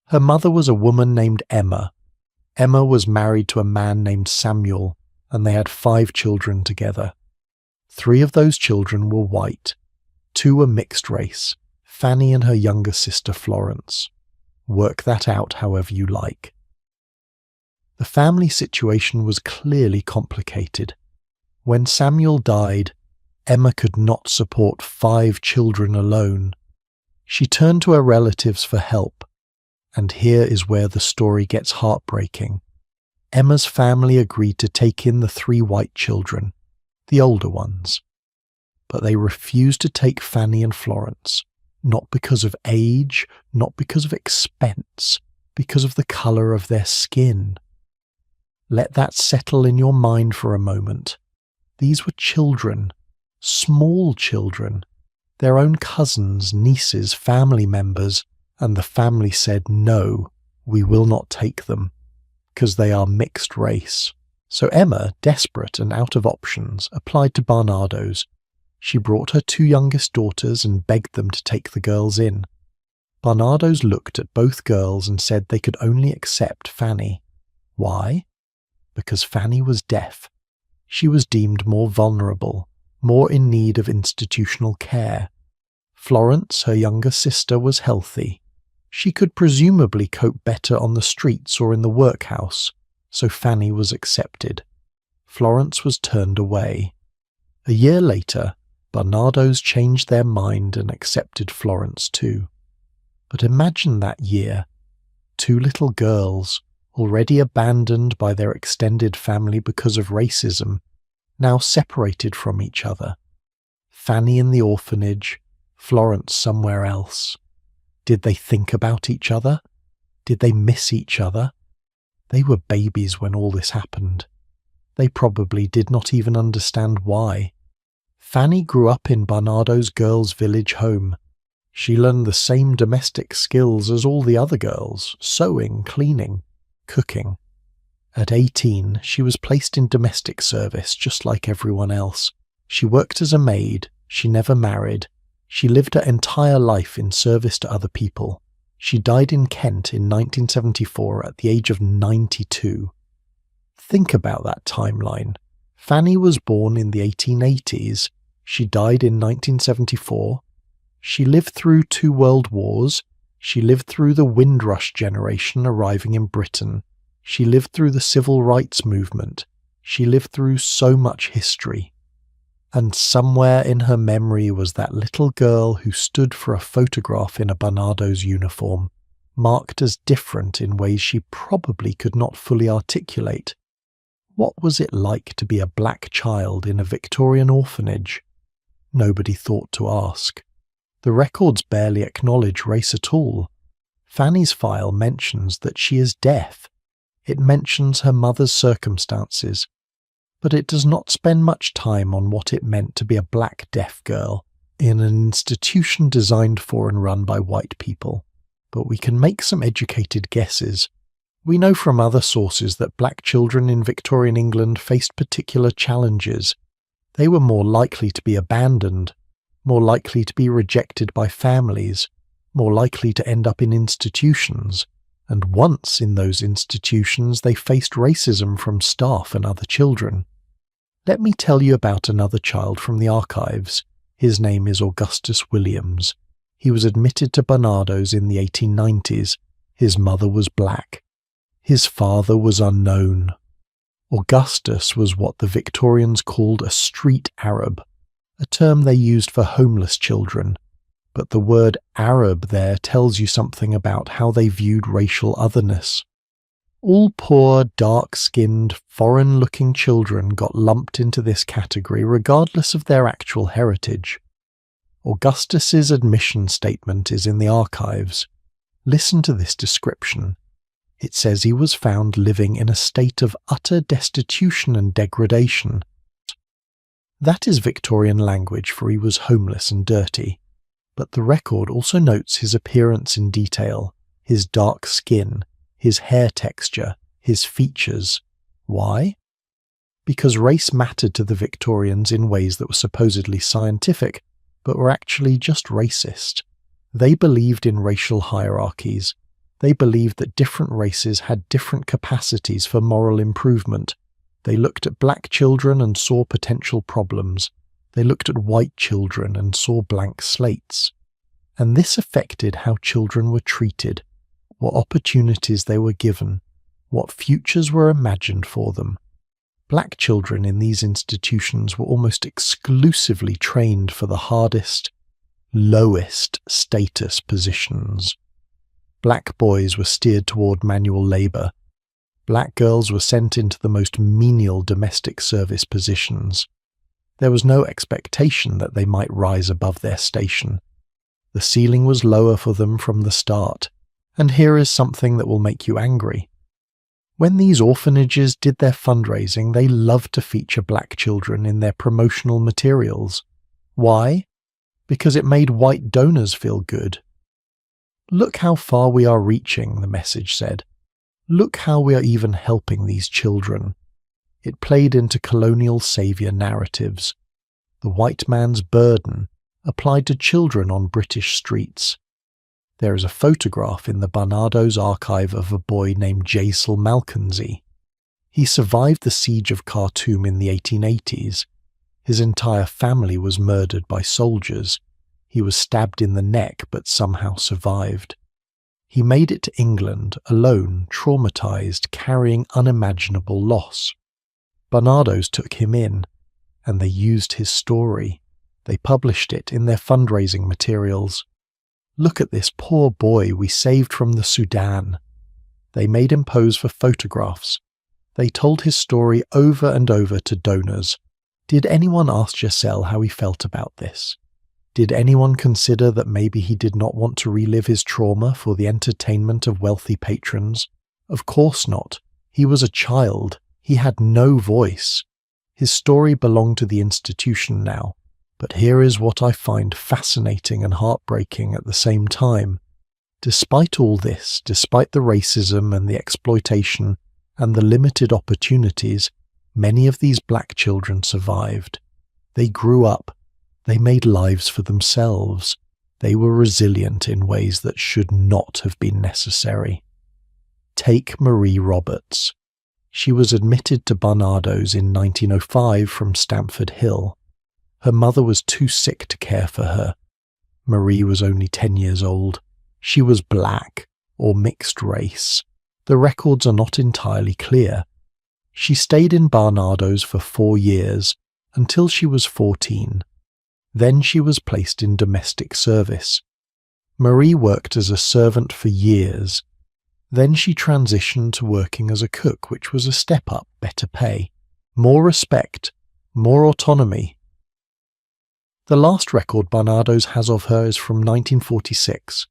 Speaker 1: Her mother was a woman named Emma. Emma was married to a man named Samuel, and they had 5 children together. 3 of those children were white. 2 were mixed race, Fanny and her younger sister Florence. Work that out however you like. The family situation was clearly complicated. When Samuel died, Emma could not support 5 children alone. She turned to her relatives for help, and here is where the story gets heartbreaking. Emma's family agreed to take in the 3 white children, the older ones, but they refused to take Fanny and Florence, not because of age, not because of expense, because of the colour of their skin. Let that settle in your mind for a moment. These were children, small children, their own cousins, nieces, family members, and the family said, no, we will not take them, because they are mixed race. So Emma, desperate and out of options, applied to Barnardo's. She brought her 2 youngest daughters and begged them to take the girls in. Barnardo's looked at both girls and said they could only accept Fanny. Why? Because Fanny was deaf. She was deemed more vulnerable, more in need of institutional care. Florence, her younger sister, was healthy. She could presumably cope better on the streets or in the workhouse, so Fanny was accepted. Florence was turned away. A year later, Barnardo's changed their mind and accepted Florence too. But imagine that year. 2 little girls, already abandoned by their extended family because of racism, now separated from each other. Fanny in the orphanage, Florence somewhere else. Did they think about each other? Did they miss each other? They were babies when all this happened. They probably did not even understand why. Fanny grew up in Barnardo's girls' village home. She learned the same domestic skills as all the other girls: sewing, cleaning, cooking. At 18, she was placed in domestic service just like everyone else. She worked as a maid. She never married. She lived her entire life in service to other people. She died in Kent in 1974 at the age of 92. Think about that timeline. Fanny was born in the 1880s. She died in 1974. She lived through 2 world wars. She lived through the Windrush generation arriving in Britain. She lived through the civil rights movement. She lived through so much history. And somewhere in her memory was that little girl who stood for a photograph in a Barnardo's uniform, marked as different in ways she probably could not fully articulate. What was it like to be a black child in a Victorian orphanage? Nobody thought to ask. The records barely acknowledge race at all. Fanny's file mentions that she is deaf. It mentions her mother's circumstances, but it does not spend much time on what it meant to be a black deaf girl in an institution designed for and run by white people, but we can make some educated guesses. We know from other sources that black children in Victorian England faced particular challenges. They were more likely to be abandoned, more likely to be rejected by families, more likely to end up in institutions, and once in those institutions they faced racism from staff and other children. Let me tell you about another child from the archives. His name is Augustus Williams. He was admitted to Barnardo's in the 1890s. His mother was black. His father was unknown. Augustus was what the Victorians called a street Arab, a term they used for homeless children, but the word Arab there tells you something about how they viewed racial otherness. All poor, dark-skinned, foreign-looking children got lumped into this category regardless of their actual heritage. Augustus's admission statement is in the archives. Listen to this description. It says he was found living in a state of utter destitution and degradation. That is Victorian language for he was homeless and dirty, but the record also notes his appearance in detail, his dark skin, his hair texture, his features. Why? Because race mattered to the Victorians in ways that were supposedly scientific, but were actually just racist. They believed in racial hierarchies. They believed that different races had different capacities for moral improvement. They looked at black children and saw potential problems. They looked at white children and saw blank slates. And this affected how children were treated, what opportunities they were given, what futures were imagined for them. Black children in these institutions were almost exclusively trained for the hardest, lowest status positions. Black boys were steered toward manual labour. Black girls were sent into the most menial domestic service positions. There was no expectation that they might rise above their station. The ceiling was lower for them from the start. And here is something that will make you angry. When these orphanages did their fundraising, they loved to feature black children in their promotional materials. Why? Because it made white donors feel good. Look how far we are reaching, the message said. Look how we are even helping these children. It played into colonial saviour narratives. The white man's burden applied to children on British streets. There is a photograph in the Barnardo's archive of a boy named Jaisal Malkanzi. He survived the siege of Khartoum in the 1880s. His entire family was murdered by soldiers. He was stabbed in the neck but somehow survived. He made it to England alone, traumatized, carrying unimaginable loss. Barnardo's took him in, and they used his story. They published it in their fundraising materials. Look at this poor boy we saved from the Sudan. They made him pose for photographs. They told his story over and over to donors. Did anyone ask Jaisal how he felt about this? Did anyone consider that maybe he did not want to relive his trauma for the entertainment of wealthy patrons? Of course not. He was a child. He had no voice. His story belonged to the institution now. But here is what I find fascinating and heartbreaking at the same time. Despite all this, despite the racism and the exploitation and the limited opportunities, many of these black children survived. They grew up. They made lives for themselves. They were resilient in ways that should not have been necessary. Take Marie Roberts. She was admitted to Barnardo's in 1905 from Stamford Hill. Her mother was too sick to care for her. Marie was only 10 years old. She was black, or mixed race. The records are not entirely clear. She stayed in Barnardo's for 4 years, until she was 14. Then she was placed in domestic service. Marie worked as a servant for years. Then she transitioned to working as a cook, which was a step up, better pay, more respect, more autonomy. The last record Barnardo's has of her is from 1946.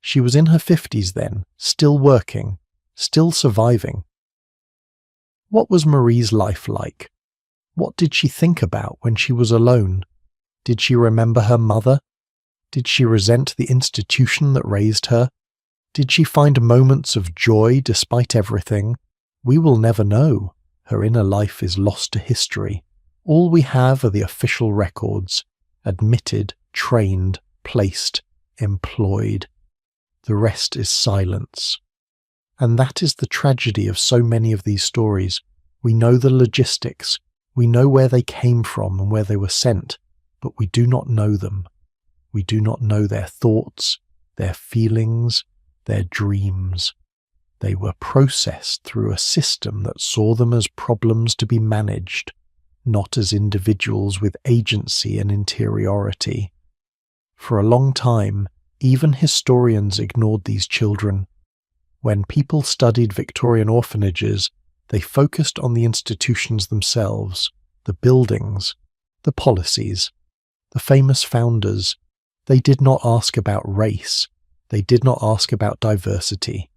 Speaker 1: She was in her 50s then, still working, still surviving. What was Marie's life like? What did she think about when she was alone? Did she remember her mother? Did she resent the institution that raised her? Did she find moments of joy despite everything? We will never know. Her inner life is lost to history. All we have are the official records: admitted, trained, placed, employed. The rest is silence. And that is the tragedy of so many of these stories. We know the logistics, we know where they came from and where they were sent, but we do not know them. We do not know their thoughts, their feelings, their dreams. They were processed through a system that saw them as problems to be managed, not as individuals with agency and interiority. For a long time, even historians ignored these children. When people studied Victorian orphanages, they focused on the institutions themselves, the buildings, the policies, the famous founders. They did not ask about race. They did not ask about diversity.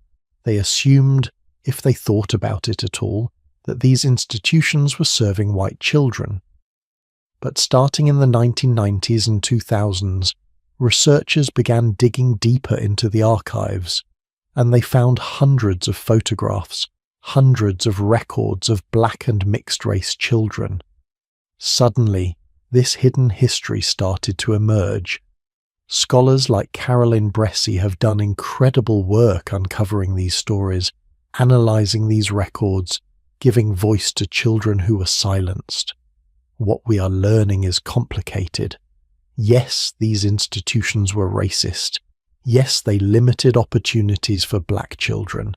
Speaker 1: They assumed, if they thought about it at all, that these institutions were serving white children. But starting in the 1990s and 2000s, researchers began digging deeper into the archives, and they found hundreds of photographs, hundreds of records of black and mixed-race children. Suddenly, this hidden history started to emerge. Scholars like Caroline Bressi have done incredible work uncovering these stories, analysing these records, giving voice to children who were silenced. What we are learning is complicated. Yes, these institutions were racist. Yes, they limited opportunities for black children.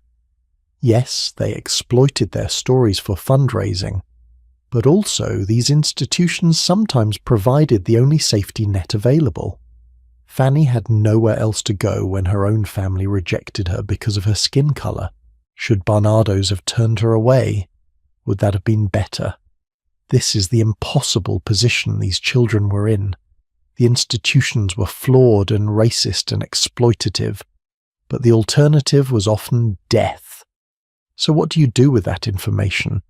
Speaker 1: Yes, they exploited their stories for fundraising. But also, these institutions sometimes provided the only safety net available. Fanny had nowhere else to go when her own family rejected her because of her skin colour. Should Barnardo's have turned her away? Would that have been better? This is the impossible position these children were in. The institutions were flawed and racist and exploitative, but the alternative was often death. So what do you do with that information?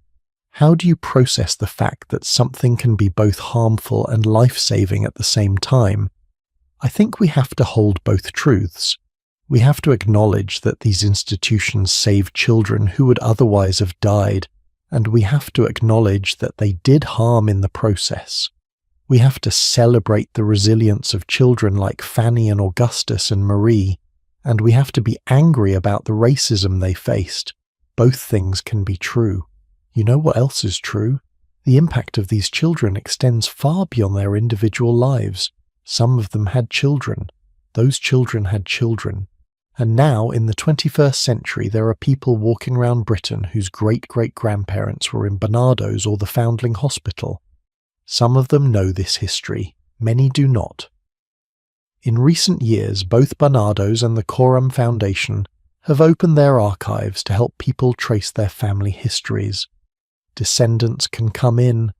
Speaker 1: How do you process the fact that something can be both harmful and life-saving at the same time? I think we have to hold both truths. We have to acknowledge that these institutions saved children who would otherwise have died, and we have to acknowledge that they did harm in the process. We have to celebrate the resilience of children like Fanny and Augustus and Marie, and we have to be angry about the racism they faced. Both things can be true. You know what else is true? The impact of these children extends far beyond their individual lives. Some of them had children. Those children had children. And now, in the 21st century, there are people walking around Britain whose great-great-grandparents were in Barnardo's or the Foundling Hospital. Some of them know this history. Many do not. In recent years, both Barnardo's and the Coram Foundation have opened their archives to help people trace their family histories. Descendants can come in,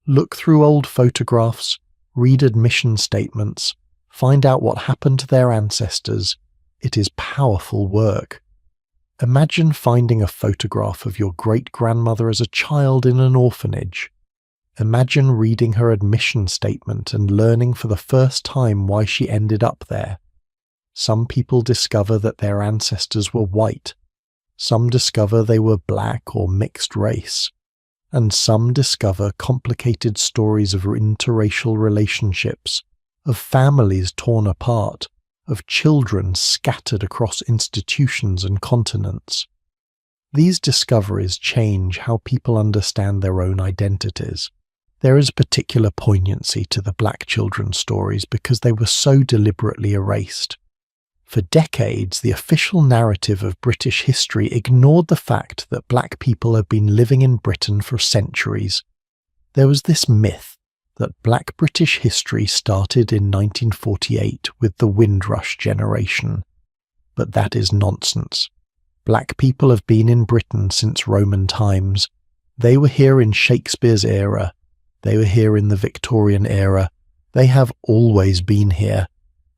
Speaker 1: look through old photographs, read admission statements, find out what happened to their ancestors. It is powerful work. Imagine finding a photograph of your great-grandmother as a child in an orphanage. Imagine reading her admission statement and learning for the first time why she ended up there. Some people discover that their ancestors were white. Some discover they were black or mixed race. And some discover complicated stories of interracial relationships, of families torn apart, of children scattered across institutions and continents. These discoveries change how people understand their own identities. There is a particular poignancy to the black children's stories because they were so deliberately erased. For decades, the official narrative of British history ignored the fact that black people had been living in Britain for centuries. There was this myth that black British history started in 1948 with the Windrush generation. But that is nonsense. Black people have been in Britain since Roman times. They were here in Shakespeare's era. They were here in the Victorian era. They have always been here.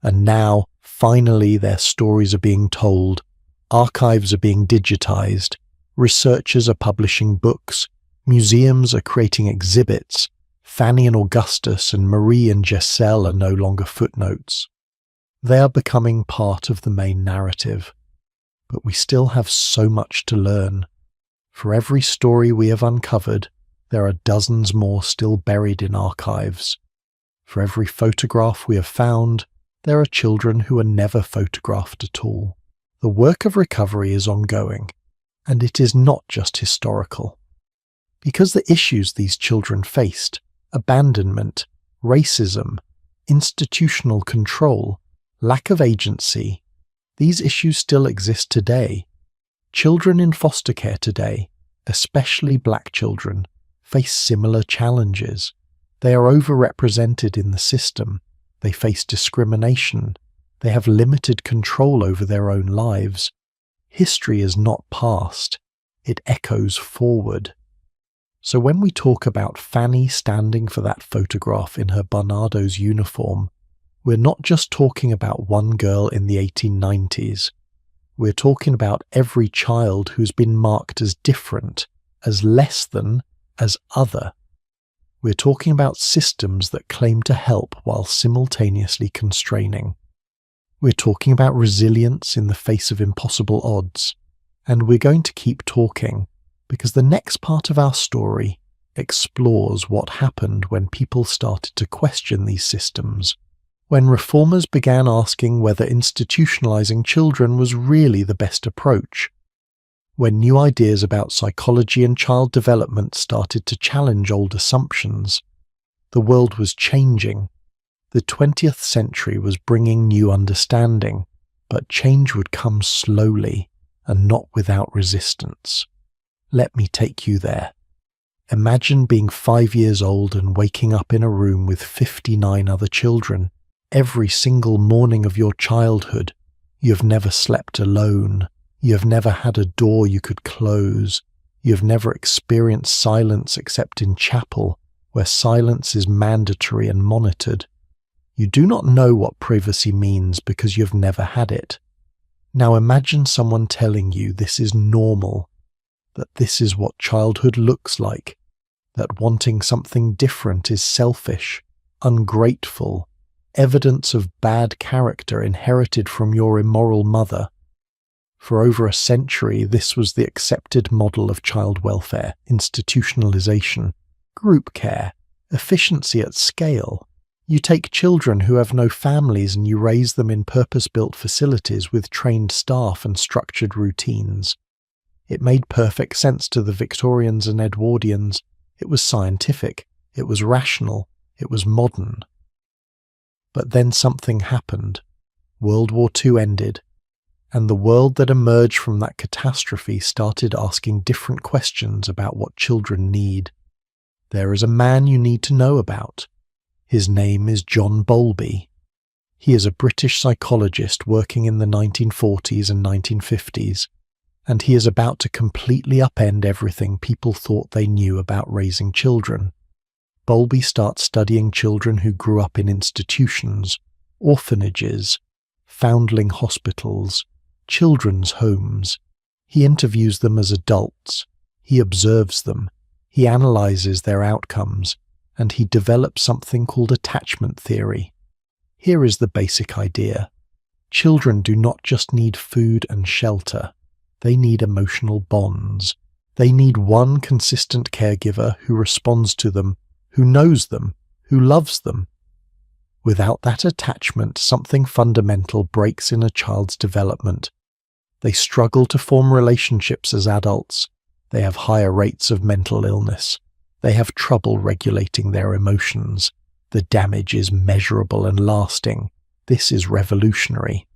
Speaker 1: And now, finally, their stories are being told. Archives are being digitized. Researchers are publishing books. Museums are creating exhibits. Fanny and Augustus and Marie and Giselle are no longer footnotes. They are becoming part of the main narrative. But we still have so much to learn. For every story we have uncovered, there are dozens more still buried in archives. For every photograph we have found, there are children who are never photographed at all. The work of recovery is ongoing, and it is not just historical. Because the issues these children faced, abandonment, racism, institutional control, lack of agency, these issues still exist today. Children in foster care today, especially black children, face similar challenges. They are overrepresented in the system. They face discrimination. They have limited control over their own lives. History is not past. It echoes forward. So when we talk about Fanny standing for that photograph in her Barnardo's uniform, we're not just talking about one girl in the 1890s. We're talking about every child who's been marked as different, as less than, as other. We're talking about systems that claim to help while simultaneously constraining. We're talking about resilience in the face of impossible odds. And we're going to keep talking, because the next part of our story explores what happened when people started to question these systems, when reformers began asking whether institutionalizing children was really the best approach, when new ideas about psychology and child development started to challenge old assumptions. The world was changing. The 20th century was bringing new understanding, but change would come slowly and not without resistance. Let me take you there. Imagine being 5 years old and waking up in a room with 59 other children. Every single morning of your childhood, you have never slept alone. You have never had a door you could close. You have never experienced silence except in chapel, where silence is mandatory and monitored. You do not know what privacy means because you have never had it. Now imagine someone telling you this is normal, that this is what childhood looks like, that wanting something different is selfish, ungrateful, evidence of bad character inherited from your immoral mother. For over a century, this was the accepted model of child welfare, institutionalization, group care, efficiency at scale. You take children who have no families and you raise them in purpose-built facilities with trained staff and structured routines. It made perfect sense to the Victorians and Edwardians. It was scientific, it was rational, it was modern. But then something happened. World War II ended, and the world that emerged from that catastrophe started asking different questions about what children need. There is a man you need to know about. His name is John Bowlby. He is a British psychologist working in the 1940s and 1950s, and he is about to completely upend everything people thought they knew about raising children. Bowlby starts studying children who grew up in institutions, orphanages, foundling hospitals, children's homes. He interviews them as adults. He observes them. He analyzes their outcomes, and he develops something called attachment theory. Here is the basic idea. Children do not just need food and shelter. They need emotional bonds. They need one consistent caregiver who responds to them, who knows them, who loves them. Without that attachment, something fundamental breaks in a child's development. They struggle to form relationships as adults. They have higher rates of mental illness. They have trouble regulating their emotions. The damage is measurable and lasting. This is revolutionary.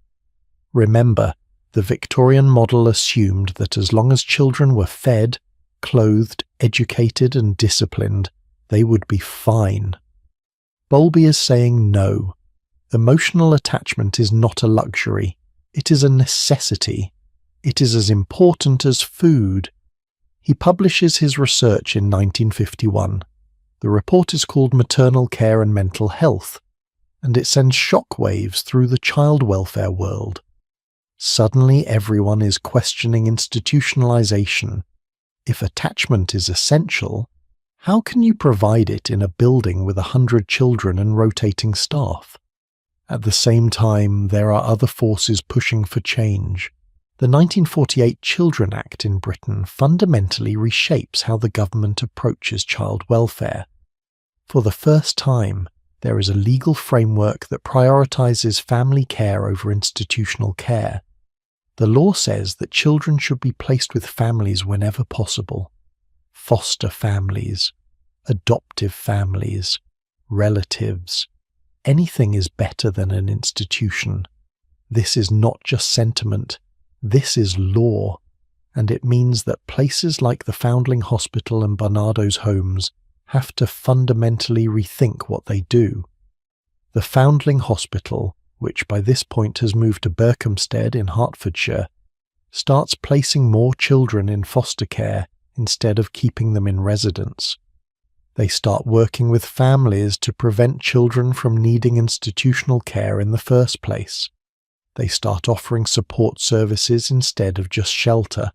Speaker 1: Remember, the Victorian model assumed that as long as children were fed, clothed, educated, and disciplined, they would be fine. Bowlby is saying no. Emotional attachment is not a luxury. It is a necessity. It is as important as food. He publishes his research in 1951. The report is called Maternal Care and Mental Health, and it sends shockwaves through the child welfare world. Suddenly everyone is questioning institutionalization. If attachment is essential, How can you provide it in a building with 100 children and rotating staff? At the same time, there are other forces pushing for change. The 1948 Children Act in Britain fundamentally reshapes how the government approaches child welfare. For the first time, there is a legal framework that prioritizes family care over institutional care. The law says that children should be placed with families whenever possible. Foster families, adoptive families, relatives. Anything is better than an institution. This is not just sentiment, this is law, and it means that places like the Foundling Hospital and Barnardo's Homes have to fundamentally rethink what they do. The Foundling Hospital, which by this point has moved to Berkhamsted in Hertfordshire, starts placing more children in foster care instead of keeping them in residence. They start working with families to prevent children from needing institutional care in the first place. They start offering support services instead of just shelter.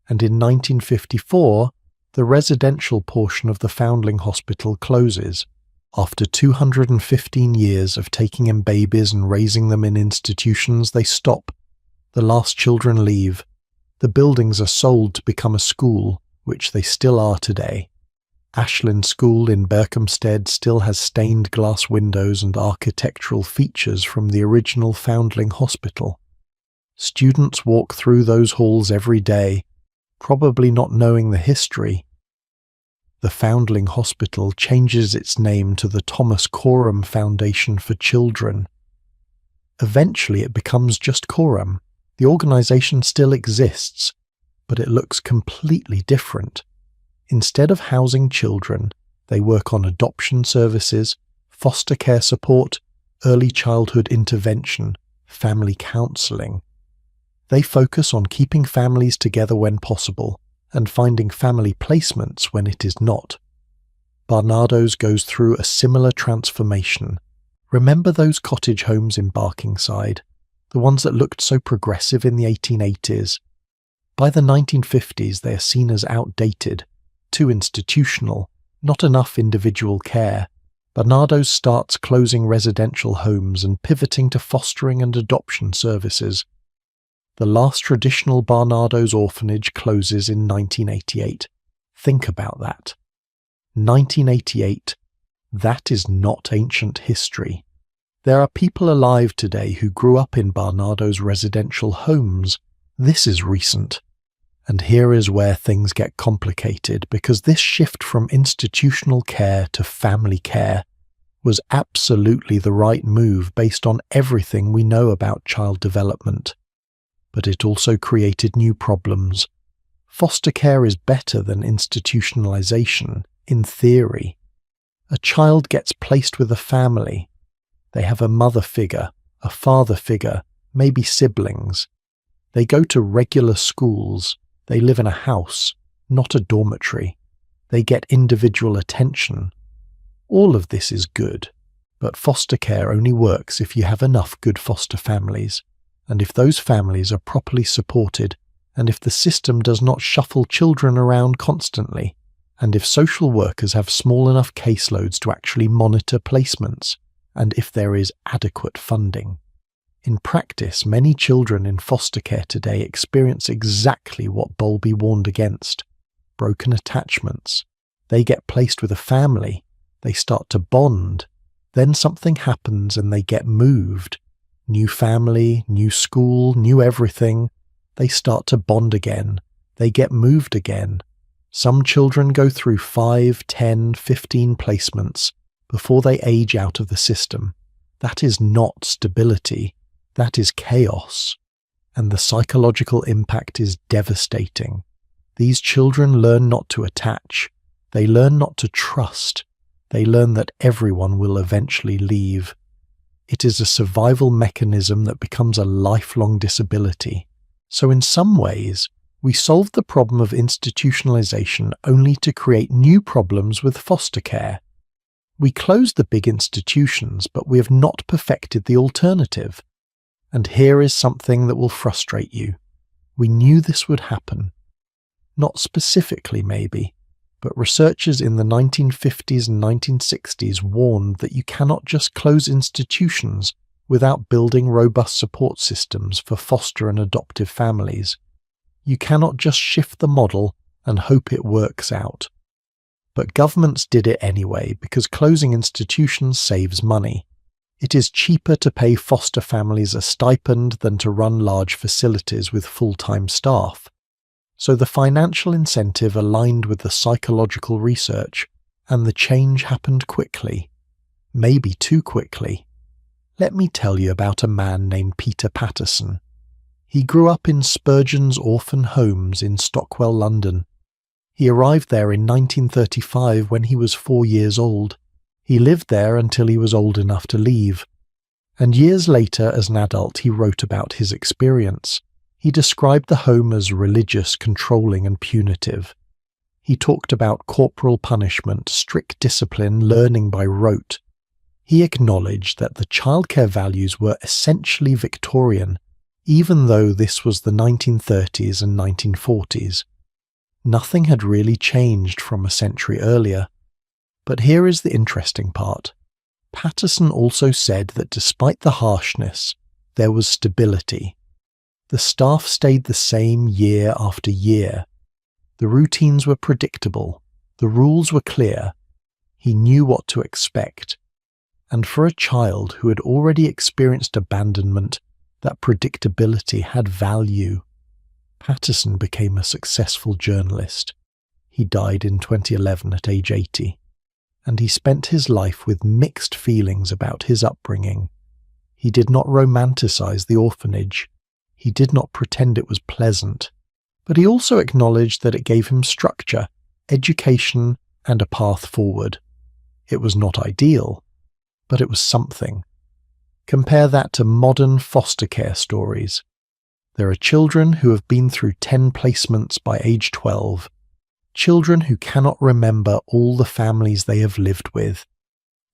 Speaker 1: And in 1954, the residential portion of the Foundling Hospital closes. After 215 years of taking in babies and raising them in institutions, they stop. The last children leave. The buildings are sold to become a school, which they still are today. Ashland School in Berkhamsted still has stained glass windows and architectural features from the original Foundling Hospital. Students walk through those halls every day, probably not knowing the history. The Foundling Hospital changes its name to the Thomas Coram Foundation for Children. Eventually it becomes just Coram. The organisation still exists, but it looks completely different. Instead of housing children, they work on adoption services, foster care support, early childhood intervention, family counselling. They focus on keeping families together when possible and finding family placements when it is not. Barnardo's goes through a similar transformation. Remember those cottage homes in Barkingside, the ones that looked so progressive in the 1880s? By the 1950s, they are seen as outdated, too institutional, not enough individual care. Barnardo's starts closing residential homes and pivoting to fostering and adoption services. The last traditional Barnardo's orphanage closes in 1988. Think about that. 1988. That is not ancient history. There are people alive today who grew up in Barnardo's residential homes. This is recent. And here is where things get complicated, because this shift from institutional care to family care was absolutely the right move based on everything we know about child development. But it also created new problems. Foster care is better than institutionalization, in theory. A child gets placed with a family. They have a mother figure, a father figure, maybe siblings. They go to regular schools. They live in a house, not a dormitory. They get individual attention. All of this is good, but foster care only works if you have enough good foster families, and if those families are properly supported, and if the system does not shuffle children around constantly, and if social workers have small enough caseloads to actually monitor placements, and if there is adequate funding. In practice, many children in foster care today experience exactly what Bowlby warned against: broken attachments. They get placed with a family, they start to bond, then something happens and they get moved. New family, new school, new everything. They start to bond again, they get moved again. Some children go through 5, 10, 15 placements before they age out of the system. That is not stability. That is chaos, and the psychological impact is devastating. These children learn not to attach. They learn not to trust. They learn that everyone will eventually leave. It is a survival mechanism that becomes a lifelong disability. So in some ways, we solved the problem of institutionalization only to create new problems with foster care. We closed the big institutions, but we have not perfected the alternative. And here is something that will frustrate you. We knew this would happen. Not specifically, maybe, But researchers in the 1950s and 1960s warned that you cannot just close institutions without building robust support systems for foster and adoptive families. You cannot just shift the model and hope it works out. But governments did it anyway because closing institutions saves money. It is cheaper to pay foster families a stipend than to run large facilities with full-time staff. So the financial incentive aligned with the psychological research, and the change happened quickly. Maybe too quickly. Let me tell you about a man named Peter Patterson. He grew up in Spurgeon's orphan homes in Stockwell, London. He arrived there in 1935 when he was 4 years old. He lived there until he was old enough to leave. And years later, as an adult, he wrote about his experience. He described the home as religious, controlling, and punitive. He talked about corporal punishment, strict discipline, learning by rote. He acknowledged that the childcare values were essentially Victorian, even though this was the 1930s and 1940s. Nothing had really changed from a century earlier. But here is the interesting part. Patterson also said that despite the harshness, there was stability. The staff stayed the same year after year. The routines were predictable. The rules were clear. He knew what to expect. And for a child who had already experienced abandonment, that predictability had value. Patterson became a successful journalist. He died in 2011 at age 80. And he spent his life with mixed feelings about his upbringing. He did not romanticize the orphanage. He did not pretend it was pleasant. But he also acknowledged that it gave him structure, education, and a path forward. It was not ideal, but it was something. Compare that to modern foster care stories. There are children who have been through 10 placements by age 12. Children who cannot remember all the families they have lived with.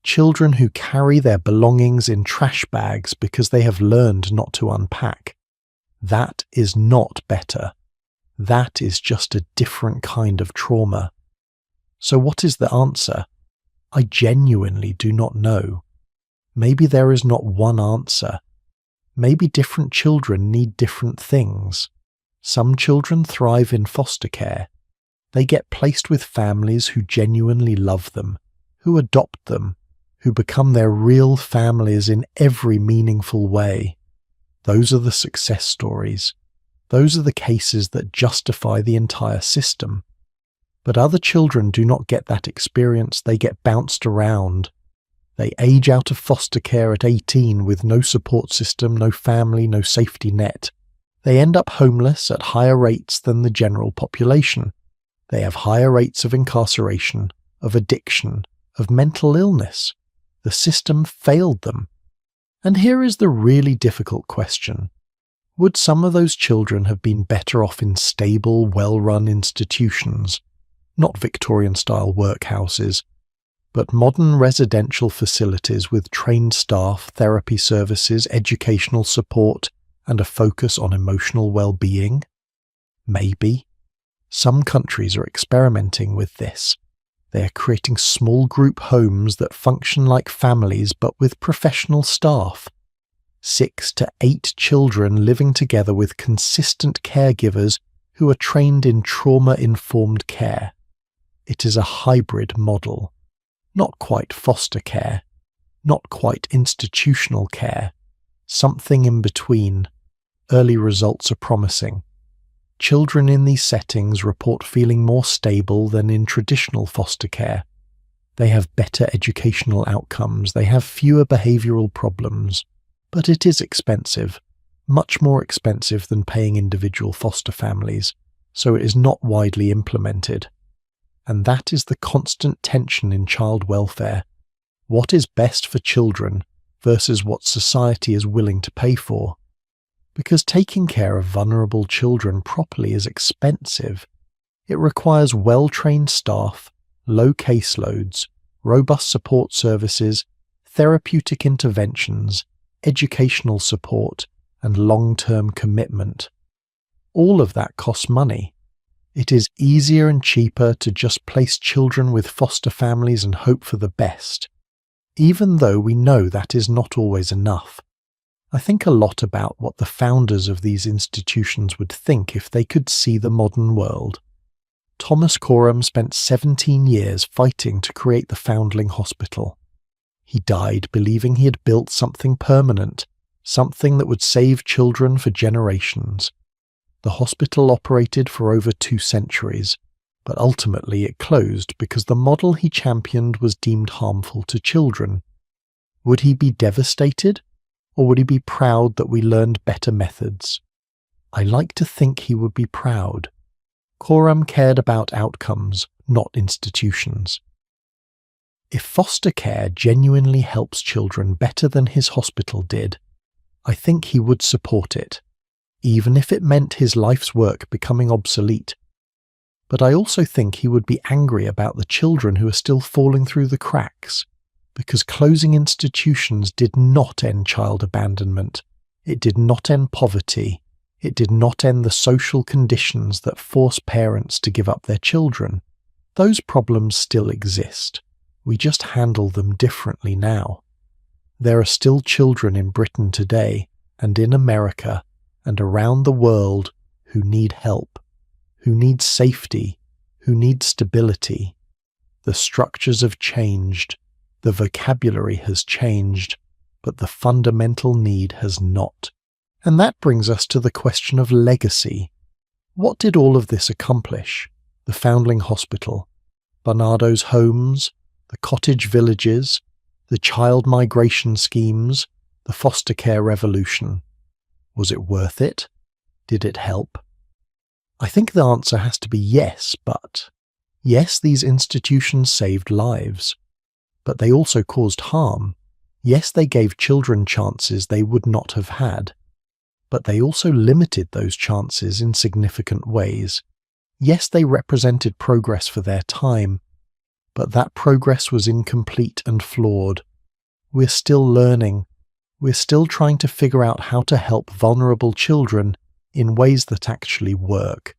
Speaker 1: Children who carry their belongings in trash bags because they have learned not to unpack. That is not better. That is just a different kind of trauma. So what is the answer? I genuinely do not know. Maybe there is not one answer. Maybe different children need different things. Some children thrive in foster care. They get placed with families who genuinely love them, who adopt them, who become their real families in every meaningful way. Those are the success stories. Those are the cases that justify the entire system. But other children do not get that experience. They get bounced around. They age out of foster care at 18 with no support system, no family, no safety net. They end up homeless at higher rates than the general population. They have higher rates of incarceration, of addiction, of mental illness. The system failed them. And here is the really difficult question. Would some of those children have been better off in stable, well-run institutions? Not Victorian-style workhouses, but modern residential facilities with trained staff, therapy services, educational support, and a focus on emotional well-being? Maybe. Some countries are experimenting with this. They are creating small group homes that function like families but with professional staff. 6 to 8 children living together with consistent caregivers who are trained in trauma-informed care. It is a hybrid model. Not quite foster care. Not quite institutional care. Something in between. Early results are promising. Children in these settings report feeling more stable than in traditional foster care. They have better educational outcomes, they have fewer behavioural problems, but it is expensive, much more expensive than paying individual foster families, so it is not widely implemented. And that is the constant tension in child welfare. What is best for children versus what society is willing to pay for? Because taking care of vulnerable children properly is expensive. It requires well-trained staff, low caseloads, robust support services, therapeutic interventions, educational support, and long-term commitment. All of that costs money. It is easier and cheaper to just place children with foster families and hope for the best, even though we know that is not always enough. I think a lot about what the founders of these institutions would think if they could see the modern world. Thomas Coram spent 17 years fighting to create the Foundling Hospital. He died believing he had built something permanent, something that would save children for generations. The hospital operated for over 2 centuries, but ultimately it closed because the model he championed was deemed harmful to children. Would he be devastated, or would he be proud that we learned better methods? I like to think he would be proud. Coram cared about outcomes, not institutions. If foster care genuinely helps children better than his hospital did, I think he would support it, even if it meant his life's work becoming obsolete. But I also think he would be angry about the children who are still falling through the cracks, because closing institutions did not end child abandonment, it did not end poverty, it did not end the social conditions that force parents to give up their children. Those problems still exist. We just handle them differently now. There are still children in Britain today, and in America, and around the world who need help, who need safety, who need stability. The structures have changed, the vocabulary has changed, but the fundamental need has not. And that brings us to the question of legacy. What did all of this accomplish? The Foundling Hospital, Barnardo's homes, the cottage villages, the child migration schemes, the foster care revolution. Was it worth it? Did it help? I think the answer has to be yes, but yes, these institutions saved lives, but they also caused harm. Yes, they gave children chances they would not have had, but they also limited those chances in significant ways. Yes, they represented progress for their time, but that progress was incomplete and flawed. We're still learning. We're still trying to figure out how to help vulnerable children in ways that actually work.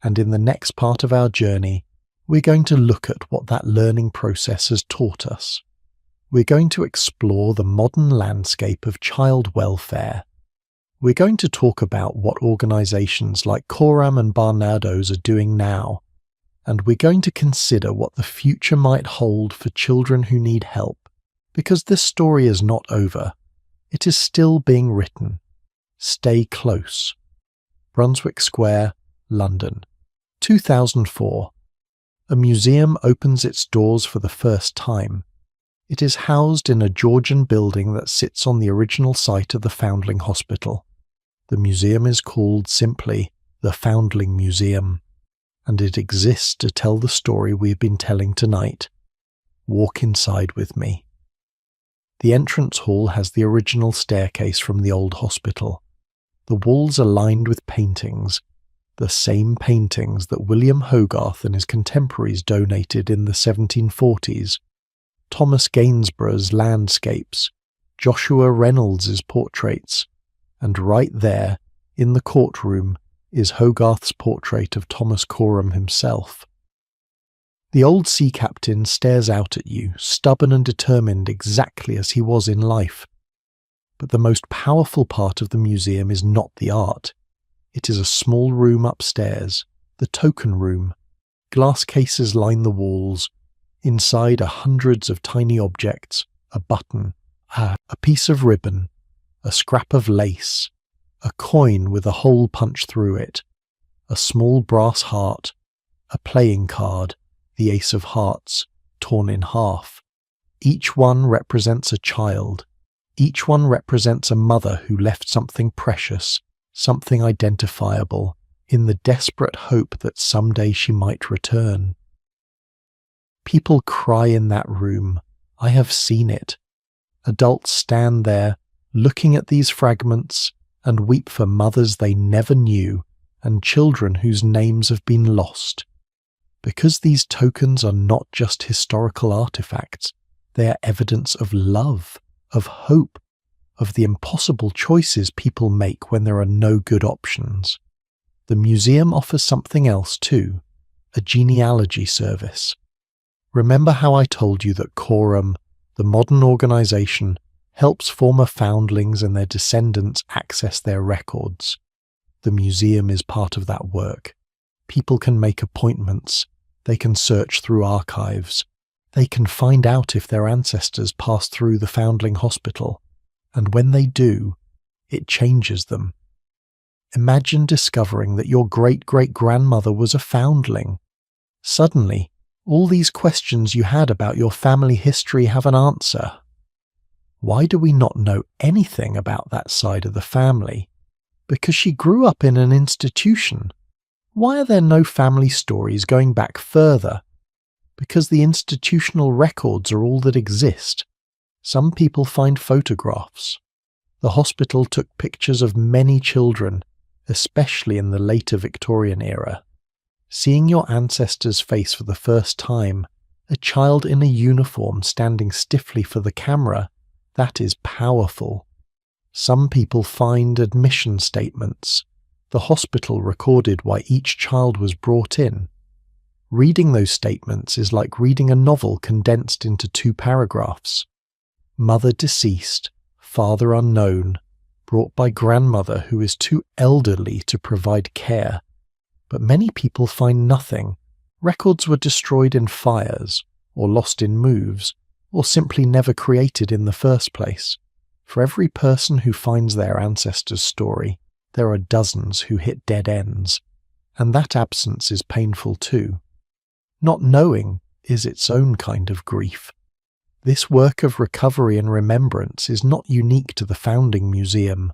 Speaker 1: And in the next part of our journey, we're going to look at what that learning process has taught us. We're going to explore the modern landscape of child welfare. We're going to talk about what organisations like Coram and Barnardo's are doing now, and we're going to consider what the future might hold for children who need help, because this story is not over. It is still being written. Stay close. Brunswick Square, London, 2004. A museum opens its doors for the first time. It is housed in a Georgian building that sits on the original site of the Foundling Hospital. The museum is called simply the Foundling Museum, and it exists to tell the story we've been telling tonight. Walk inside with me. The entrance hall has the original staircase from the old hospital. The walls are lined with paintings, the same paintings that William Hogarth and his contemporaries donated in the 1740s, Thomas Gainsborough's landscapes, Joshua Reynolds's portraits, and right there, in the courtroom, is Hogarth's portrait of Thomas Coram himself. The old sea captain stares out at you, stubborn and determined exactly as he was in life. But the most powerful part of the museum is not the art. It is a small room upstairs, the token room. Glass cases line the walls. Inside are hundreds of tiny objects, a button, a piece of ribbon, a scrap of lace, a coin with a hole punched through it, a small brass heart, a playing card, the ace of hearts, torn in half. Each one represents a child. Each one represents a mother who left something precious, something identifiable, in the desperate hope that someday she might return. People cry in that room. I have seen it. Adults stand there, looking at these fragments, and weep for mothers they never knew and children whose names have been lost. Because these tokens are not just historical artifacts, they are evidence of love, of hope, of the impossible choices people make when there are no good options. The museum offers something else too, a genealogy service. Remember how I told you that Quorum, the modern organization, helps former foundlings and their descendants access their records? The museum is part of that work. People can make appointments, they can search through archives, they can find out if their ancestors passed through the Foundling Hospital, and when they do, it changes them. Imagine discovering that your great-great-grandmother was a foundling. Suddenly, all these questions you had about your family history have an answer. Why do we not know anything about that side of the family? Because she grew up in an institution. Why are there no family stories going back further? Because the institutional records are all that exist. Some people find photographs. The hospital took pictures of many children, especially in the later Victorian era. Seeing your ancestor's face for the first time, a child in a uniform standing stiffly for the camera, that is powerful. Some people find admission statements. The hospital recorded why each child was brought in. Reading those statements is like reading a novel condensed into 2 paragraphs. Mother deceased, father unknown, brought by grandmother who is too elderly to provide care. But many people find nothing. Records were destroyed in fires, or lost in moves, or simply never created in the first place. For every person who finds their ancestor's story, there are dozens who hit dead ends. And that absence is painful too. Not knowing is its own kind of grief. This work of recovery and remembrance is not unique to the Founding Museum.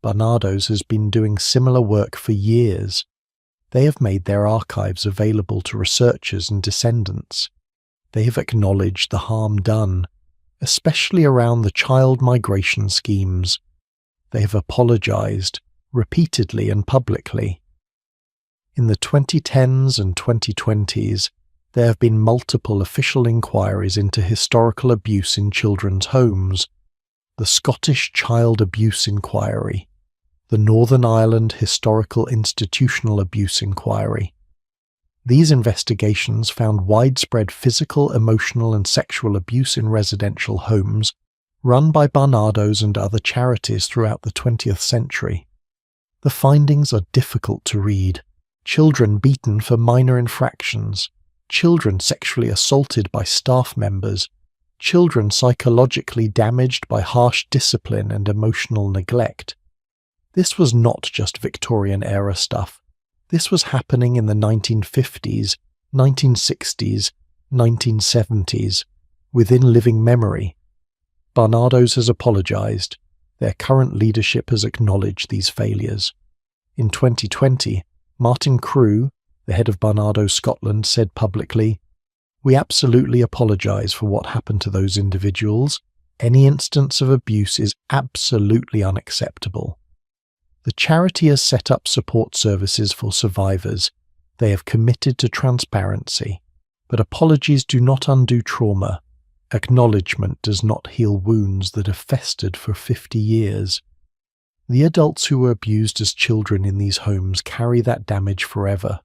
Speaker 1: Barnardo's has been doing similar work for years. They have made their archives available to researchers and descendants. They have acknowledged the harm done, especially around the child migration schemes. They have apologized, repeatedly and publicly. In the 2010s and 2020s, there have been multiple official inquiries into historical abuse in children's homes. The Scottish Child Abuse Inquiry, the Northern Ireland Historical Institutional Abuse Inquiry. These investigations found widespread physical, emotional and sexual abuse in residential homes run by Barnardo's and other charities throughout the 20th century. The findings are difficult to read. Children beaten for minor infractions, children sexually assaulted by staff members, children psychologically damaged by harsh discipline and emotional neglect. This was not just Victorian-era stuff. This was happening in the 1950s, 1960s, 1970s, within living memory. Barnardo's has apologised. Their current leadership has acknowledged these failures. In 2020, Martin Crew, the head of Barnardo's Scotland, said publicly, "We absolutely apologise for what happened to those individuals. Any instance of abuse is absolutely unacceptable." The charity has set up support services for survivors. They have committed to transparency. But apologies do not undo trauma. Acknowledgement does not heal wounds that have festered for 50 years. The adults who were abused as children in these homes carry that damage forever.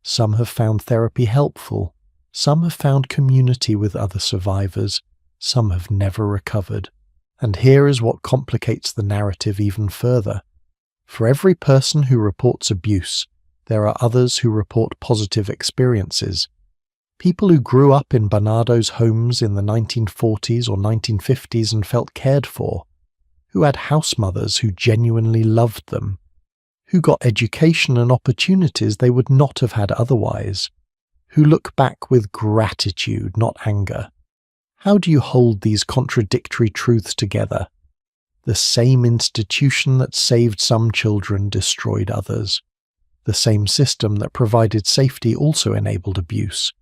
Speaker 1: Some have found therapy helpful. Some have found community with other survivors. Some have never recovered. And here is what complicates the narrative even further. For every person who reports abuse, there are others who report positive experiences. People who grew up in Barnardo's homes in the 1940s or 1950s and felt cared for, who had house mothers who genuinely loved them, who got education and opportunities they would not have had otherwise, who look back with gratitude, not anger. How do you hold these contradictory truths together? The same institution that saved some children destroyed others. The same system that provided safety also enabled abuse.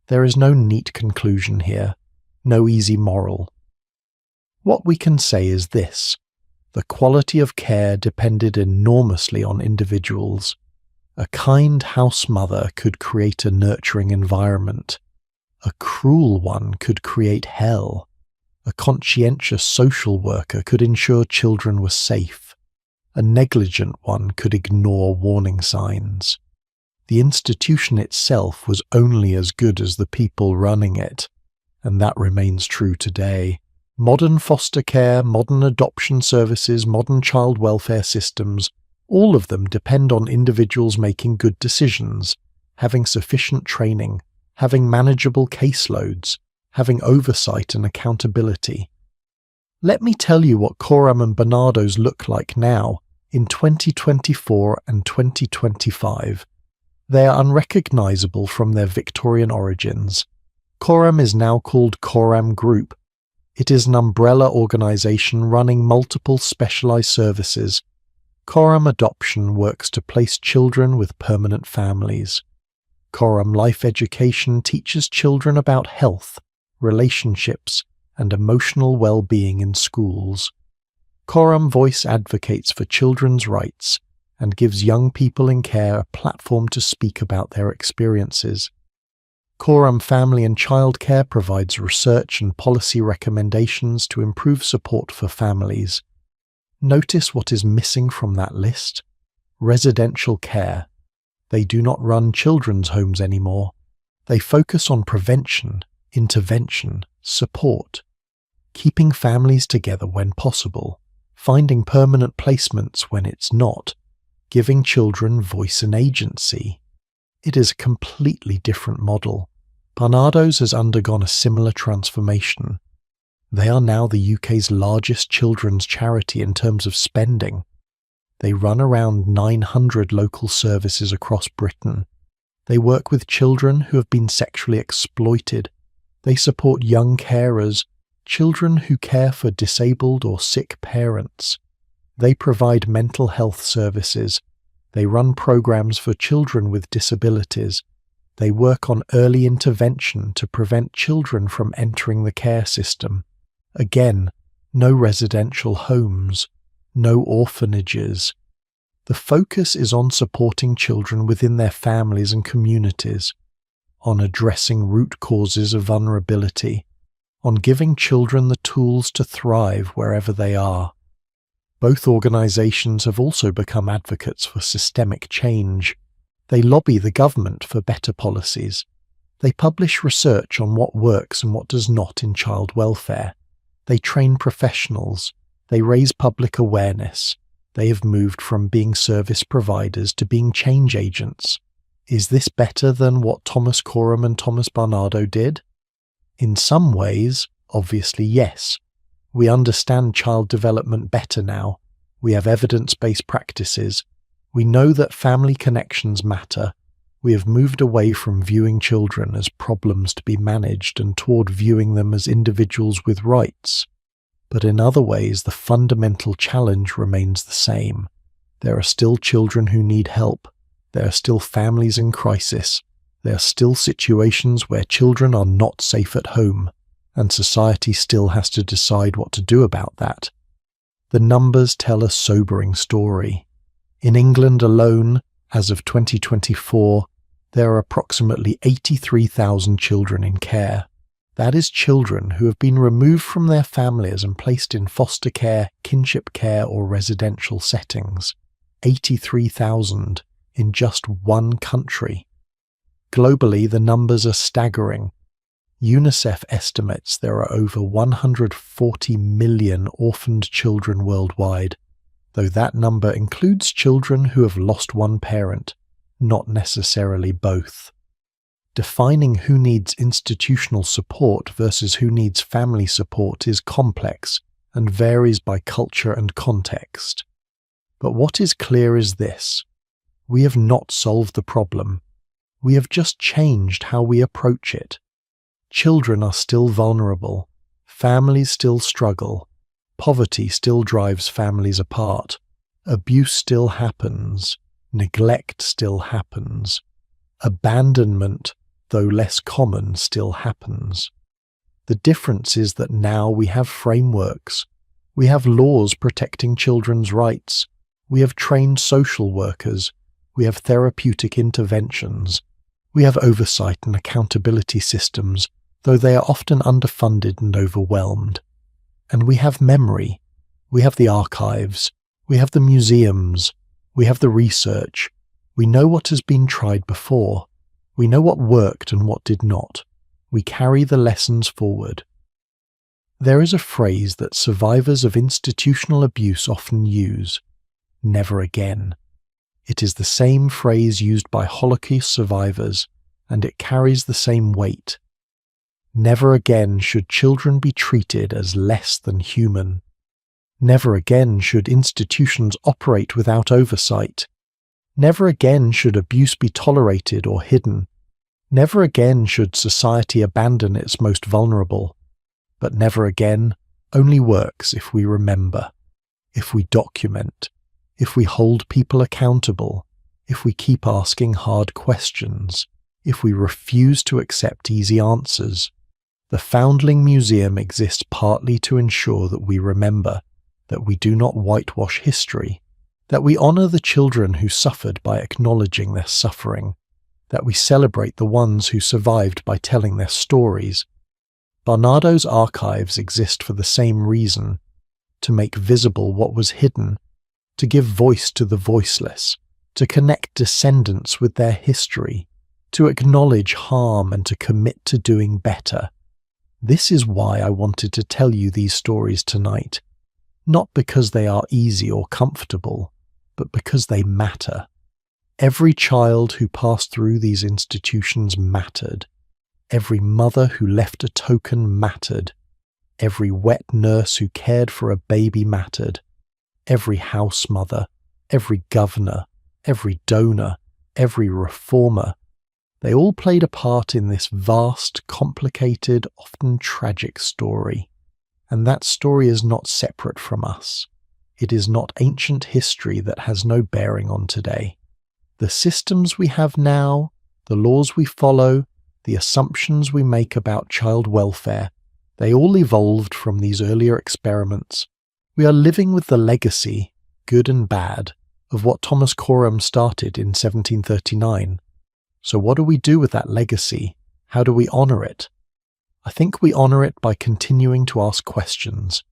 Speaker 1: There is no neat conclusion here, no easy moral. What we can say is this: the quality of care depended enormously on individuals. A kind house mother could create a nurturing environment. A cruel one could create hell. A conscientious social worker could ensure children were safe. A negligent one could ignore warning signs. The institution itself was only as good as the people running it, and that remains true today. Modern foster care, modern adoption services, modern child welfare systems, all of them depend on individuals making good decisions, having sufficient training, having manageable caseloads, having oversight and accountability. Let me tell you what Coram and Bernardo's look like now, in 2024 and 2025. They are unrecognizable from their Victorian origins. Coram is now called Coram Group. It is an umbrella organization running multiple specialized services. Coram Adoption works to place children with permanent families. Coram Life Education teaches children about health, relationships, and emotional well-being in schools. Coram Voice advocates for children's rights and gives young people in care a platform to speak about their experiences. Coram Family and Childcare provides research and policy recommendations to improve support for families. Notice what is missing from that list? Residential care. They do not run children's homes anymore. They focus on prevention, intervention, support, keeping families together when possible, finding permanent placements when it's not, giving children voice and agency. It is a completely different model. Bernardo's has undergone a similar transformation. They are now the UK's largest children's charity in terms of spending. They run around 900 local services across Britain. They work with children who have been sexually exploited. They support young carers, children who care for disabled or sick parents. They provide mental health services. They run programs for children with disabilities. They work on early intervention to prevent children from entering the care system. Again, no residential homes, no orphanages. The focus is on supporting children within their families and communities, on addressing root causes of vulnerability, on giving children the tools to thrive wherever they are. Both organisations have also become advocates for systemic change. They lobby the government for better policies. They publish research on what works and what does not in child welfare. They train professionals. They raise public awareness. They have moved from being service providers to being change agents. Is this better than what Thomas Coram and Thomas Bernardo did? In some ways, obviously yes. We understand child development better now. We have evidence-based practices. We know that family connections matter. We have moved away from viewing children as problems to be managed and toward viewing them as individuals with rights. But in other ways, the fundamental challenge remains the same. There are still children who need help. There are still families in crisis. There are still situations where children are not safe at home, and society still has to decide what to do about that. The numbers tell a sobering story. In England alone, as of 2024, there are approximately 83,000 children in care. That is children who have been removed from their families and placed in foster care, kinship care or residential settings. 83,000 in just one country. Globally, the numbers are staggering. UNICEF estimates there are over 140 million orphaned children worldwide, though that number includes children who have lost one parent, not necessarily both. Defining who needs institutional support versus who needs family support is complex and varies by culture and context. But what is clear is this: we have not solved the problem. We have just changed how we approach it. Children are still vulnerable. Families still struggle. Poverty still drives families apart. Abuse still happens. Neglect still happens. Abandonment, though less common, still happens. The difference is that now we have frameworks. We have laws protecting children's rights. We have trained social workers. We have therapeutic interventions. We have oversight and accountability systems, though they are often underfunded and overwhelmed. And we have memory. We have the archives. We have the museums, we have the research, we know what has been tried before, we know what worked and what did not. We carry the lessons forward. There is a phrase that survivors of institutional abuse often use: never again. It is the same phrase used by Holocaust survivors, and it carries the same weight. Never again should children be treated as less than human. Never again should institutions operate without oversight. Never again should abuse be tolerated or hidden. Never again should society abandon its most vulnerable. But never again only works if we remember, if we document, if we hold people accountable, if we keep asking hard questions, if we refuse to accept easy answers. The Foundling Museum exists partly to ensure that we remember, that we do not whitewash history, that we honour the children who suffered by acknowledging their suffering, that we celebrate the ones who survived by telling their stories. Barnardo's archives exist for the same reason: to make visible what was hidden, to give voice to the voiceless, to connect descendants with their history, to acknowledge harm and to commit to doing better. This is why I wanted to tell you these stories tonight, not because they are easy or comfortable, but because they matter. Every child who passed through these institutions mattered. Every mother who left a token mattered. Every wet nurse who cared for a baby mattered. Every house mother, every governor, every donor, every reformer, they all played a part in this vast, complicated, often tragic story. And that story is not separate from us. It is not ancient history that has no bearing on today. The systems we have now, the laws we follow, the assumptions we make about child welfare, they all evolved from these earlier experiments. We are living with the legacy, good and bad, of what Thomas Coram started in 1739. So what do we do with that legacy? How do we honour it? I think we honour it by continuing to ask questions,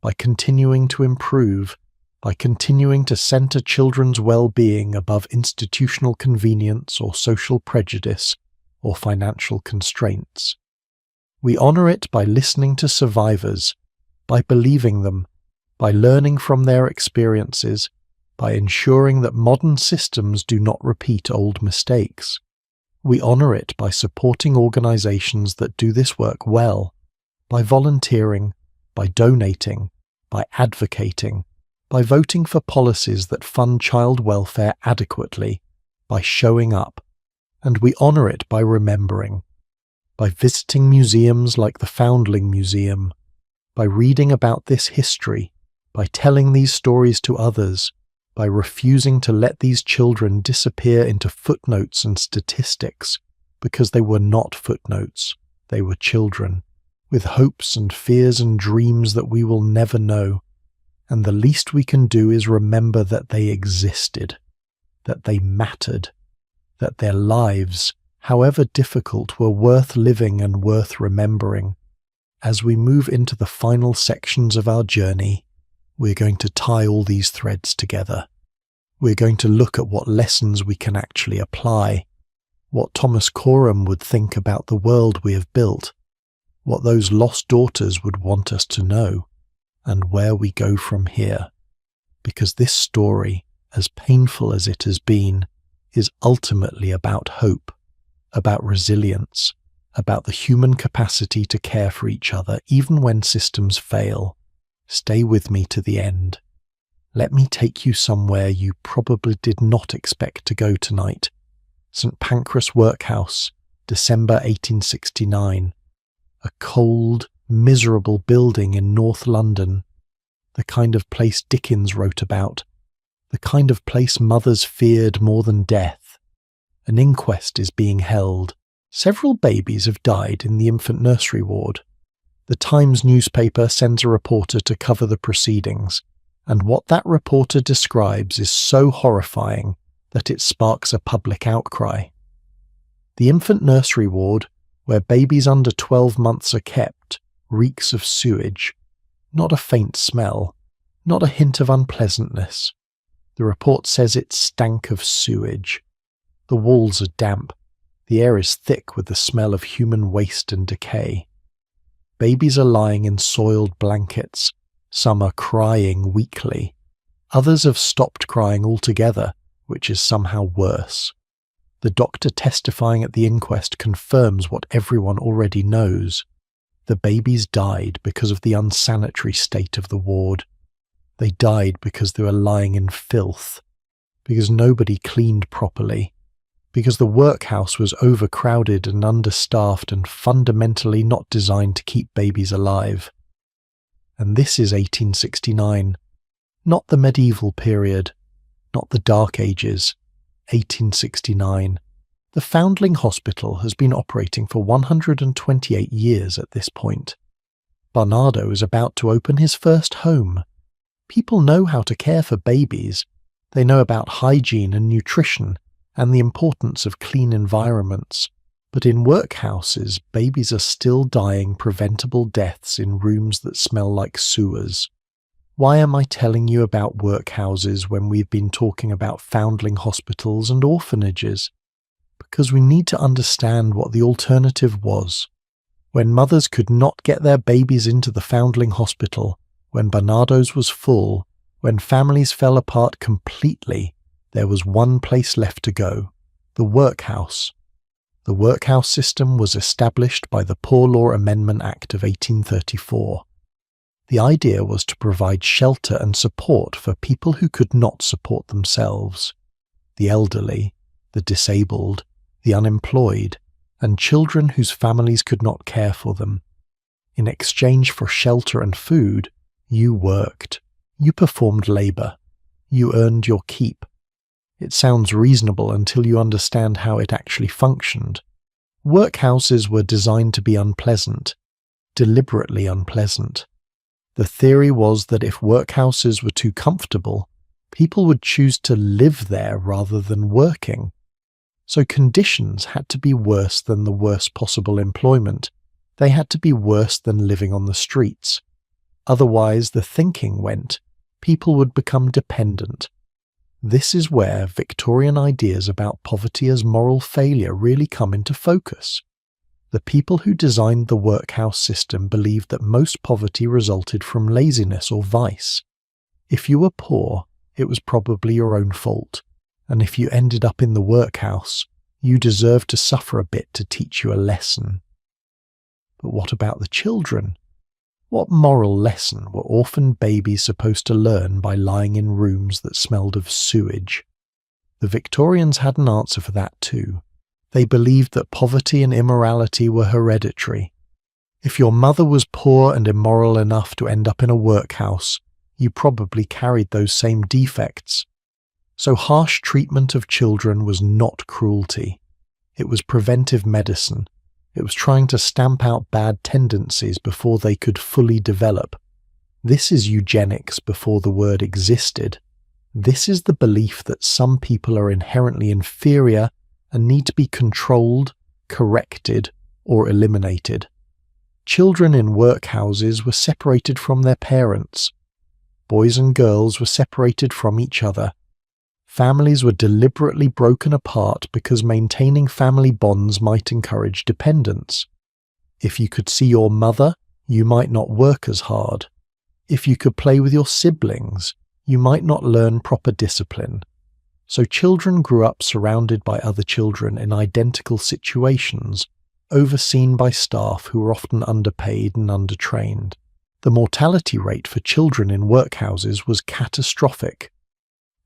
Speaker 1: by continuing to improve, by continuing to centre children's well-being above institutional convenience or social prejudice or financial constraints. We honour it by listening to survivors, by believing them, by learning from their experiences, by ensuring that modern systems do not repeat old mistakes. We honour it by supporting organisations that do this work well, by volunteering, by donating, by advocating, by voting for policies that fund child welfare adequately, by showing up. And we honour it by remembering, by visiting museums like the Foundling Museum, by reading about this history, by telling these stories to others, by refusing to let these children disappear into footnotes and statistics, because they were not footnotes, they were children, with hopes and fears and dreams that we will never know, and the least we can do is remember that they existed, that they mattered, that their lives, however difficult, were worth living and worth remembering. As we move into the final sections of our journey, we're going to tie all these threads together. We're going to look at what lessons we can actually apply, what Thomas Coram would think about the world we have built, what those lost daughters would want us to know, and where we go from here. Because this story, as painful as it has been, is ultimately about hope, about resilience, about the human capacity to care for each other even when systems fail. Stay with me to the end. Let me take you somewhere you probably did not expect to go tonight. St. Pancras Workhouse, December 1869. A cold, miserable building in North London. The kind of place Dickens wrote about. The kind of place mothers feared more than death. An inquest is being held. Several babies have died in the infant nursery ward. The Times newspaper sends a reporter to cover the proceedings, and what that reporter describes is so horrifying that it sparks a public outcry. The infant nursery ward, where babies under 12 months are kept, reeks of sewage. Not a faint smell, Not a hint of unpleasantness. The report says it stank of sewage. The walls are damp. The air is thick with the smell of human waste and decay. Babies are lying in soiled blankets. Some are crying weakly. Others have stopped crying altogether, which is somehow worse. The doctor testifying at the inquest confirms what everyone already knows. The babies died because of the unsanitary state of the ward. They died because they were lying in filth, because nobody cleaned properly, because the workhouse was overcrowded and understaffed and fundamentally not designed to keep babies alive. And this is 1869, not the medieval period, not the Dark Ages, 1869. The Foundling Hospital has been operating for 128 years at this point. Bernardo is about to open his first home. People know how to care for babies. They know about hygiene and nutrition and the importance of clean environments. But in workhouses, babies are still dying preventable deaths in rooms that smell like sewers. Why am I telling you about workhouses when we've been talking about foundling hospitals and orphanages? Because we need to understand what the alternative was. When mothers could not get their babies into the foundling hospital, when Bernardo's was full, when families fell apart completely, there was one place left to go: the workhouse. The workhouse system was established by the Poor Law Amendment Act of 1834. The idea was to provide shelter and support for people who could not support themselves: the elderly, the disabled, the unemployed, and children whose families could not care for them. In exchange for shelter and food, you worked. You performed labor. You earned your keep. It sounds reasonable until you understand how it actually functioned. Workhouses were designed to be unpleasant, deliberately unpleasant. The theory was that if workhouses were too comfortable, people would choose to live there rather than working. So conditions had to be worse than the worst possible employment. They had to be worse than living on the streets. Otherwise, the thinking went, people would become dependent. This is where Victorian ideas about poverty as moral failure really come into focus. The people who designed the workhouse system believed that most poverty resulted from laziness or vice. If you were poor, it was probably your own fault, and if you ended up in the workhouse, you deserved to suffer a bit to teach you a lesson. But what about the children? What moral lesson were orphan babies supposed to learn by lying in rooms that smelled of sewage? The Victorians had an answer for that too. They believed that poverty and immorality were hereditary. If your mother was poor and immoral enough to end up in a workhouse, you probably carried those same defects. So harsh treatment of children was not cruelty. It was preventive medicine. It was trying to stamp out bad tendencies before they could fully develop. This is eugenics before the word existed. This is the belief that some people are inherently inferior and need to be controlled, corrected, or eliminated. Children in workhouses were separated from their parents. Boys and girls were separated from each other. Families were deliberately broken apart because maintaining family bonds might encourage dependence. If you could see your mother, you might not work as hard. If you could play with your siblings, you might not learn proper discipline. So children grew up surrounded by other children in identical situations, overseen by staff who were often underpaid and undertrained. The mortality rate for children in workhouses was catastrophic.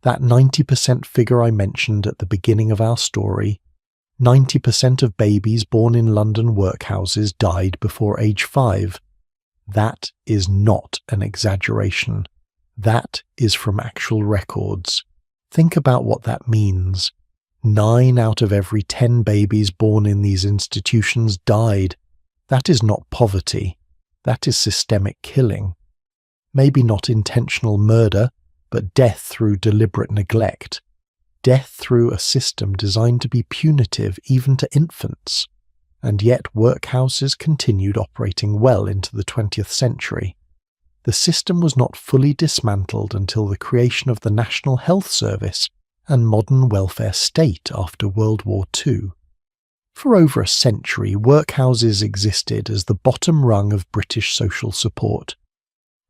Speaker 1: That 90% figure I mentioned at the beginning of our story, 90% of babies born in London workhouses died before age 5. That is not an exaggeration. That is from actual records. Think about what that means. 9 out of every 10 babies born in these institutions died. That is not poverty. That is systemic killing. Maybe not intentional murder, but death through deliberate neglect. Death through a system designed to be punitive even to infants. And yet workhouses continued operating well into the 20th century. The system was not fully dismantled until the creation of the National Health Service and modern welfare state after World War II. For over a century, workhouses existed as the bottom rung of British social support,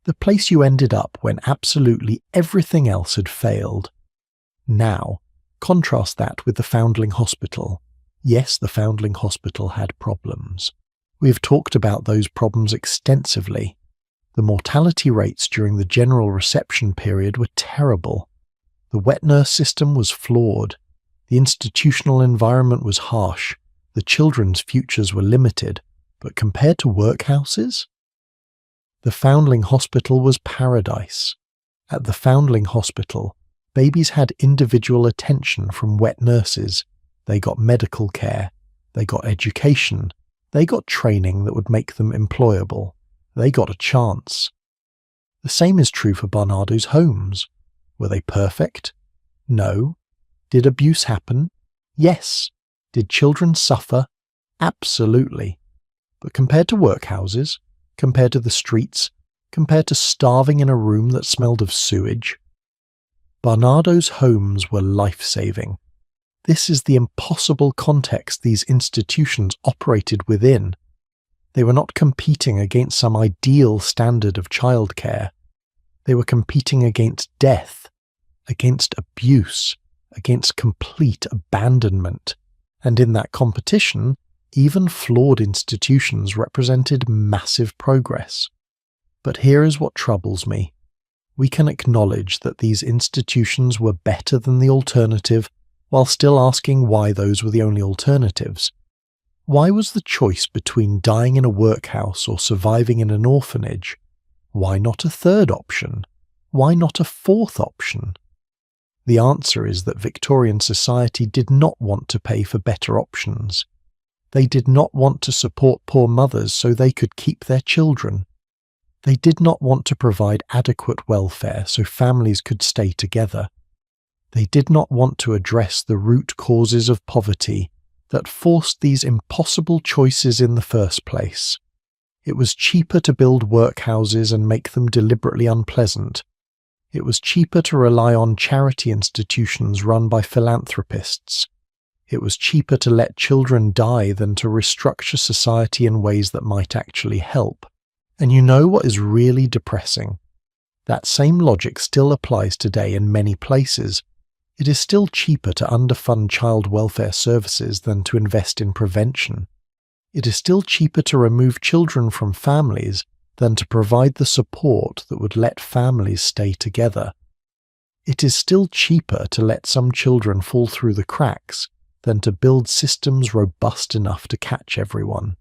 Speaker 1: the place you ended up when absolutely everything else had failed. Now, contrast that with the Foundling Hospital. Yes, the Foundling Hospital had problems. We have talked about those problems extensively. The mortality rates during the general reception period were terrible. The wet nurse system was flawed. The institutional environment was harsh. The children's futures were limited. But compared to workhouses? The Foundling Hospital was paradise. At the Foundling Hospital, babies had individual attention from wet nurses. They got medical care. They got education. They got training that would make them employable. They got a chance. The same is true for Barnardo's homes. Were they perfect? No. Did abuse happen? Yes. Did children suffer? Absolutely. But compared to workhouses, compared to the streets, compared to starving in a room that smelled of sewage, Barnardo's homes were life-saving. This is the impossible context these institutions operated within. They were not competing against some ideal standard of childcare. They were competing against death, against abuse, against complete abandonment. And in that competition, even flawed institutions represented massive progress. But here is what troubles me. We can acknowledge that these institutions were better than the alternative while still asking why those were the only alternatives. Why was the choice between dying in a workhouse or surviving in an orphanage? Why not a third option? Why not a fourth option? The answer is that Victorian society did not want to pay for better options. They did not want to support poor mothers so they could keep their children. They did not want to provide adequate welfare so families could stay together. They did not want to address the root causes of poverty that forced these impossible choices in the first place. It was cheaper to build workhouses and make them deliberately unpleasant. It was cheaper to rely on charity institutions run by philanthropists. It was cheaper to let children die than to restructure society in ways that might actually help. And you know what is really depressing? That same logic still applies today in many places. It is still cheaper to underfund child welfare services than to invest in prevention. It is still cheaper to remove children from families than to provide the support that would let families stay together. It is still cheaper to let some children fall through the cracks than to build systems robust enough to catch everyone.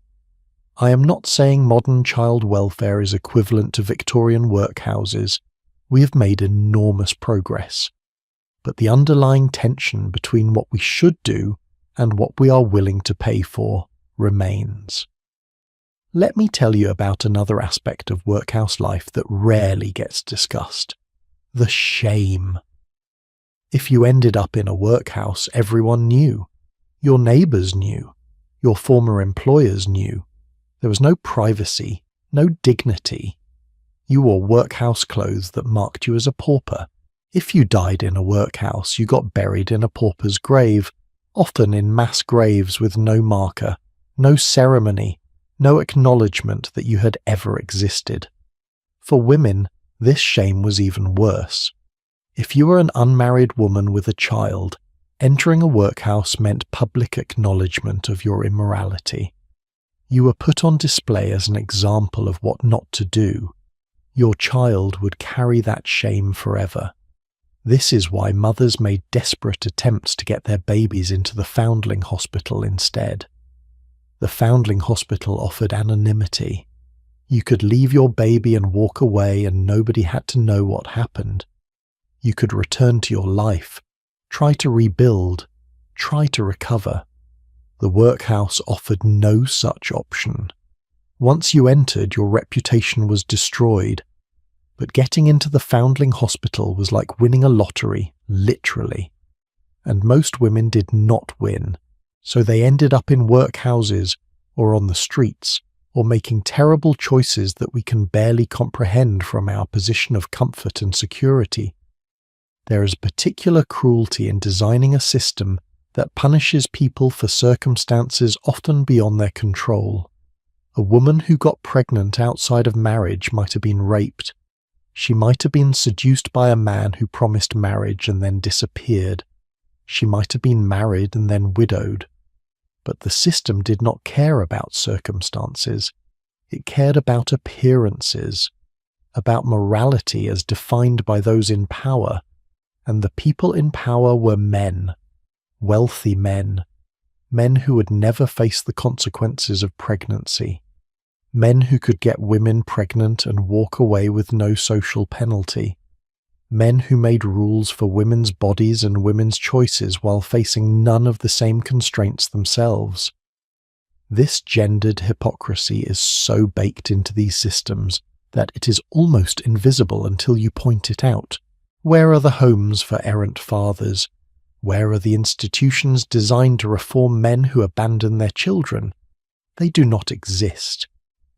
Speaker 1: I am not saying modern child welfare is equivalent to Victorian workhouses. We have made enormous progress. But the underlying tension between what we should do and what we are willing to pay for remains. Let me tell you about another aspect of workhouse life that rarely gets discussed: the shame. If you ended up in a workhouse, everyone knew. Your neighbours knew. Your former employers knew. There was no privacy, no dignity. You wore workhouse clothes that marked you as a pauper. If you died in a workhouse, you got buried in a pauper's grave, often in mass graves with no marker, no ceremony, no acknowledgement that you had ever existed. For women, this shame was even worse. If you were an unmarried woman with a child, entering a workhouse meant public acknowledgement of your immorality. You were put on display as an example of what not to do. Your child would carry that shame forever. This is why mothers made desperate attempts to get their babies into the Foundling Hospital instead. The Foundling Hospital offered anonymity. You could leave your baby and walk away and nobody had to know what happened. You could return to your life, try to rebuild, try to recover. The workhouse offered no such option. Once you entered, your reputation was destroyed. But getting into the Foundling Hospital was like winning a lottery, literally. And most women did not win, so they ended up in workhouses, or on the streets, or making terrible choices that we can barely comprehend from our position of comfort and security. There is particular cruelty in designing a system that punishes people for circumstances often beyond their control. A woman who got pregnant outside of marriage might have been raped. She might have been seduced by a man who promised marriage and then disappeared. She might have been married and then widowed. But the system did not care about circumstances. It cared about appearances, about morality as defined by those in power, and the people in power were men, wealthy men who would never face the consequences of pregnancy, men who could get women pregnant and walk away with no social penalty, men who made rules for women's bodies and women's choices while facing none of the same constraints themselves. This gendered hypocrisy is so baked into these systems that it is almost invisible until you point it out. Where are the homes for errant fathers? Where are the institutions designed to reform men who abandon their children? They do not exist.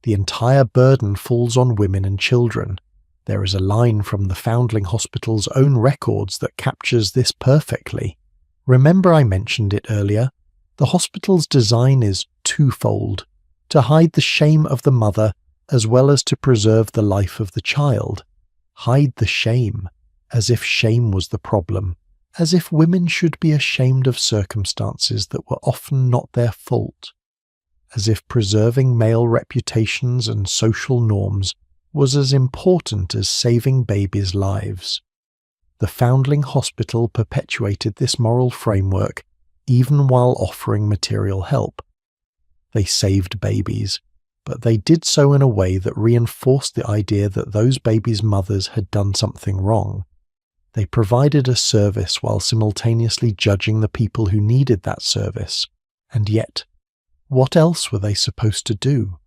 Speaker 1: The entire burden falls on women and children. There is a line from the Foundling Hospital's own records that captures this perfectly. Remember I mentioned it earlier? The hospital's design is twofold, to hide the shame of the mother as well as to preserve the life of the child. Hide the shame, as if shame was the problem, as if women should be ashamed of circumstances that were often not their fault, as if preserving male reputations and social norms was as important as saving babies' lives. The Foundling Hospital perpetuated this moral framework even while offering material help. They saved babies, but they did so in a way that reinforced the idea that those babies' mothers had done something wrong. They provided a service while simultaneously judging the people who needed that service. And yet, what else were they supposed to do?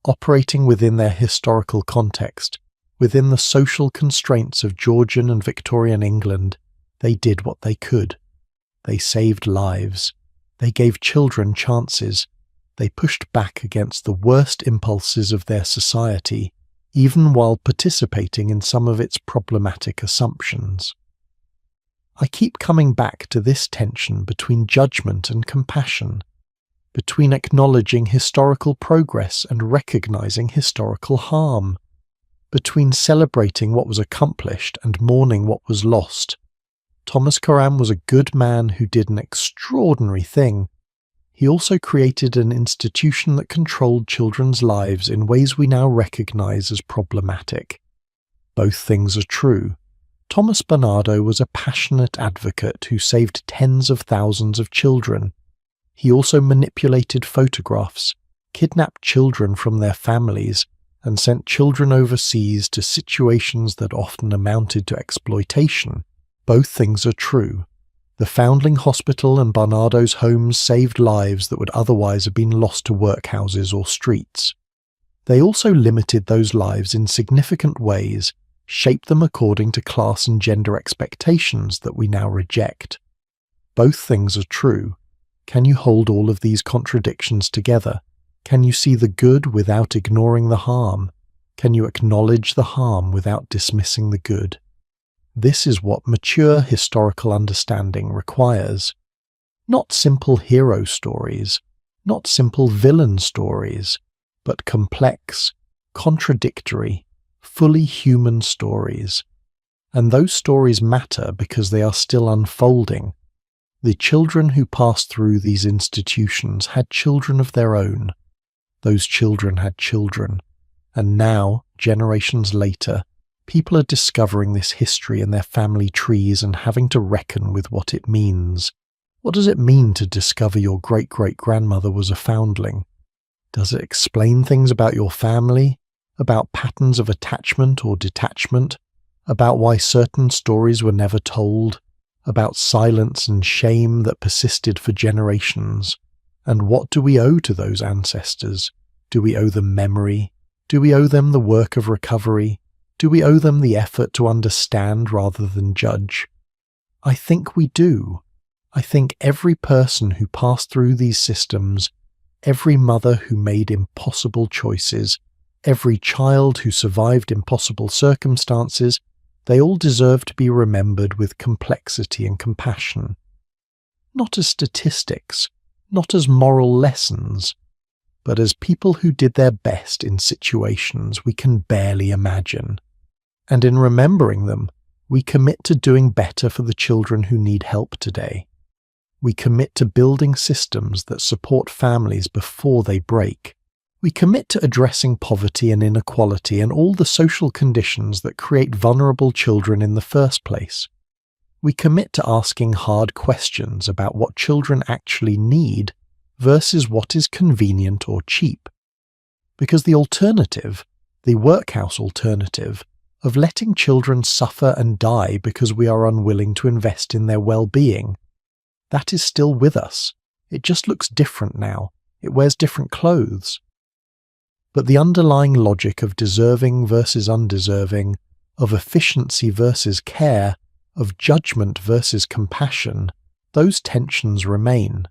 Speaker 1: Operating within their historical context, within the social constraints of Georgian and Victorian England, they did what they could. They saved lives. They gave children chances. They pushed back against the worst impulses of their society, even while participating in some of its problematic assumptions. I keep coming back to this tension between judgment and compassion, between acknowledging historical progress and recognizing historical harm, between celebrating what was accomplished and mourning what was lost. Thomas Coram was a good man who did an extraordinary thing. He also created an institution that controlled children's lives in ways we now recognize as problematic. Both things are true. Thomas Bernardo was a passionate advocate who saved tens of thousands of children. He also manipulated photographs, kidnapped children from their families, and sent children overseas to situations that often amounted to exploitation. Both things are true. The Foundling Hospital and Bernardo's homes saved lives that would otherwise have been lost to workhouses or streets. They also limited those lives in significant ways, shaped them according to class and gender expectations that we now reject. Both things are true. Can you hold all of these contradictions together? Can you see the good without ignoring the harm? Can you acknowledge the harm without dismissing the good? This is what mature historical understanding requires. Not simple hero stories, not simple villain stories, but complex, contradictory, fully human stories. And those stories matter because they are still unfolding. The children who passed through these institutions had children of their own. Those children had children. And now, generations later, people are discovering this history in their family trees and having to reckon with what it means. What does it mean to discover your great-great-grandmother was a foundling? Does it explain things about your family, about patterns of attachment or detachment, about why certain stories were never told, about silence and shame that persisted for generations? And what do we owe to those ancestors? Do we owe them memory? Do we owe them the work of recovery? Do we owe them the effort to understand rather than judge? I think we do. I think every person who passed through these systems, every mother who made impossible choices, every child who survived impossible circumstances, they all deserve to be remembered with complexity and compassion. Not as statistics, not as moral lessons, but as people who did their best in situations we can barely imagine. And in remembering them, we commit to doing better for the children who need help today. We commit to building systems that support families before they break. We commit to addressing poverty and inequality and all the social conditions that create vulnerable children in the first place. We commit to asking hard questions about what children actually need versus what is convenient or cheap. Because the alternative, the workhouse alternative, of letting children suffer and die because we are unwilling to invest in their well-being, that is still with us. It just looks different now. It wears different clothes. But the underlying logic of deserving versus undeserving, of efficiency versus care, of judgment versus compassion, those tensions remain.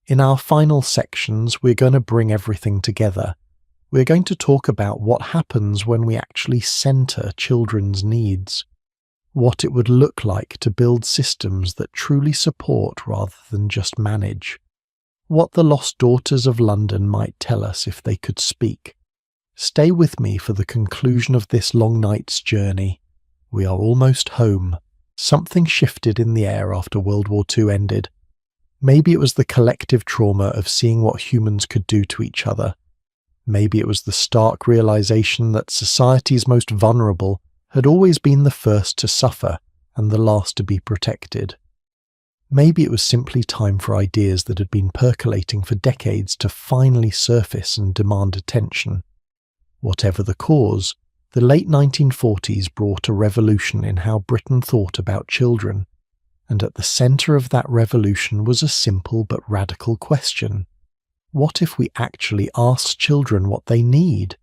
Speaker 1: In our final sections, we're going to bring everything together. We're going to talk about what happens when we actually center children's needs, what it would look like to build systems that truly support rather than just manage, what the lost daughters of London might tell us if they could speak. Stay with me for the conclusion of this long night's journey. We are almost home. Something shifted in the air after World War II ended. Maybe it was the collective trauma of seeing what humans could do to each other. Maybe it was the stark realization that society's most vulnerable had always been the first to suffer and the last to be protected. Maybe it was simply time for ideas that had been percolating for decades to finally surface and demand attention. Whatever the cause, the late 1940s brought a revolution in how Britain thought about children, and at the centre of that revolution was a simple but radical question. What if we actually ask children what they need?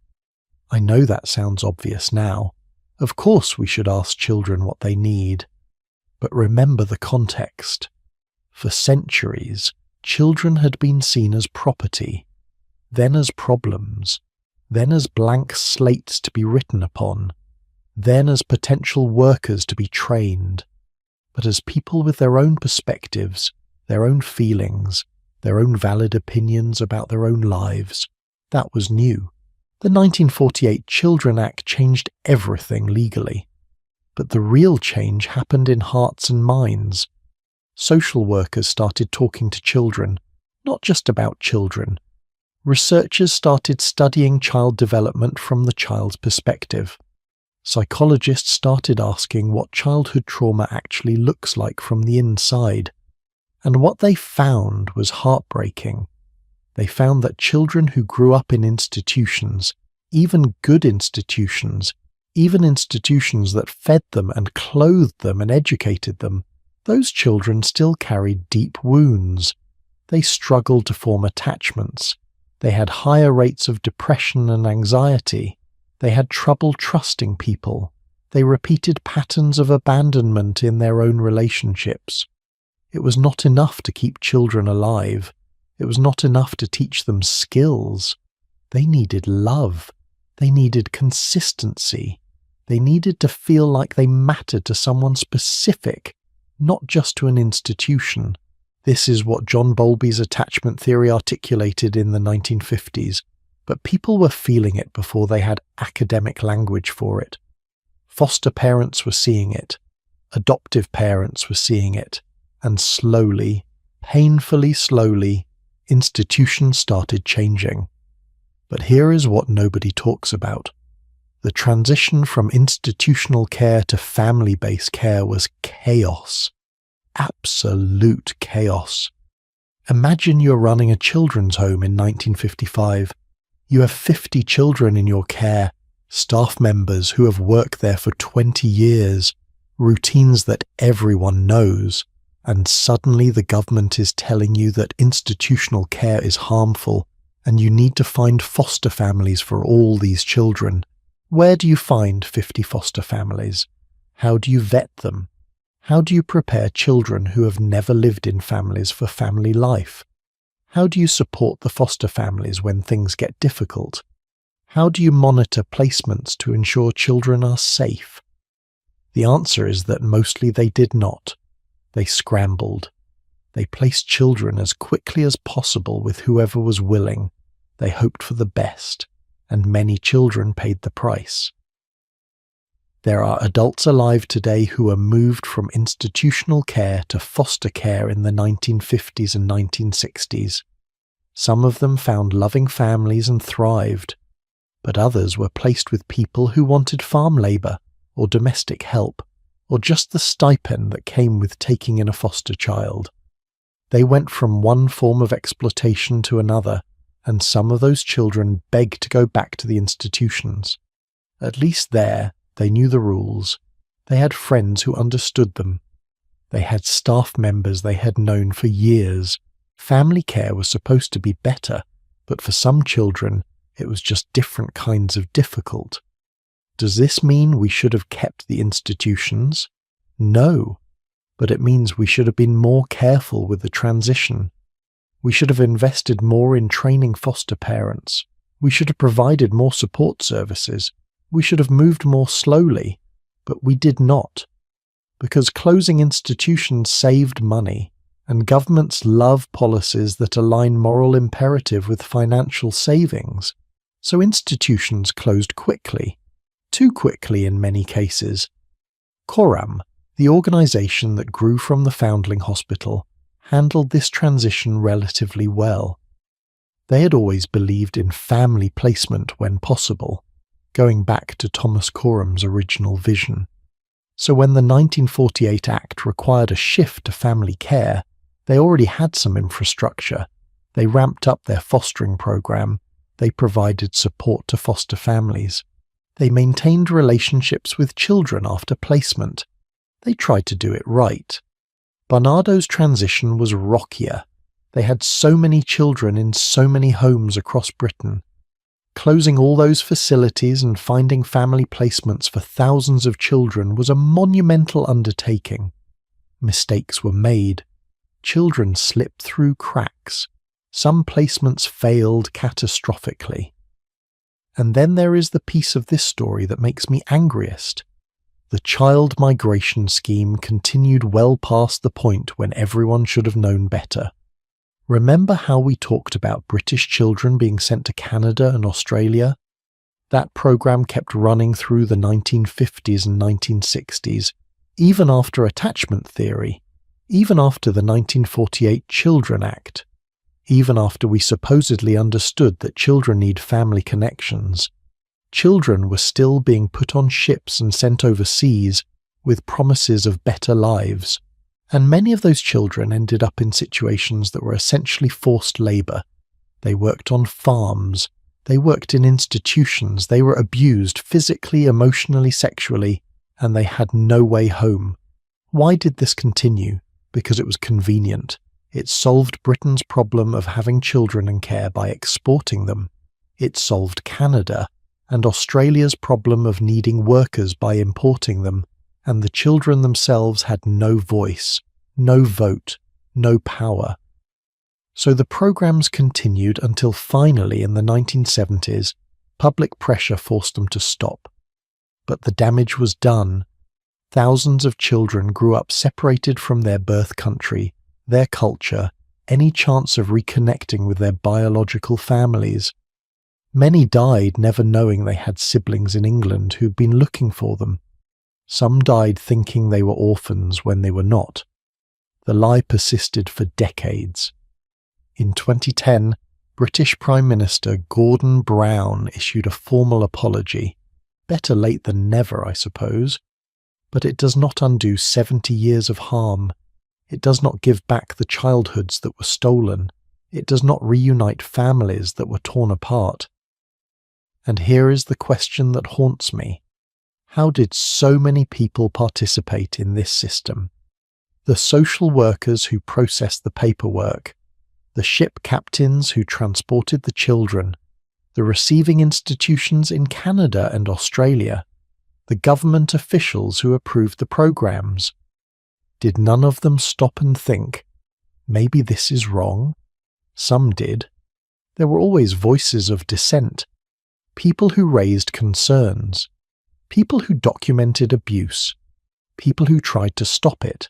Speaker 1: I know that sounds obvious now. Of course we should ask children what they need. But remember the context. For centuries, children had been seen as property, then as problems, then as blank slates to be written upon, then as potential workers to be trained, but as people with their own perspectives, their own feelings, their own valid opinions about their own lives. That was new. The 1948 Children Act changed everything legally. But the real change happened in hearts and minds. Social workers started talking to children, not just about children. Researchers started studying child development from the child's perspective. Psychologists started asking what childhood trauma actually looks like from the inside. And what they found was heartbreaking. They found that children who grew up in institutions, even good institutions, even institutions that fed them and clothed them and educated them, those children still carried deep wounds. They struggled to form attachments. They had higher rates of depression and anxiety. They had trouble trusting people. They repeated patterns of abandonment in their own relationships. It was not enough to keep children alive. It was not enough to teach them skills. They needed love. They needed consistency. They needed to feel like they mattered to someone specific, not just to an institution. This is what John Bowlby's attachment theory articulated in the 1950s, but people were feeling it before they had academic language for it. Foster parents were seeing it. Adoptive parents were seeing it. And slowly, painfully slowly, institutions started changing. But here is what nobody talks about. The transition from institutional care to family-based care was chaos. Absolute chaos. Imagine you're running a children's home in 1955. You have 50 children in your care, staff members who have worked there for 20 years, routines that everyone knows. And suddenly the government is telling you that institutional care is harmful and you need to find foster families for all these children. Where do you find 50 foster families? How do you vet them? How do you prepare children who have never lived in families for family life? How do you support the foster families when things get difficult? How do you monitor placements to ensure children are safe? The answer is that mostly they did not. They scrambled. They placed children as quickly as possible with whoever was willing. They hoped for the best, and many children paid the price. There are adults alive today who were moved from institutional care to foster care in the 1950s and 1960s. Some of them found loving families and thrived, but others were placed with people who wanted farm labour or domestic help, or just the stipend that came with taking in a foster child. They went from one form of exploitation to another, and some of those children begged to go back to the institutions. At least there, they knew the rules. They had friends who understood them. They had staff members they had known for years. Family care was supposed to be better, but for some children, it was just different kinds of difficult. Does this mean we should have kept the institutions? No, but it means we should have been more careful with the transition. We should have invested more in training foster parents. We should have provided more support services. We should have moved more slowly, but we did not. Because closing institutions saved money, and governments love policies that align moral imperative with financial savings. So institutions closed quickly, too quickly in many cases. Coram, the organisation that grew from the Foundling Hospital, handled this transition relatively well. They had always believed in family placement when possible, going back to Thomas Coram's original vision. So when the 1948 Act required a shift to family care, they already had some infrastructure. They ramped up their fostering program. They provided support to foster families. They maintained relationships with children after placement. They tried to do it right. Barnardo's transition was rockier. They had so many children in so many homes across Britain. Closing all those facilities and finding family placements for thousands of children was a monumental undertaking. Mistakes were made. Children slipped through cracks. Some placements failed catastrophically. And then there is the piece of this story that makes me angriest. The child migration scheme continued well past the point when everyone should have known better. Remember how we talked about British children being sent to Canada and Australia? That program kept running through the 1950s and 1960s, even after attachment theory, even after the 1948 Children Act, even after we supposedly understood that children need family connections. Children were still being put on ships and sent overseas with promises of better lives. And many of those children ended up in situations that were essentially forced labour. They worked on farms, they worked in institutions, they were abused physically, emotionally, sexually, and they had no way home. Why did this continue? Because it was convenient. It solved Britain's problem of having children and care by exporting them. It solved Canada and Australia's problem of needing workers by importing them. And the children themselves had no voice, no vote, no power. So the programs continued until finally in the 1970s, public pressure forced them to stop. But the damage was done. Thousands of children grew up separated from their birth country, their culture, any chance of reconnecting with their biological families. Many died never knowing they had siblings in England who'd been looking for them. Some died thinking they were orphans when they were not. The lie persisted for decades. In 2010, British Prime Minister Gordon Brown issued a formal apology. Better late than never, I suppose. But it does not undo 70 years of harm. It does not give back the childhoods that were stolen. It does not reunite families that were torn apart. And here is the question that haunts me. How did so many people participate in this system? The social workers who processed the paperwork, the ship captains who transported the children, the receiving institutions in Canada and Australia, the government officials who approved the programs. Did none of them stop and think, maybe this is wrong? Some did. There were always voices of dissent, people who raised concerns, people who documented abuse, people who tried to stop it,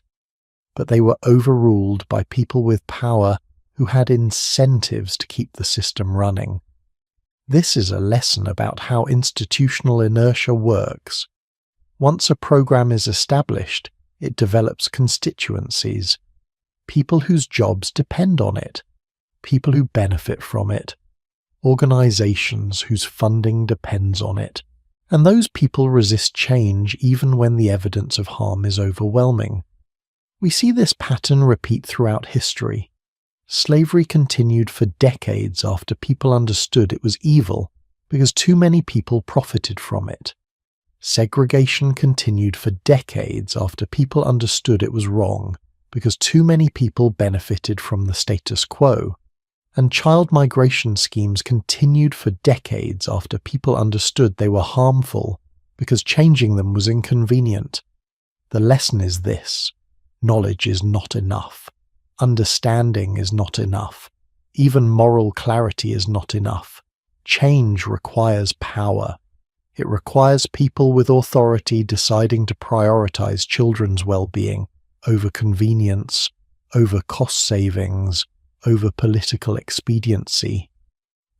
Speaker 1: but they were overruled by people with power who had incentives to keep the system running. This is a lesson about how institutional inertia works. Once a program is established, it develops constituencies, people whose jobs depend on it, people who benefit from it, organizations whose funding depends on it, and those people resist change even when the evidence of harm is overwhelming. We see this pattern repeat throughout history. Slavery continued for decades after people understood it was evil because too many people profited from it. Segregation continued for decades after people understood it was wrong because too many people benefited from the status quo. And child migration schemes continued for decades after people understood they were harmful because changing them was inconvenient. The lesson is this: knowledge is not enough. Understanding is not enough. Even moral clarity is not enough. Change requires power. It requires people with authority deciding to prioritize children's well-being over convenience, over cost savings, over political expediency.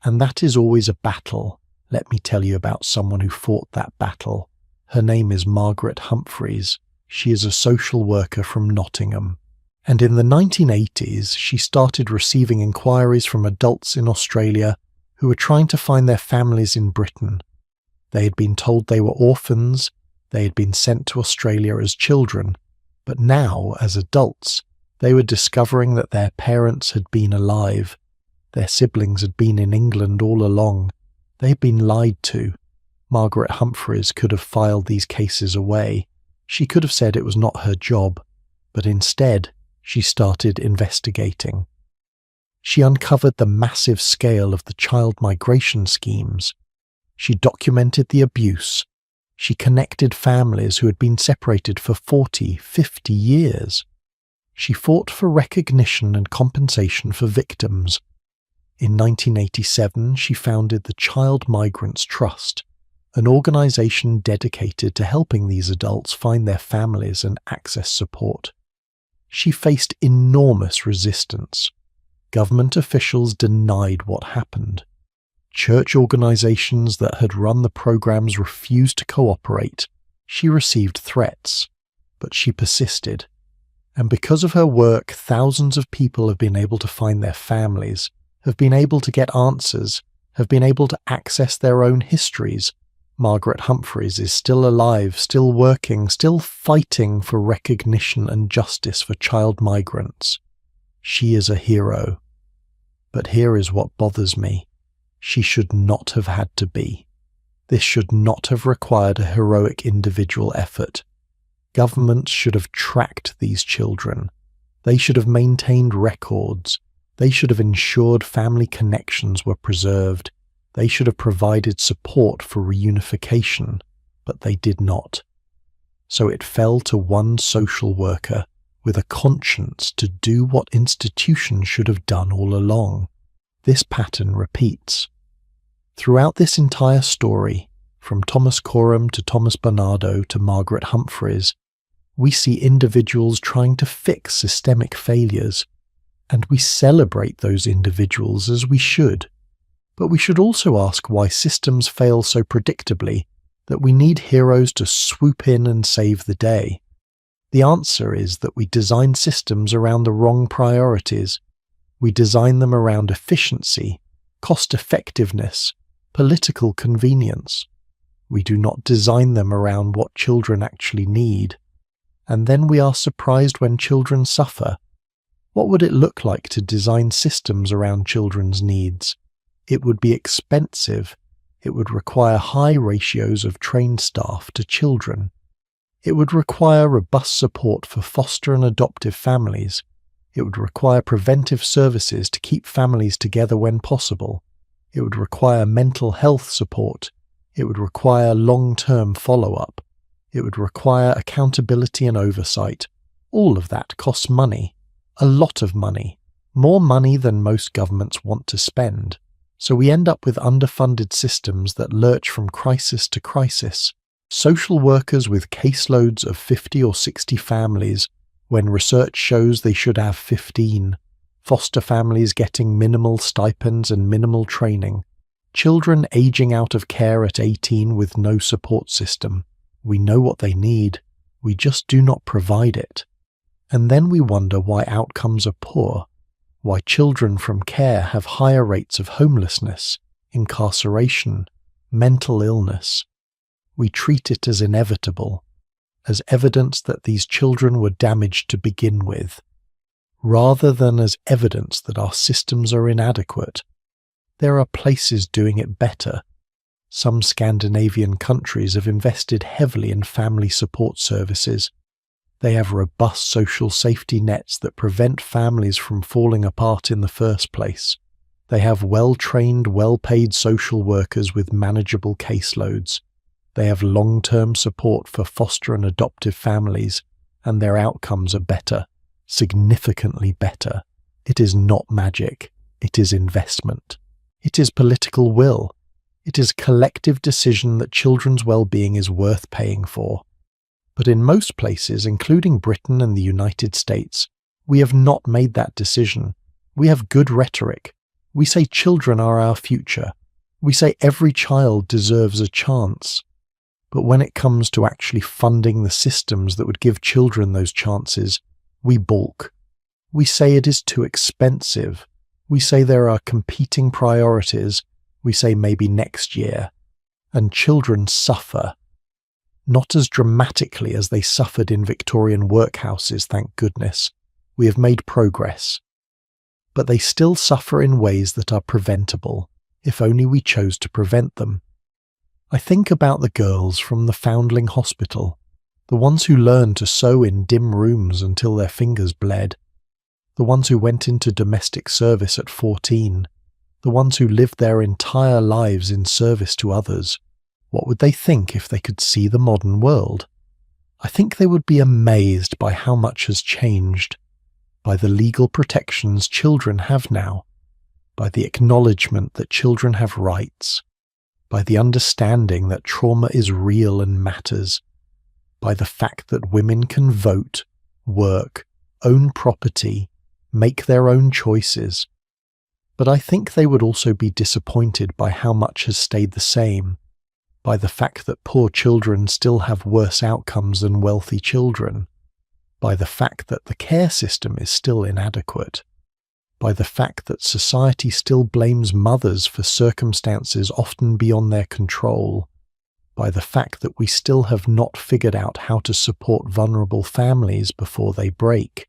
Speaker 1: And that is always a battle. Let me tell you about someone who fought that battle. Her name is Margaret Humphreys. She is a social worker from Nottingham. And in the 1980s, she started receiving inquiries from adults in Australia who were trying to find their families in Britain. They had been told they were orphans, they had been sent to Australia as children, but now, as adults, they were discovering that their parents had been alive. Their siblings had been in England all along. They had been lied to. Margaret Humphreys could have filed these cases away. She could have said it was not her job, but instead, she started investigating. She uncovered the massive scale of the child migration schemes. She documented the abuse. She connected families who had been separated for 40, 50 years. She fought for recognition and compensation for victims. In 1987, she founded the Child Migrants Trust, an organization dedicated to helping these adults find their families and access support. She faced enormous resistance. Government officials denied what happened. Church organizations that had run the programs refused to cooperate. She received threats, but she persisted. And because of her work, thousands of people have been able to find their families, have been able to get answers, have been able to access their own histories. Margaret Humphreys is still alive, still working, still fighting for recognition and justice for child migrants. She is a hero. But here is what bothers me. She should not have had to be. This should not have required a heroic individual effort. Governments should have tracked these children. They should have maintained records. They should have ensured family connections were preserved. They should have provided support for reunification, but they did not. So it fell to one social worker with a conscience to do what institutions should have done all along. This pattern repeats. Throughout this entire story, from Thomas Coram to Thomas Bernardo to Margaret Humphreys, we see individuals trying to fix systemic failures, and we celebrate those individuals as we should. But we should also ask why systems fail so predictably that we need heroes to swoop in and save the day. The answer is that we design systems around the wrong priorities. We design them around efficiency, cost-effectiveness, political convenience. We do not design them around what children actually need. And then we are surprised when children suffer. What would it look like to design systems around children's needs? It would be expensive. It would require high ratios of trained staff to children. It would require robust support for foster and adoptive families. It would require preventive services to keep families together when possible. It would require mental health support. It would require long-term follow-up. It would require accountability and oversight. All of that costs money. A lot of money. More money than most governments want to spend, so we end up with underfunded systems that lurch from crisis to crisis. Social workers with caseloads of 50 or 60 families when research shows they should have 15. Foster families getting minimal stipends and minimal training. Children aging out of care at 18 with no support system. We know what they need, we just do not provide it. And then we wonder why outcomes are poor, why children from care have higher rates of homelessness, incarceration, mental illness. We treat it as inevitable, as evidence that these children were damaged to begin with, rather than as evidence that our systems are inadequate. There are places doing it better. Some Scandinavian countries have invested heavily in family support services. They have robust social safety nets that prevent families from falling apart in the first place. They have well-trained, well-paid social workers with manageable caseloads. They have long-term support for foster and adoptive families, and their outcomes are better, significantly better. It is not magic. It is investment. It is political will. It is collective decision that children's well-being is worth paying for. But in most places, including Britain and the United States, we have not made that decision. We have good rhetoric. We say children are our future. We say every child deserves a chance. But when it comes to actually funding the systems that would give children those chances, we balk. We say it is too expensive. We say there are competing priorities. We say maybe next year. And children suffer. Not as dramatically as they suffered in Victorian workhouses, thank goodness. We have made progress. But they still suffer in ways that are preventable, if only we chose to prevent them. I think about the girls from the Foundling Hospital, the ones who learned to sew in dim rooms until their fingers bled, the ones who went into domestic service at 14, the ones who lived their entire lives in service to others. What would they think if they could see the modern world? I think they would be amazed by how much has changed, by the legal protections children have now, by the acknowledgement that children have rights, by the understanding that trauma is real and matters, by the fact that women can vote, work, own property, make their own choices. But I think they would also be disappointed by how much has stayed the same, by the fact that poor children still have worse outcomes than wealthy children, by the fact that the care system is still inadequate, by the fact that society still blames mothers for circumstances often beyond their control, by the fact that we still have not figured out how to support vulnerable families before they break.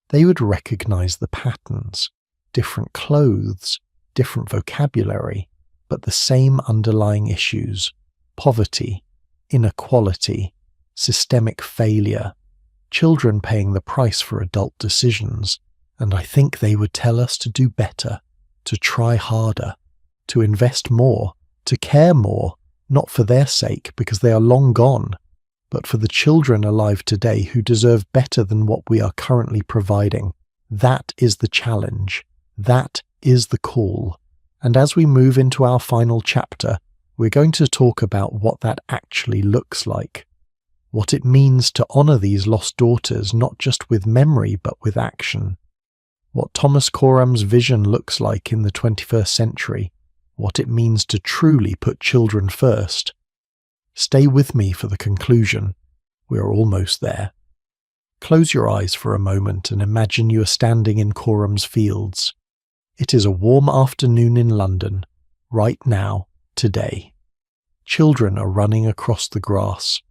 Speaker 1: They would recognize the patterns, different clothes, different vocabulary, but the same underlying issues: poverty, inequality, systemic failure, children paying the price for adult decisions. And I think they would tell us to do better, to try harder, to invest more, to care more, not for their sake because they are long gone, but for the children alive today who deserve better than what we are currently providing. That is the challenge. That is the call. And as we move into our final chapter, we're going to talk about what that actually looks like. What it means to honor these lost daughters not just with memory but with action. What Thomas Coram's vision looks like in the 21st century, what it means to truly put children first. Stay with me for the conclusion. We are almost there. Close your eyes for a moment and imagine you are standing in Coram's fields. It is a warm afternoon in London, right now, today. Children are running across the grass,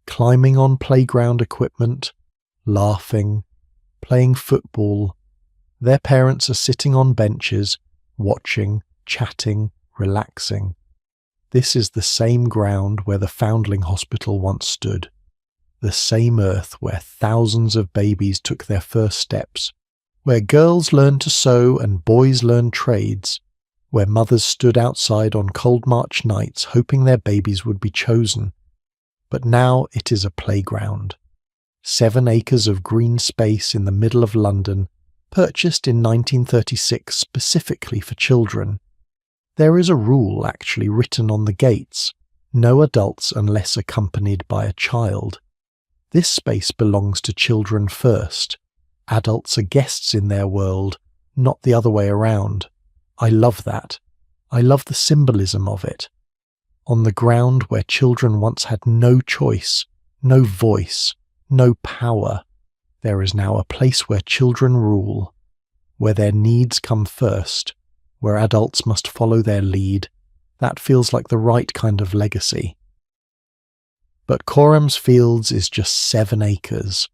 Speaker 1: climbing on playground equipment, laughing, playing football. Their parents are sitting on benches, watching, chatting, relaxing. This is the same ground where the Foundling Hospital once stood, the same earth where thousands of babies took their first steps, where girls learned to sew and boys learned trades, where mothers stood outside on cold March nights hoping their babies would be chosen. But now it is a playground. 7 acres of green space in the middle of London, purchased in 1936 specifically for children. There is a rule actually written on the gates: no adults unless accompanied by a child. This space belongs to children first. Adults are guests in their world, not the other way around. I love that. I love the symbolism of it. On the ground where children once had no choice, no voice, no power, there is now a place where children rule, where their needs come first, where adults must follow their lead. That feels like the right kind of legacy. But Coram's Fields is just 7 acres,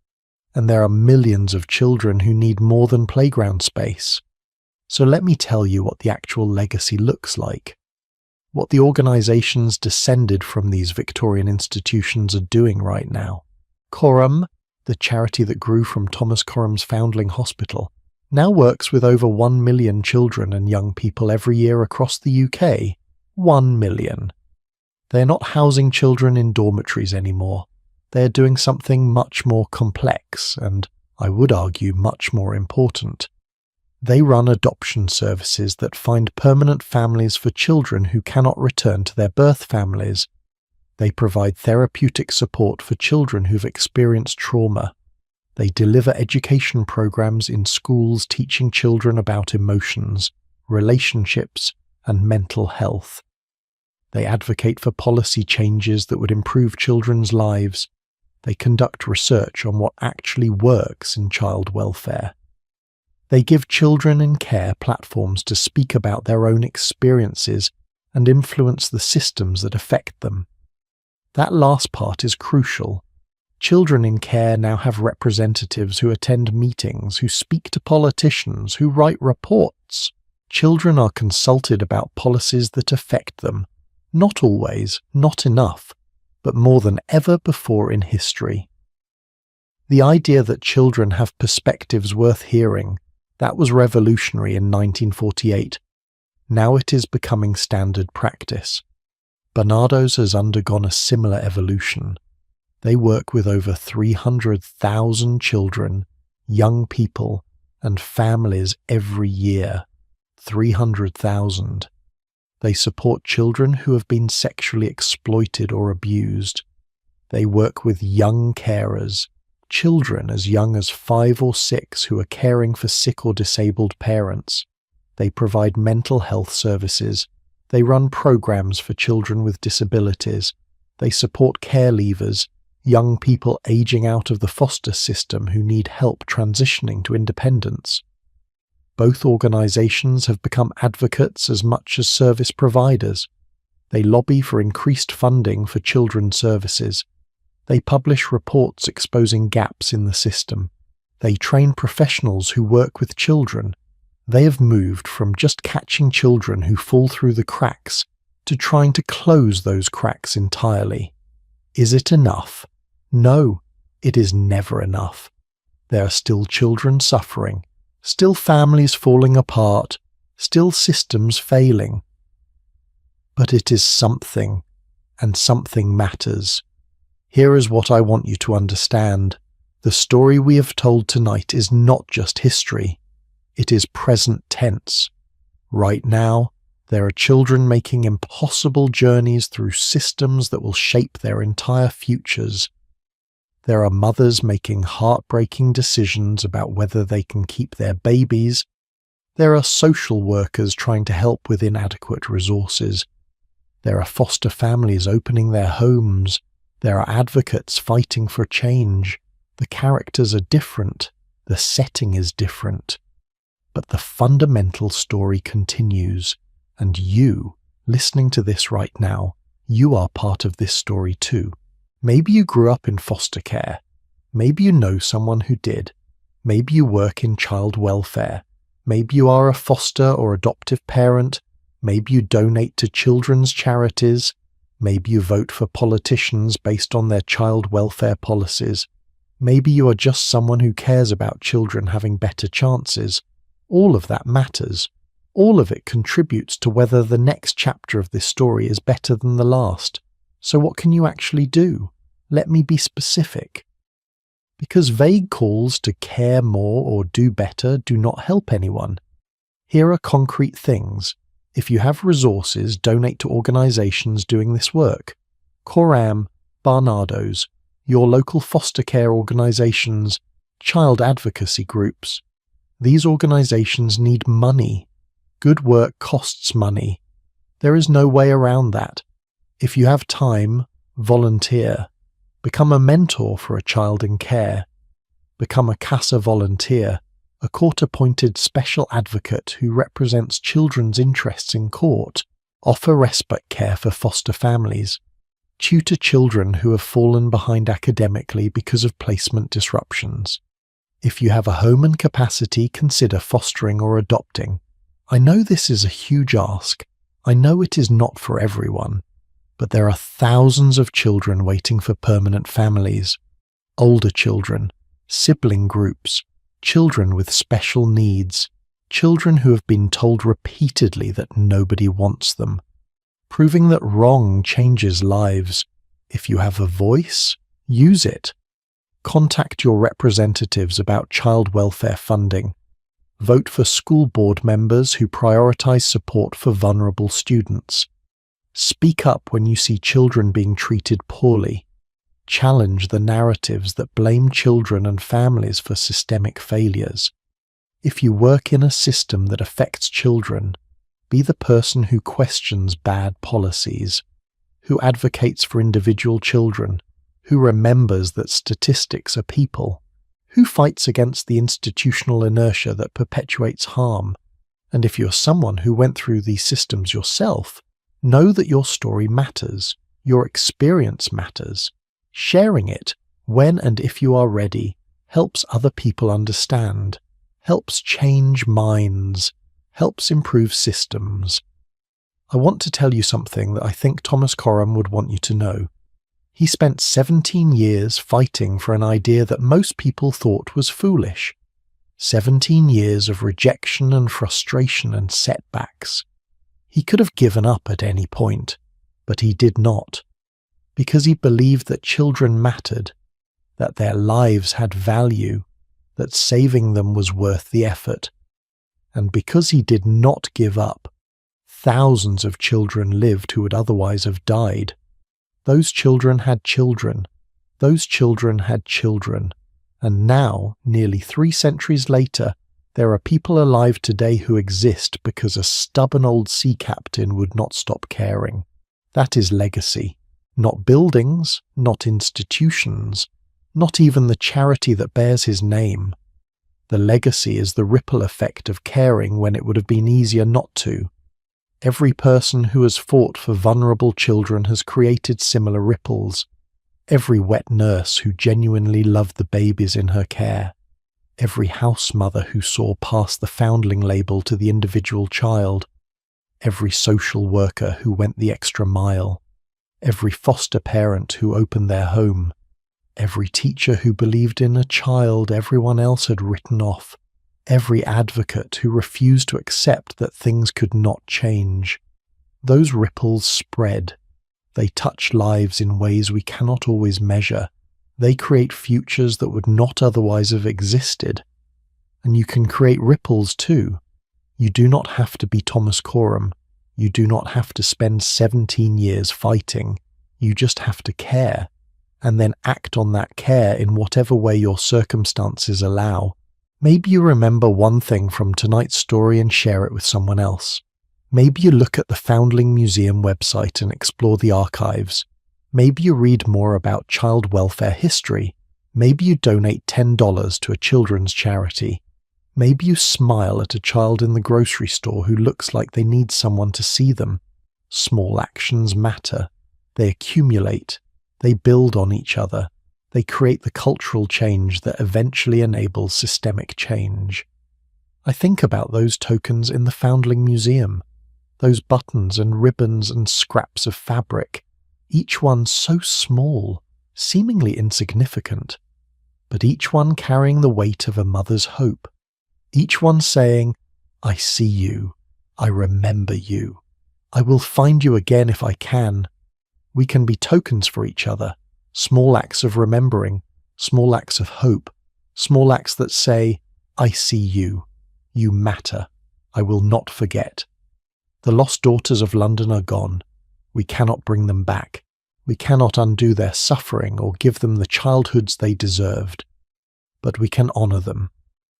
Speaker 1: and there are millions of children who need more than playground space. So let me tell you what the actual legacy looks like, what the organisations descended from these Victorian institutions are doing right now. Coram, the charity that grew from Thomas Coram's Foundling Hospital, now works with over 1 million children and young people every year across the UK. 1 million. They're not housing children in dormitories anymore. They're doing something much more complex and, I would argue, much more important. They run adoption services that find permanent families for children who cannot return to their birth families. They provide therapeutic support for children who've experienced trauma. They deliver education programs in schools teaching children about emotions, relationships, and mental health. They advocate for policy changes that would improve children's lives. They conduct research on what actually works in child welfare. They give children in care platforms to speak about their own experiences and influence the systems that affect them. That last part is crucial. Children in care now have representatives who attend meetings, who speak to politicians, who write reports. Children are consulted about policies that affect them. Not always, not enough, but more than ever before in history. The idea that children have perspectives worth hearing, that was revolutionary in 1948. Now it is becoming standard practice. Barnardo's has undergone a similar evolution. They work with over 300,000 children, young people, and families every year. 300,000. They support children who have been sexually exploited or abused. They work with young carers, children as young as 5 or 6 who are caring for sick or disabled parents. They provide mental health services. They run programs for children with disabilities. They support care leavers, young people aging out of the foster system who need help transitioning to independence. Both organisations have become advocates as much as service providers. They lobby for increased funding for children's services. They publish reports exposing gaps in the system. They train professionals who work with children. They have moved from just catching children who fall through the cracks to trying to close those cracks entirely. Is it enough? No, it is never enough. There are still children suffering. Still families falling apart, still systems failing. But it is something, and something matters. Here is what I want you to understand. The story we have told tonight is not just history. It is present tense. Right now, there are children making impossible journeys through systems that will shape their entire futures. There are mothers making heartbreaking decisions about whether they can keep their babies. There are social workers trying to help with inadequate resources. There are foster families opening their homes. There are advocates fighting for change. The characters are different. The setting is different. But the fundamental story continues. And you, listening to this right now, you are part of this story too. Maybe you grew up in foster care. Maybe you know someone who did. Maybe you work in child welfare. Maybe you are a foster or adoptive parent. Maybe you donate to children's charities. Maybe you vote for politicians based on their child welfare policies. Maybe you are just someone who cares about children having better chances. All of that matters. All of it contributes to whether the next chapter of this story is better than the last. So what can you actually do? Let me be specific. Because vague calls to care more or do better do not help anyone. Here are concrete things. If you have resources, donate to organisations doing this work. Coram, Barnardo's, your local foster care organisations, child advocacy groups. These organisations need money. Good work costs money. There is no way around that. If you have time, volunteer. Become a mentor for a child in care. Become a CASA volunteer, a court-appointed special advocate who represents children's interests in court. Offer respite care for foster families. Tutor children who have fallen behind academically because of placement disruptions. If you have a home and capacity, consider fostering or adopting. I know this is a huge ask. I know it is not for everyone. But there are thousands of children waiting for permanent families. Older children, sibling groups, children with special needs, children who have been told repeatedly that nobody wants them. Proving that wrong changes lives. If you have a voice, use it. Contact your representatives about child welfare funding. Vote for school board members who prioritize support for vulnerable students. Speak up when you see children being treated poorly. Challenge the narratives that blame children and families for systemic failures. If you work in a system that affects children, be the person who questions bad policies, who advocates for individual children, who remembers that statistics are people, who fights against the institutional inertia that perpetuates harm. And if you're someone who went through these systems yourself, know that your story matters, your experience matters. Sharing it, when and if you are ready, helps other people understand, helps change minds, helps improve systems. I want to tell you something that I think Thomas Coram would want you to know. He spent 17 years fighting for an idea that most people thought was foolish. 17 years of rejection and frustration and setbacks. He could have given up at any point, but he did not, because he believed that children mattered, that their lives had value, that saving them was worth the effort. And because he did not give up, thousands of children lived who would otherwise have died. Those children had children. Those children had children. And now, nearly 3 centuries later, there are people alive today who exist because a stubborn old sea captain would not stop caring. That is legacy. Not buildings, not institutions, not even the charity that bears his name. The legacy is the ripple effect of caring when it would have been easier not to. Every person who has fought for vulnerable children has created similar ripples. Every wet nurse who genuinely loved the babies in her care. Every house mother who saw past the foundling label to the individual child. Every social worker who went the extra mile. Every foster parent who opened their home. Every teacher who believed in a child everyone else had written off. Every advocate who refused to accept that things could not change. Those ripples spread. They touch lives in ways we cannot always measure. They create futures that would not otherwise have existed. And you can create ripples too. You do not have to be Thomas Coram. You do not have to spend 17 years fighting. You just have to care. And then act on that care in whatever way your circumstances allow. Maybe you remember one thing from tonight's story and share it with someone else. Maybe you look at the Foundling Museum website and explore the archives. Maybe you read more about child welfare history. Maybe you donate $10 to a children's charity. Maybe you smile at a child in the grocery store who looks like they need someone to see them. Small actions matter. They accumulate. They build on each other. They create the cultural change that eventually enables systemic change. I think about those tokens in the Foundling Museum. Those buttons and ribbons and scraps of fabric. Each one so small, seemingly insignificant, but each one carrying the weight of a mother's hope. Each one saying, I see you, I remember you, I will find you again if I can. We can be tokens for each other, small acts of remembering, small acts of hope, small acts that say, I see you, you matter, I will not forget. The lost daughters of London are gone. We cannot bring them back. We cannot undo their suffering or give them the childhoods they deserved. But we can honour them.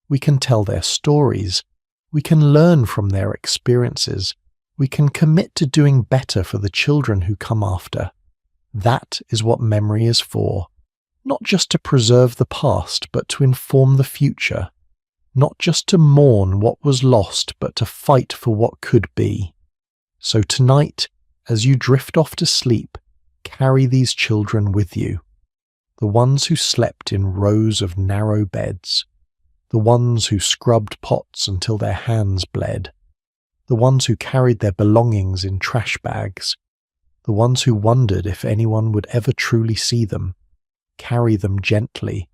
Speaker 1: We can tell their stories. We can learn from their experiences. We can commit to doing better for the children who come after. That is what memory is for. Not just to preserve the past, but to inform the future. Not just to mourn what was lost, but to fight for what could be. So tonight, as you drift off to sleep, carry these children with you. The ones who slept in rows of narrow beds. The ones who scrubbed pots until their hands bled. The ones who carried their belongings in trash bags. The ones who wondered if anyone would ever truly see them. Carry them gently,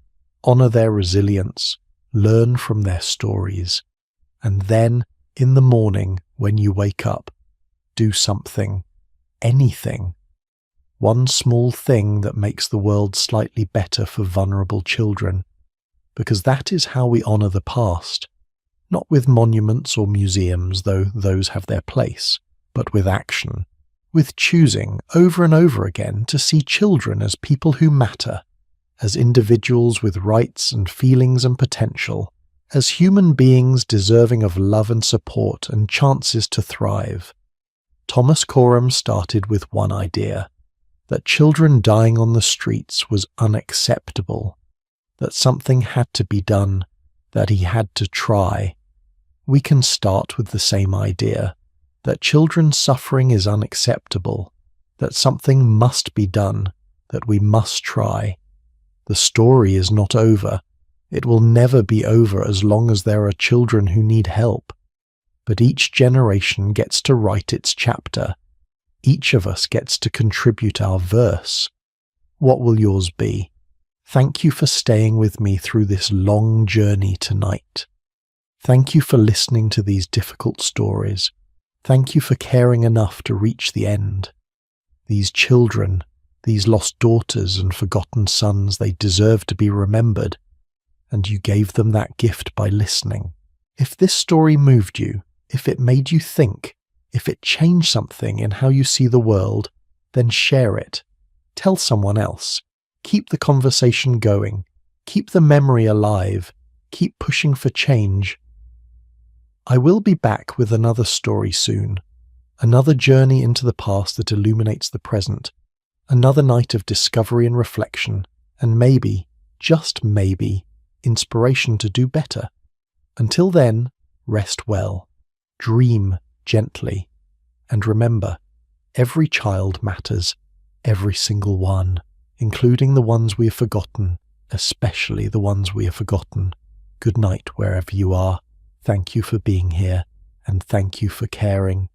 Speaker 1: honour their resilience, learn from their stories. And then, in the morning, when you wake up, do something, anything. One small thing that makes the world slightly better for vulnerable children. Because that is how we honour the past. Not with monuments or museums, though those have their place, but with action. With choosing, over and over again, to see children as people who matter, as individuals with rights and feelings and potential, as human beings deserving of love and support and chances to thrive. Thomas Coram started with one idea, that children dying on the streets was unacceptable, that something had to be done, that he had to try. We can start with the same idea, that children's suffering is unacceptable, that something must be done, that we must try. The story is not over. It will never be over as long as there are children who need help. But each generation gets to write its chapter. Each of us gets to contribute our verse. What will yours be? Thank you for staying with me through this long journey tonight. Thank you for listening to these difficult stories. Thank you for caring enough to reach the end. These children, these lost daughters and forgotten sons, they deserve to be remembered. And you gave them that gift by listening. If this story moved you, if it made you think, if it changed something in how you see the world, then share it. Tell someone else. Keep the conversation going. Keep the memory alive. Keep pushing for change. I will be back with another story soon. Another journey into the past that illuminates the present. Another night of discovery and reflection. And maybe, just maybe, inspiration to do better. Until then, rest well. Dream gently. And remember, every child matters. Every single one. Including the ones we have forgotten. Especially the ones we have forgotten. Good night wherever you are. Thank you for being here. And thank you for caring.